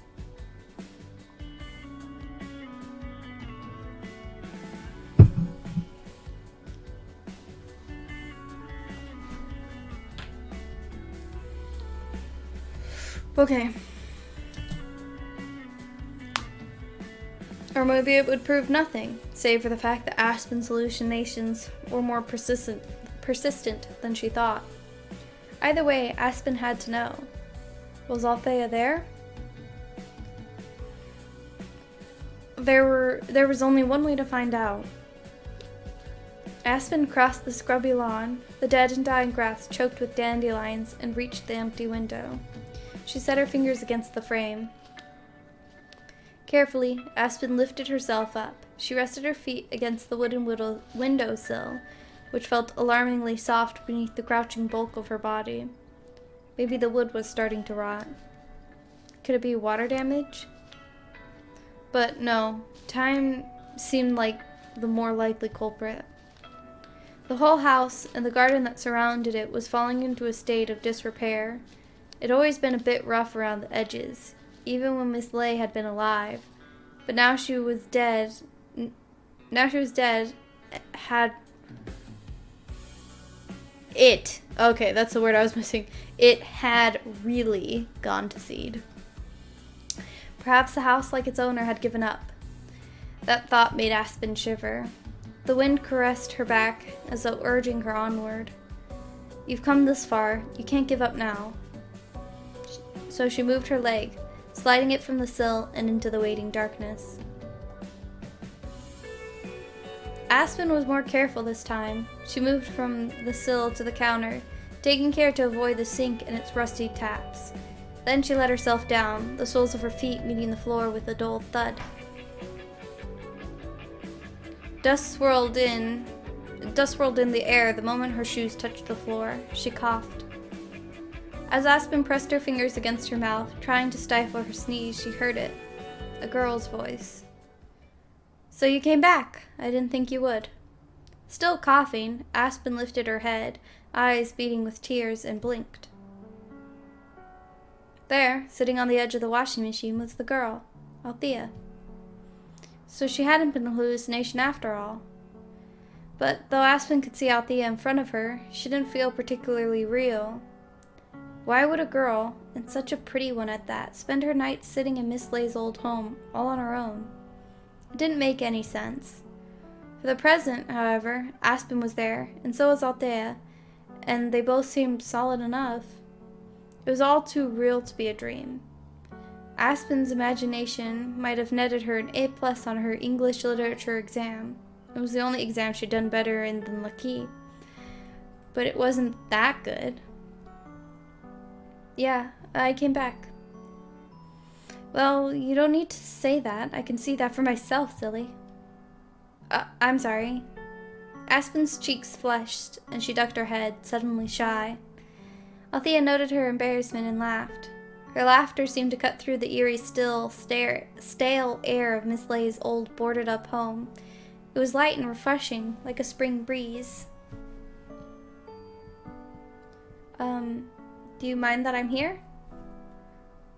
Okay. Or maybe it would prove nothing, save for the fact that Aspen's hallucinations were more persistent than she thought. Either way, Aspen had to know. Was Althea there? There was only one way to find out. Aspen crossed the scrubby lawn, the dead and dying grass choked with dandelions, and reached the empty window. She set her fingers against the frame. Carefully, Aspen lifted herself up. She rested her feet against the wooden windowsill, which felt alarmingly soft beneath the crouching bulk of her body. Maybe the wood was starting to rot. Could it be water damage? But no, time seemed like the more likely culprit. The whole house and the garden that surrounded it was falling into a state of disrepair. It had always been a bit rough around the edges, even when Miss Leigh had been alive. But now she was dead. Okay, that's the word I was missing. It had really gone to seed. Perhaps the house, like its owner, had given up. That thought made Aspen shiver. The wind caressed her back as though urging her onward. You've come this far. You can't give up now. So she moved her leg, sliding it from the sill and into the waiting darkness. Aspen was more careful this time. She moved from the sill to the counter, taking care to avoid the sink and its rusty taps. Then she let herself down, the soles of her feet meeting the floor with a dull thud. Dust swirled in the air the moment her shoes touched the floor. She coughed. As Aspen pressed her fingers against her mouth, trying to stifle her sneeze, she heard it. A girl's voice. So you came back. I didn't think you would. Still coughing, Aspen lifted her head, eyes beating with tears, and blinked. There, sitting on the edge of the washing machine, was the girl, Althea. So she hadn't been a hallucination after all. But though Aspen could see Althea in front of her, she didn't feel particularly real. Why would a girl, and such a pretty one at that, spend her nights sitting in Miss Leigh's old home, all on her own? It didn't make any sense. For the present, however, Aspen was there, and so was Althea, and they both seemed solid enough. It was all too real to be a dream. Aspen's imagination might have netted her an A+ on her English literature exam. It was the only exam she'd done better in than Lucky. But it wasn't that good. Yeah, I came back. Well, you don't need to say that. I can see that for myself, silly. I'm sorry. Aspen's cheeks flushed, and she ducked her head, suddenly shy. Althea noted her embarrassment and laughed. Her laughter seemed to cut through the eerie, stale air of Miss Leigh's old boarded-up home. It was light and refreshing, like a spring breeze. Do you mind that I'm here?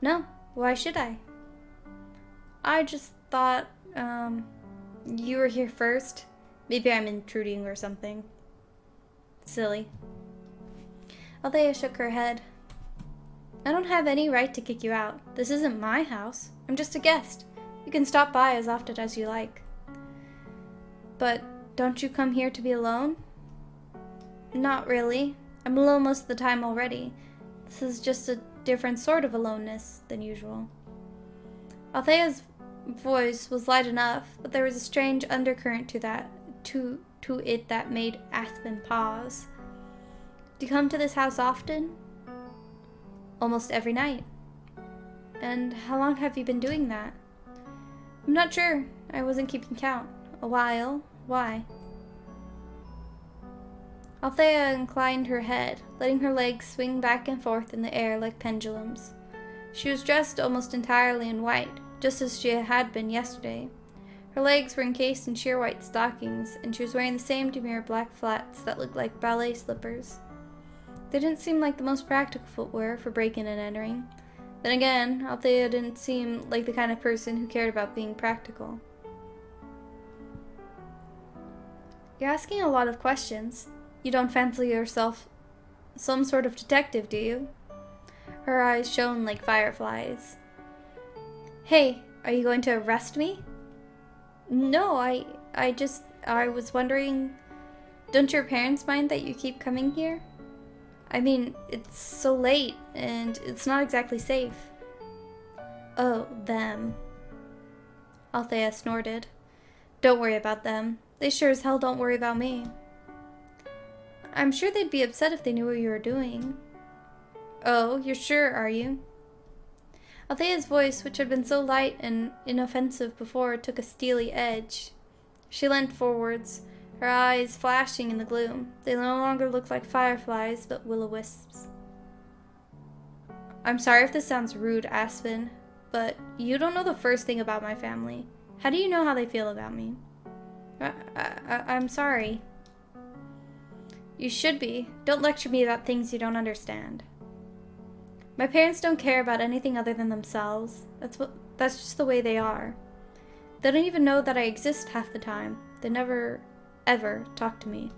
No, why should I? I just thought, you were here first. Maybe I'm intruding or something. Silly. Althea shook her head. I don't have any right to kick you out. This isn't my house. I'm just a guest. You can stop by as often as you like. But don't you come here to be alone? Not really. I'm alone most of the time already. This is just a different sort of aloneness than usual. Althea's voice was light enough, but there was a strange undercurrent to it that made Aspen pause. Do you come to this house often? Almost every night. And how long have you been doing that? I'm not sure. I wasn't keeping count. A while. Why? Althea inclined her head, letting her legs swing back and forth in the air like pendulums. She was dressed almost entirely in white, just as she had been yesterday. Her legs were encased in sheer white stockings, and she was wearing the same demure black flats that looked like ballet slippers. They didn't seem like the most practical footwear for breaking and entering. Then again, Althea didn't seem like the kind of person who cared about being practical. You're asking a lot of questions. You don't fancy yourself some sort of detective, do you? Her eyes shone like fireflies. Hey, are you going to arrest me? No, I was wondering, don't your parents mind that you keep coming here? I mean, it's so late, and it's not exactly safe. Oh, them. Althea snorted. Don't worry about them. They sure as hell don't worry about me. I'm sure they'd be upset if they knew what you were doing. Oh, you're sure, are you? Althea's voice, which had been so light and inoffensive before, took a steely edge. She leant forwards, her eyes flashing in the gloom. They no longer looked like fireflies, but will-o-wisps. I'm sorry if this sounds rude, Aspen, but you don't know the first thing about my family. How do you know how they feel about me? I'm sorry. You should be. Don't lecture me about things you don't understand. My parents don't care about anything other than themselves. That's just the way they are. They don't even know that I exist half the time. They never, ever talk to me.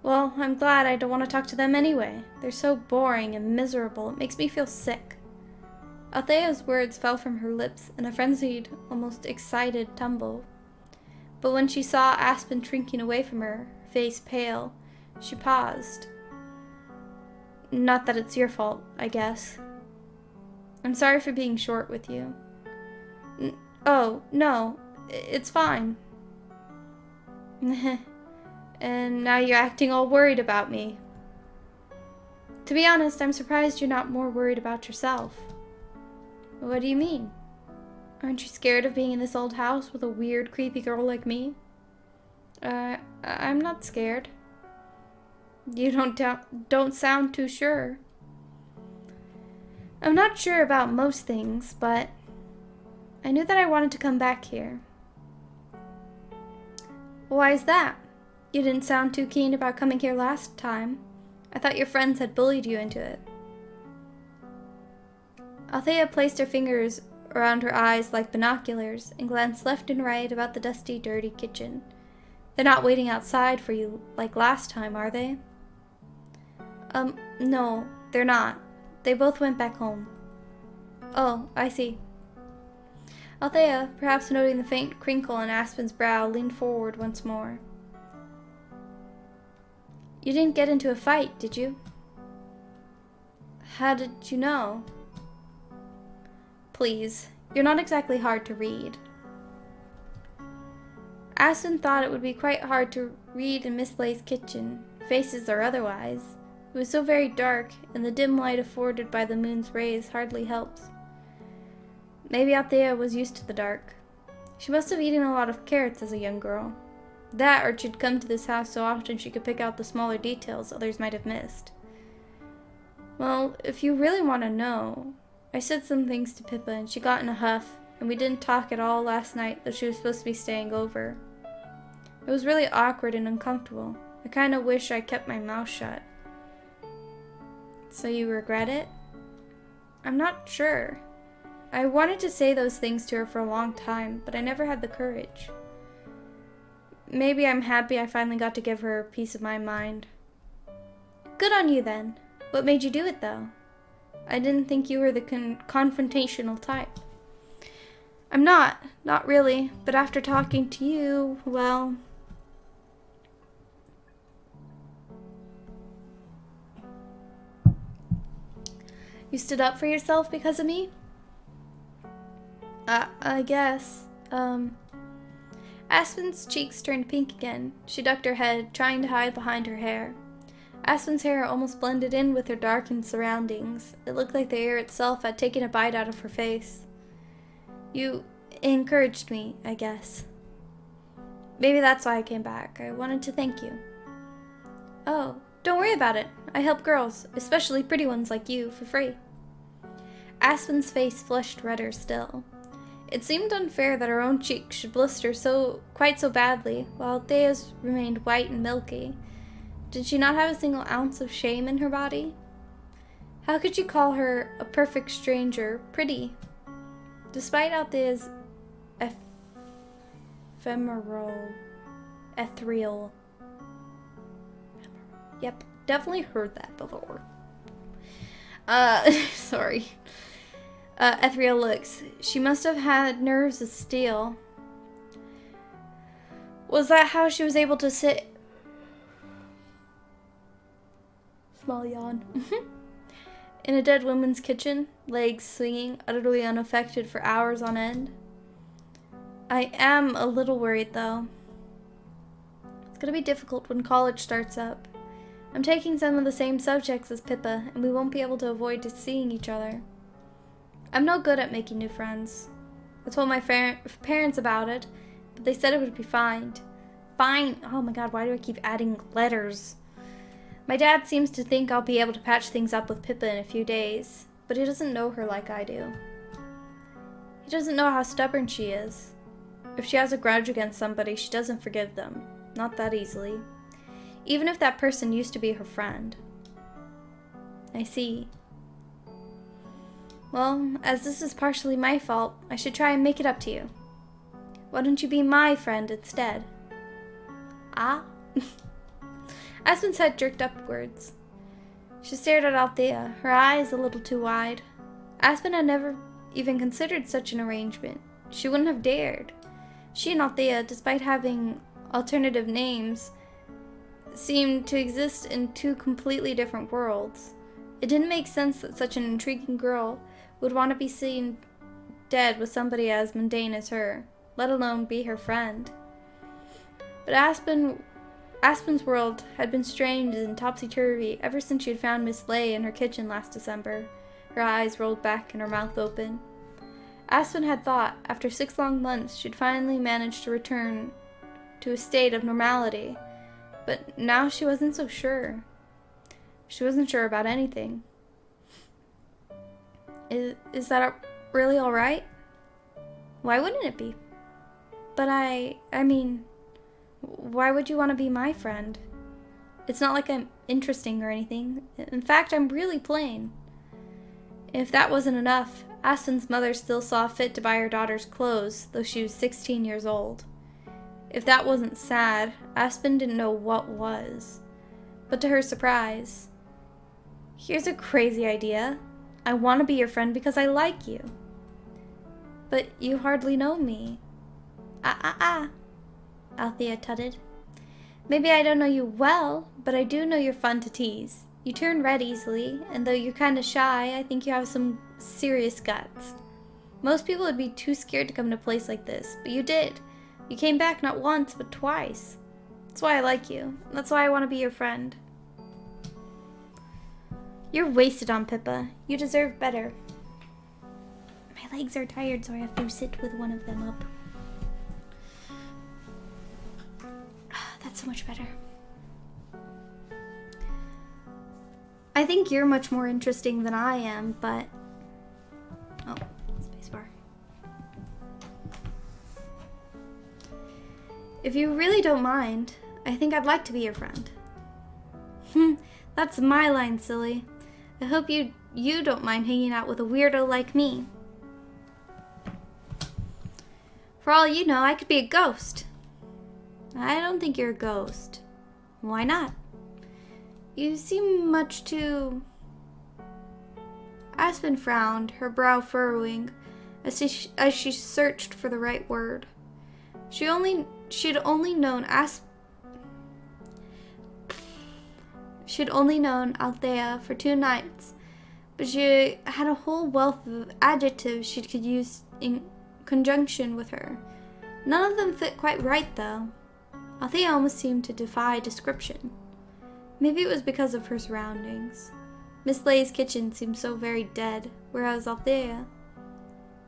Well, I'm glad. I don't want to talk to them anyway. They're so boring and miserable. It makes me feel sick. Althea's words fell from her lips in a frenzied, almost excited tumble. But when she saw Aspen shrinking away from her, face pale, she paused. Not that it's your fault, I guess. I'm sorry for being short with you. Oh, no, it's fine. And now you're acting all worried about me. To be honest, I'm surprised you're not more worried about yourself. What do you mean? Aren't you scared of being in this old house with a weird, creepy girl like me? I'm not scared. You don't sound too sure. I'm not sure about most things, but I knew that I wanted to come back here. Why is that? You didn't sound too keen about coming here last time. I thought your friends had bullied you into it. Althea placed her fingers around her eyes like binoculars and glanced left and right about the dusty, dirty kitchen. They're not waiting outside for you like last time, are they? No, they're not. They both went back home. Oh, I see. Althea, perhaps noting the faint crinkle in Aspen's brow, leaned forward once more. You didn't get into a fight, did you? How did you know? Please, you're not exactly hard to read. Aspen thought it would be quite hard to read in Miss Leigh's kitchen, faces or otherwise. It was so very dark, and the dim light afforded by the moon's rays hardly helped. Maybe Althea was used to the dark. She must have eaten a lot of carrots as a young girl. That, or she'd come to this house so often she could pick out the smaller details others might have missed. Well, if you really want to know, I said some things to Pippa and she got in a huff, and we didn't talk at all last night, though she was supposed to be staying over. It was really awkward and uncomfortable. I kind of wish I kept my mouth shut. So you regret it? I'm not sure. I wanted to say those things to her for a long time, but I never had the courage. Maybe I'm happy I finally got to give her a piece of my mind. Good on you, then. What made you do it, though? I didn't think you were the confrontational type. I'm not really, but after talking to you, well... You stood up for yourself because of me? I guess. Aspen's cheeks turned pink again. She ducked her head, trying to hide behind her hair. Aspen's hair almost blended in with her darkened surroundings. It looked like the air itself had taken a bite out of her face. You encouraged me, I guess. Maybe that's why I came back. I wanted to thank you. Oh, don't worry about it. I help girls, especially pretty ones like you, for free. Aspen's face flushed redder still. It seemed unfair that her own cheek should blister quite so badly, while Althea's remained white and milky. Did she not have a single ounce of shame in her body? How could you call her, a perfect stranger, pretty? Despite Althea's ethereal. Yep, definitely heard that before. Sorry. Ethereal looks. She must have had nerves of steel. Was that how she was able to sit... Small yawn. In a dead woman's kitchen, legs swinging, utterly unaffected for hours on end? I am a little worried, though. It's gonna be difficult when college starts up. I'm taking some of the same subjects as Pippa, and we won't be able to avoid seeing each other. I'm no good at making new friends. I told my parents about it. but they said it would be fine. Fine. Oh my god, why do I keep adding letters? My dad seems to think I'll be able to patch things up with Pippa in a few days, but he doesn't know her like I do. He doesn't know how stubborn she is. If she has a grudge against somebody, she doesn't forgive them. Not that easily. Even if that person used to be her friend. I see. Well, as this is partially my fault, I should try and make it up to you. Why don't you be my friend instead? Ah? Aspen's head jerked upwards. She stared at Althea, her eyes a little too wide. Aspen had never even considered such an arrangement. She wouldn't have dared. She and Althea, despite having alternative names, seemed to exist in two completely different worlds. It didn't make sense that such an intriguing girl would want to be seen dead with somebody as mundane as her, let alone be her friend. But Aspen's world had been strange and topsy-turvy ever since she had found Miss Leigh in her kitchen last December, her eyes rolled back and her mouth open. Aspen had thought, after 6 long months, she'd finally managed to return to a state of normality, but now she wasn't so sure. She wasn't sure about anything. Is that really all right? Why wouldn't it be? But I mean, why would you want to be my friend? It's not like I'm interesting or anything. In fact, I'm really plain. If that wasn't enough, Aspen's mother still saw fit to buy her daughter's clothes, though she was 16 years old. If that wasn't sad, Aspen didn't know what was. But to her surprise, here's a crazy idea. I want to be your friend because I like you. But you hardly know me. Althea tutted. Maybe I don't know you well, but I do know you're fun to tease. You turn red easily, and though you're kinda shy, I think you have some serious guts. Most people would be too scared to come to a place like this, but you did. You came back not once, but twice. That's why I like you. That's why I want to be your friend. You're wasted on Pippa. You deserve better. My legs are tired, so I have to sit with one of them up. That's so much better. I think you're much more interesting than I am, but... Oh, spacebar. If you really don't mind, I think I'd like to be your friend. That's my line, silly. I hope you don't mind hanging out with a weirdo like me. For all you know, I could be a ghost. I don't think you're a ghost. Why not? You seem much too... Aspen frowned, her brow furrowing, as she searched for the right word. She'd only known Althea for 2 nights, but she had a whole wealth of adjectives she could use in conjunction with her. None of them fit quite right, though. Althea almost seemed to defy description. Maybe it was because of her surroundings. Miss Leigh's kitchen seemed so very dead, whereas Althea,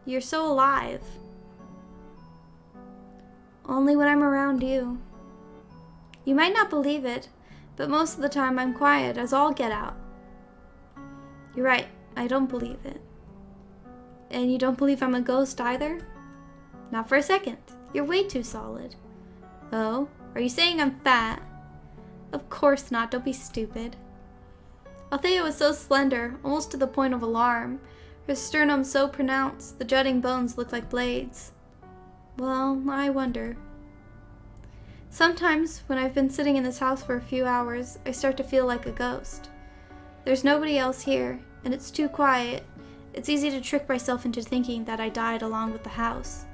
you're so alive. Only when I'm around you. You might not believe it, but most of the time I'm quiet as all get out. You're right, I don't believe it. And you don't believe I'm a ghost either? Not for a second. You're way too solid. Oh, are you saying I'm fat? Of course not, don't be stupid. Althea was so slender, almost to the point of alarm. Her sternum so pronounced, the jutting bones looked like blades. Well, I wonder. Sometimes, when I've been sitting in this house for a few hours, I start to feel like a ghost. There's nobody else here, and it's too quiet. It's easy to trick myself into thinking that I died along with the house.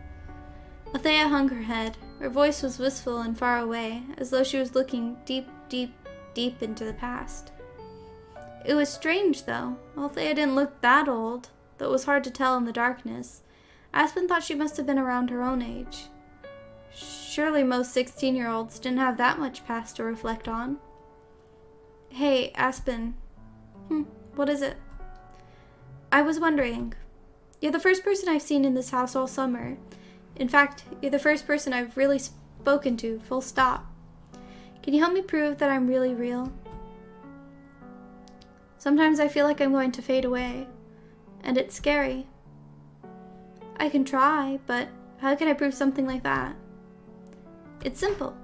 Althea hung her head. Her voice was wistful and far away, as though she was looking deep, deep, deep into the past. It was strange, though. Althea didn't look that old, though it was hard to tell in the darkness. Aspen thought she must have been around her own age. Surely most 16-year-olds didn't have that much past to reflect on. Hey, Aspen. What is it? I was wondering. You're the first person I've seen in this house all summer. In fact, you're the first person I've really spoken to, full stop. Can you help me prove that I'm really real? Sometimes I feel like I'm going to fade away, and it's scary. I can try, but how can I prove something like that? It's simple.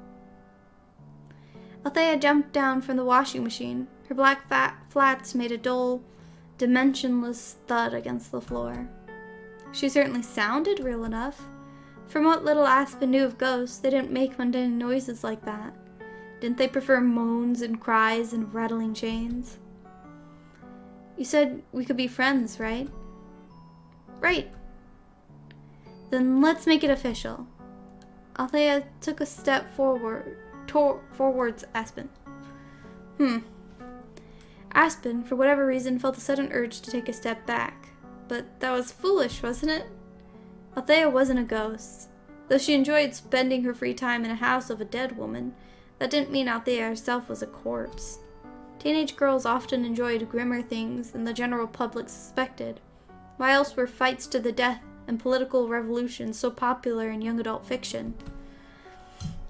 Althea jumped down from the washing machine. Her black flats made a dull, dimensionless thud against the floor. She certainly sounded real enough. From what little Aspen knew of ghosts, they didn't make mundane noises like that. Didn't they prefer moans and cries and rattling chains? You said we could be friends, right? Right. Then let's make it official. Althea took a step towards Aspen. Aspen, for whatever reason, felt a sudden urge to take a step back. But that was foolish, wasn't it? Althea wasn't a ghost. Though she enjoyed spending her free time in a house of a dead woman, that didn't mean Althea herself was a corpse. Teenage girls often enjoyed grimmer things than the general public suspected. Why else were fights to the death and political revolutions so popular in young adult fiction?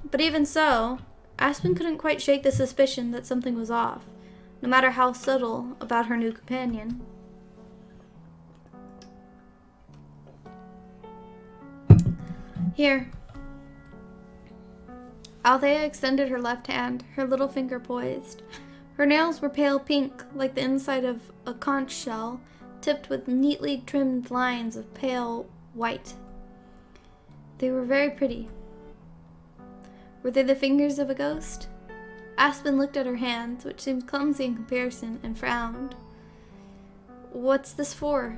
But even so, Aspen couldn't quite shake the suspicion that something was off, no matter how subtle, about her new companion. Here. Althea extended her left hand, her little finger poised. Her nails were pale pink, like the inside of a conch shell, tipped with neatly trimmed lines of pale white. They were very pretty. Were they the fingers of a ghost? Aspen looked at her hands, which seemed clumsy in comparison, and frowned. What's this for?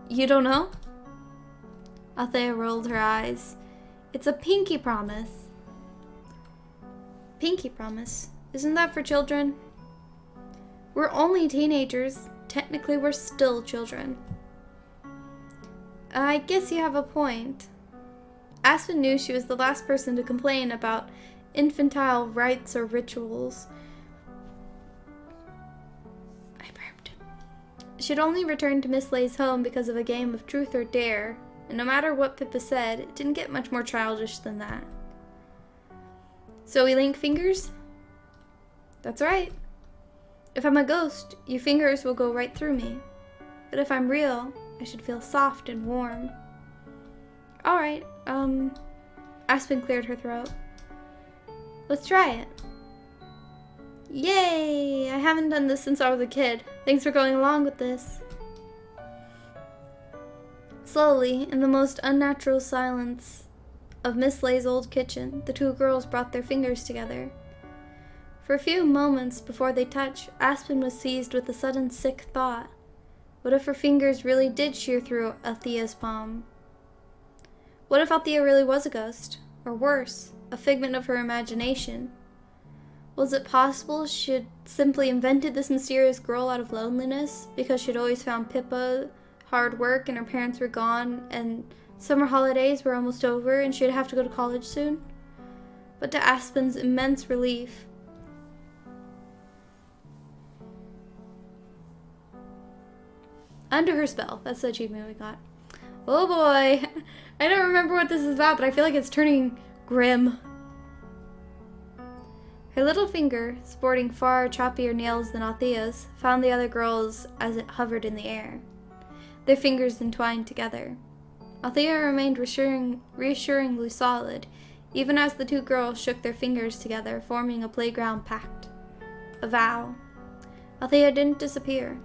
You don't know? Althea rolled her eyes. It's a pinky promise. Pinky promise? Isn't that for children? We're only teenagers. Technically, we're still children. I guess you have a point. Aspen knew she was the last person to complain about infantile rites or rituals. I burped. She'd only returned to Miss Leigh's home because of a game of truth or dare, and no matter what Pippa said, it didn't get much more childish than that. So we link fingers? That's right. If I'm a ghost, your fingers will go right through me. But if I'm real, I should feel soft and warm. All right, Aspen cleared her throat. Let's try it. Yay! I haven't done this since I was a kid. Thanks for going along with this. Slowly, in the most unnatural silence of Miss Leigh's old kitchen, the two girls brought their fingers together. For a few moments before they touched, Aspen was seized with a sudden sick thought. What if her fingers really did shear through Althea's palm? What if Althea really was a ghost? Or worse, a figment of her imagination? Was it possible she had simply invented this mysterious girl out of loneliness because she'd always found Pippa hard work and her parents were gone and summer holidays were almost over and she'd have to go to college soon? But to Aspen's immense relief, under her spell. That's the achievement we got. Oh boy. I don't remember what this is about, but I feel like it's turning grim. Her little finger, sporting far choppier nails than Althea's, found the other girl's as it hovered in the air. Their fingers entwined together. Althea remained reassuringly solid, even as the two girls shook their fingers together, forming a playground pact. A vow. Althea didn't disappear.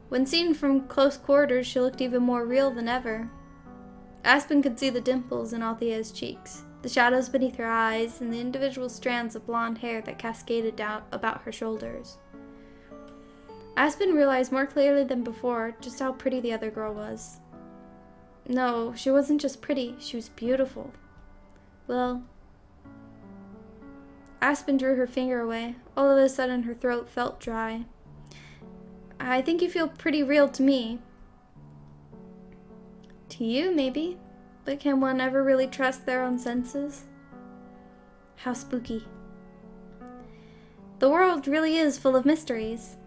When seen from close quarters, she looked even more real than ever. Aspen could see the dimples in Althea's cheeks, the shadows beneath her eyes, and the individual strands of blonde hair that cascaded down about her shoulders. Aspen realized more clearly than before just how pretty the other girl was. No, she wasn't just pretty, she was beautiful. Well, Aspen drew her finger away. All of a sudden, her throat felt dry. I think you feel pretty real to me. To you, maybe. But can one ever really trust their own senses? How spooky. The world really is full of mysteries.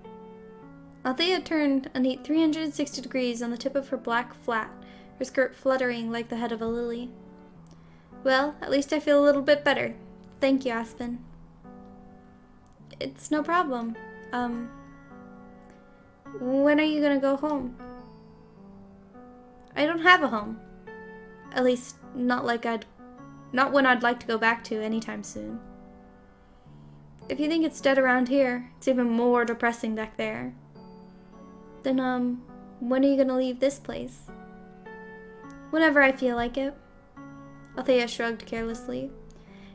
Althea turned a neat 360 degrees on the tip of her black flat, her skirt fluttering like the head of a lily. Well, at least I feel a little bit better. Thank you, Aspen. It's no problem. When are you gonna go home? I don't have a home. At least, not one I'd like to go back to anytime soon. If you think it's dead around here, it's even more depressing back there. Then, when are you gonna leave this place? Whenever I feel like it. Althea shrugged carelessly.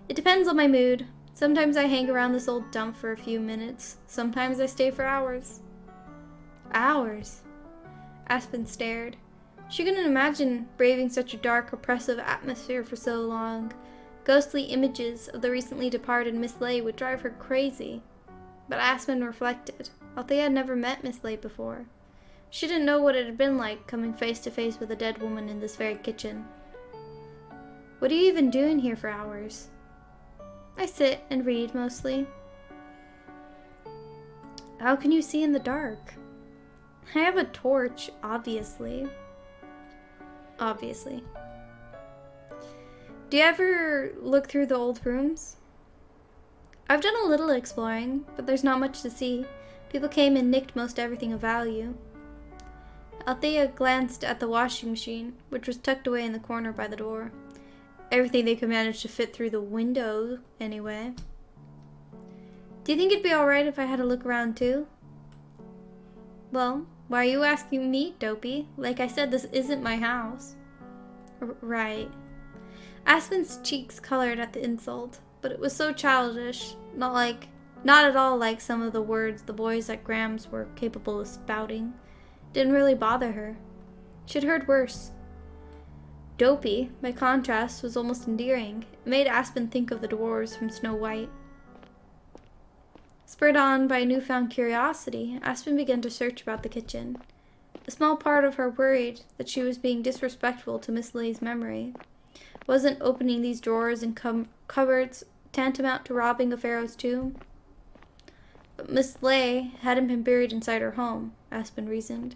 It depends on my mood. Sometimes I hang around this old dump for a few minutes. Sometimes I stay for hours. Hours? Aspen stared. She couldn't imagine braving such a dark, oppressive atmosphere for so long. Ghostly images of the recently departed Miss Leigh would drive her crazy. But Aspen reflected. Althea had never met Miss Leigh before. She didn't know what it had been like coming face to face with a dead woman in this very kitchen. What are you even doing here for hours? I sit and read, mostly. How can you see in the dark? I have a torch, obviously. Obviously. Do you ever look through the old rooms? I've done a little exploring, but there's not much to see. People came and nicked most everything of value. Althea glanced at the washing machine, which was tucked away in the corner by the door. Everything they could manage to fit through the window, anyway. Do you think it'd be alright if I had a look around too? Well, why are you asking me, Dopey? Like I said, this isn't my house. Right. Aspen's cheeks colored at the insult, but it was so childish, not at all like some of the words the boys at Graham's were capable of spouting. Didn't really bother her. She'd heard worse. Dopey, by contrast, was almost endearing. It made Aspen think of the dwarves from Snow White. Spurred on by newfound curiosity, Aspen began to search about the kitchen. A small part of her worried that she was being disrespectful to Miss Leigh's memory. Wasn't opening these drawers and cupboards tantamount to robbing a pharaoh's tomb? But Miss Leigh hadn't been buried inside her home, Aspen reasoned.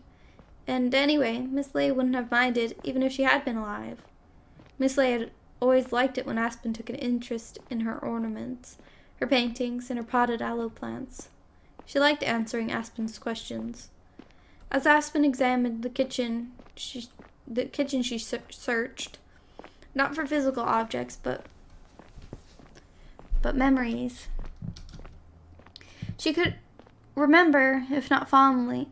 And anyway, Miss Leigh wouldn't have minded even if she had been alive. Miss Leigh had always liked it when Aspen took an interest in her ornaments, her paintings, and her potted aloe plants. She liked answering Aspen's questions. As Aspen examined the kitchen she searched, not for physical objects, but memories. She could remember, if not fondly,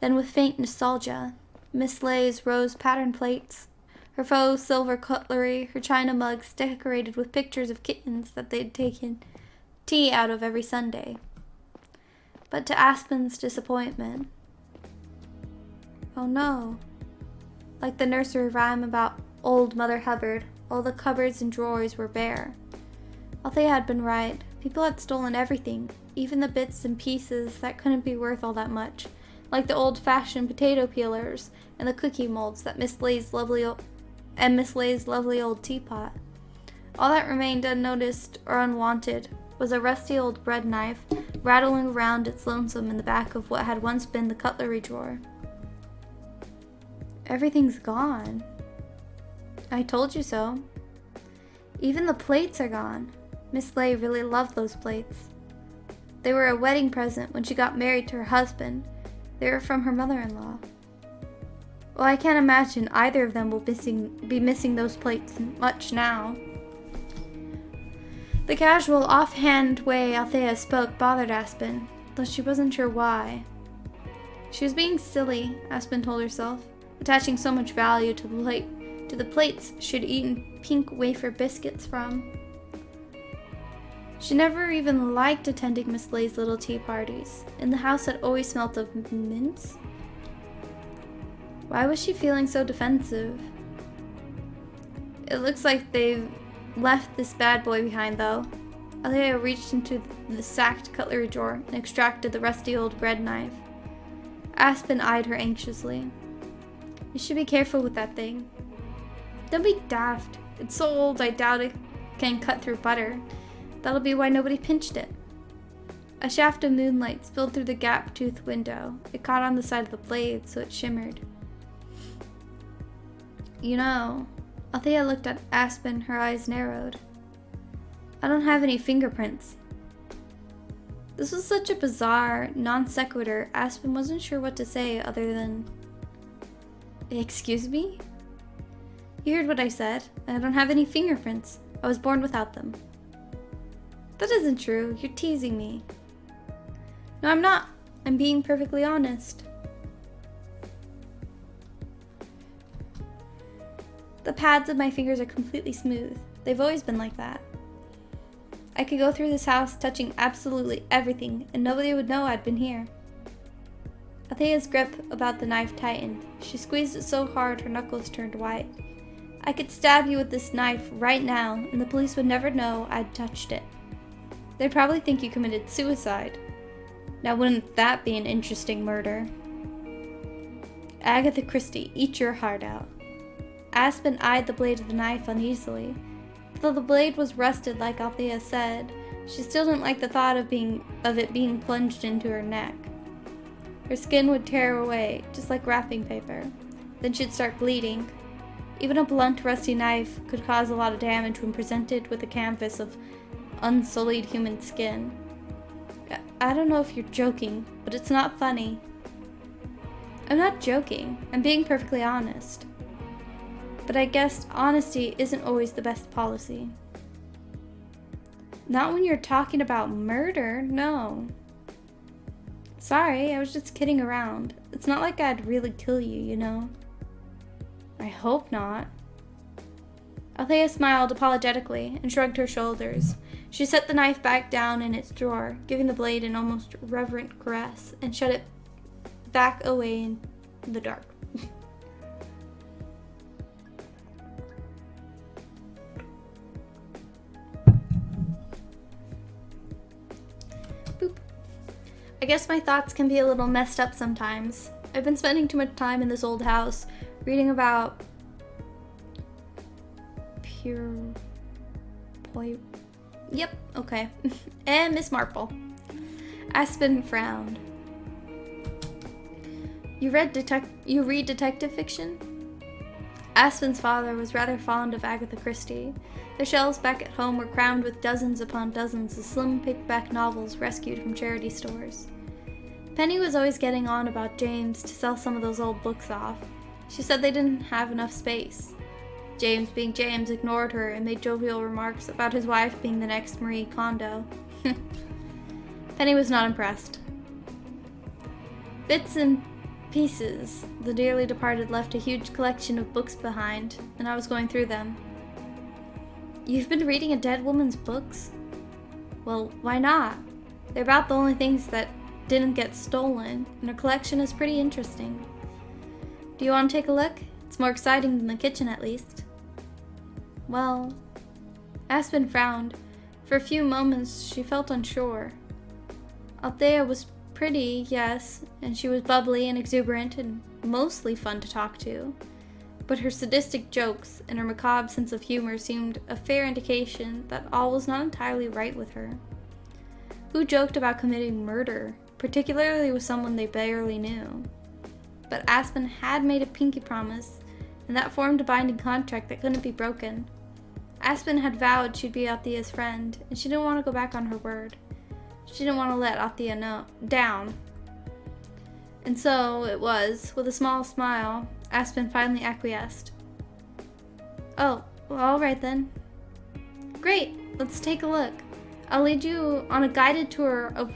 then with faint nostalgia, Miss Leigh's rose-patterned plates, her faux silver cutlery, her china mugs decorated with pictures of kittens that they'd taken tea out of every Sunday. But to Aspen's disappointment, oh no, like the nursery rhyme about old Mother Hubbard, all the cupboards and drawers were bare. Althea had been right. People had stolen everything, even the bits and pieces that couldn't be worth all that much, like the old-fashioned potato peelers and the cookie molds that Miss Leigh's lovely old teapot. All that remained unnoticed or unwanted was a rusty old bread knife rattling around its lonesome in the back of what had once been the cutlery drawer. Everything's gone. I told you so. Even the plates are gone. Miss Leigh really loved those plates. They were a wedding present when she got married to her husband. They were from her mother-in-law. Well, I can't imagine either of them will be missing those plates much now. The casual, offhand way Althea spoke bothered Aspen, though she wasn't sure why. She was being silly, Aspen told herself, attaching so much value to the plates she'd eaten pink wafer biscuits from. She never even liked attending Miss Leigh's little tea parties, and the house had always smelt of mints. Why was she feeling so defensive? It looks like they've left this bad boy behind, though. Althea reached into the sacked cutlery drawer and extracted the rusty old bread knife. Aspen eyed her anxiously. You should be careful with that thing. Don't be daft. It's so old I doubt it can cut through butter. That'll be why nobody pinched it. A shaft of moonlight spilled through the gap-toothed window. It caught on the side of the blade, so it shimmered. You know, Althea looked at Aspen, her eyes narrowed. I don't have any fingerprints. This was such a bizarre, non sequitur, Aspen wasn't sure what to say other than, excuse me? You heard what I said. I don't have any fingerprints. I was born without them. That isn't true. You're teasing me. No, I'm not. I'm being perfectly honest. The pads of my fingers are completely smooth. They've always been like that. I could go through this house touching absolutely everything, and nobody would know I'd been here. Althea's grip about the knife tightened. She squeezed it so hard her knuckles turned white. I could stab you with this knife right now, and the police would never know I'd touched it. They'd probably think you committed suicide. Now wouldn't that be an interesting murder? Agatha Christie, eat your heart out. Aspen eyed the blade of the knife uneasily. Though the blade was rusted like Althea said, she still didn't like the thought of it being plunged into her neck. Her skin would tear away, just like wrapping paper. Then she'd start bleeding. Even a blunt, rusty knife could cause a lot of damage when presented with a canvas of unsullied human skin. I don't know if you're joking, but it's not funny. I'm not joking. I'm being perfectly honest. But I guess honesty isn't always the best policy. Not when you're talking about murder, no. Sorry, I was just kidding around. It's not like I'd really kill you, you know? I hope not. Althea smiled apologetically and shrugged her shoulders. She set the knife back down in its drawer, giving the blade an almost reverent caress, and shut it back away in the dark. Boop. I guess my thoughts can be a little messed up sometimes. I've been spending too much time in this old house, reading about Yep, okay. And Miss Marple. Aspen frowned. You read detective fiction? Aspen's father was rather fond of Agatha Christie. The shelves back at home were crammed with dozens upon dozens of slim paperback novels rescued from charity stores. Penny was always getting on about James to sell some of those old books off. She said they didn't have enough space. James, being James, ignored her and made jovial remarks about his wife being the next Marie Kondo. Penny was not impressed. Bits and pieces. The dearly departed left a huge collection of books behind, and I was going through them. You've been reading a dead woman's books? Well, why not? They're about the only things that didn't get stolen, and her collection is pretty interesting. Do you want to take a look? It's more exciting than the kitchen, at least. Well, Aspen frowned. For a few moments, she felt unsure. Althea was pretty, yes, and she was bubbly and exuberant and mostly fun to talk to. But her sadistic jokes and her macabre sense of humor seemed a fair indication that all was not entirely right with her. Who joked about committing murder, particularly with someone they barely knew? But Aspen had made a pinky promise, and that formed a binding contract that couldn't be broken. Aspen had vowed she'd be Althea's friend, and she didn't want to go back on her word. She didn't want to let Althea down. And so it was, with a small smile, Aspen finally acquiesced. Oh, well, all right then. Great, let's take a look. I'll lead you on a guided tour of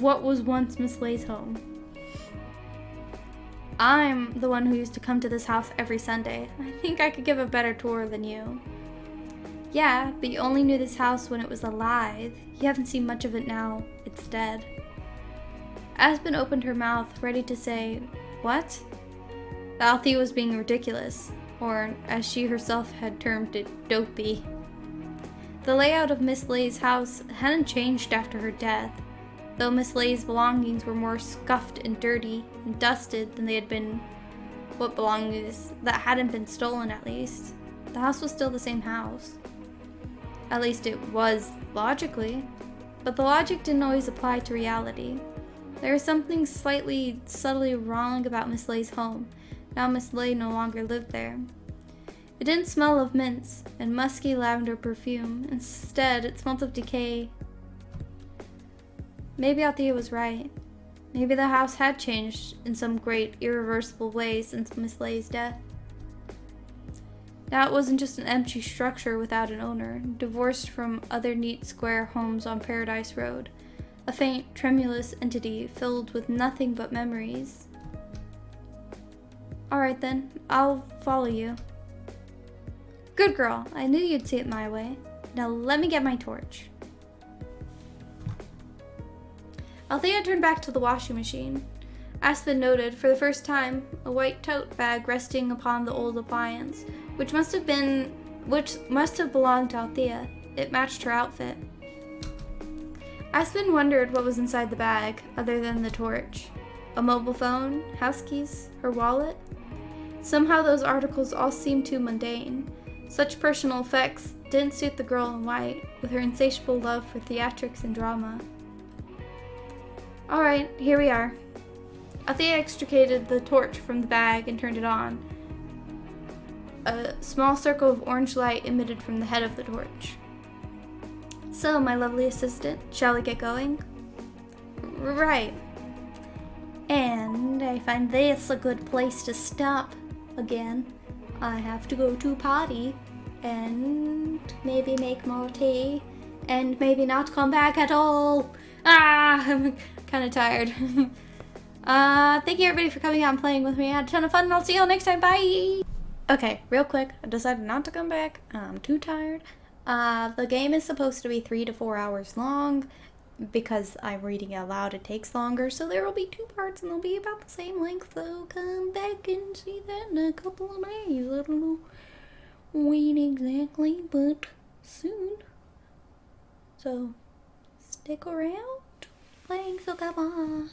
what was once Miss Leigh's home. I'm the one who used to come to this house every Sunday. I think I could give a better tour than you. Yeah, but you only knew this house when it was alive. You haven't seen much of it now. It's dead. Aspen opened her mouth, ready to say, what? Althea was being ridiculous, or as she herself had termed it, dopey. The layout of Miss Leigh's house hadn't changed after her death, though Miss Leigh's belongings were more scuffed and dirty and dusted than they had been what belongings that hadn't been stolen, at least. The house was still the same house. At least it was, logically. But the logic didn't always apply to reality. There was something subtly wrong about Miss Leigh's home. Now Miss Leigh no longer lived there. It didn't smell of mints and musky lavender perfume. Instead, it smelled of decay. Maybe Althea was right. Maybe the house had changed in some great, irreversible way since Miss Leigh's death. Now it wasn't just an empty structure without an owner, divorced from other neat square homes on Paradise Road. A faint, tremulous entity filled with nothing but memories. Alright then, I'll follow you. Good girl, I knew you'd see it my way. Now let me get my torch. Althea turned back to the washing machine. Aspen noted, for the first time, a white tote bag resting upon the old appliance, which must have belonged to Althea. It matched her outfit. Aspen wondered what was inside the bag, other than the torch. A mobile phone, house keys, her wallet. Somehow those articles all seemed too mundane. Such personal effects didn't suit the girl in white, with her insatiable love for theatrics and drama. Alright, here we are. Althea extricated the torch from the bag and turned it on. A small circle of orange light emitted from the head of the torch. So, my lovely assistant, shall we get going? Right. And I find this a good place to stop again. I have to go to potty and maybe make more tea and maybe not come back at all. I'm kind of tired. Thank you everybody for coming out and playing with me. I had a ton of fun and I'll see you all next time. Bye! Okay, real quick, I decided not to come back. I'm too tired. The game is supposed to be 3 to 4 hours long. Because I'm reading out loud, it takes longer, so there will be 2 parts and they'll be about the same length, so come back and see that in a couple of days. I don't know when exactly, but soon. So, stick around. Thanks, so come on.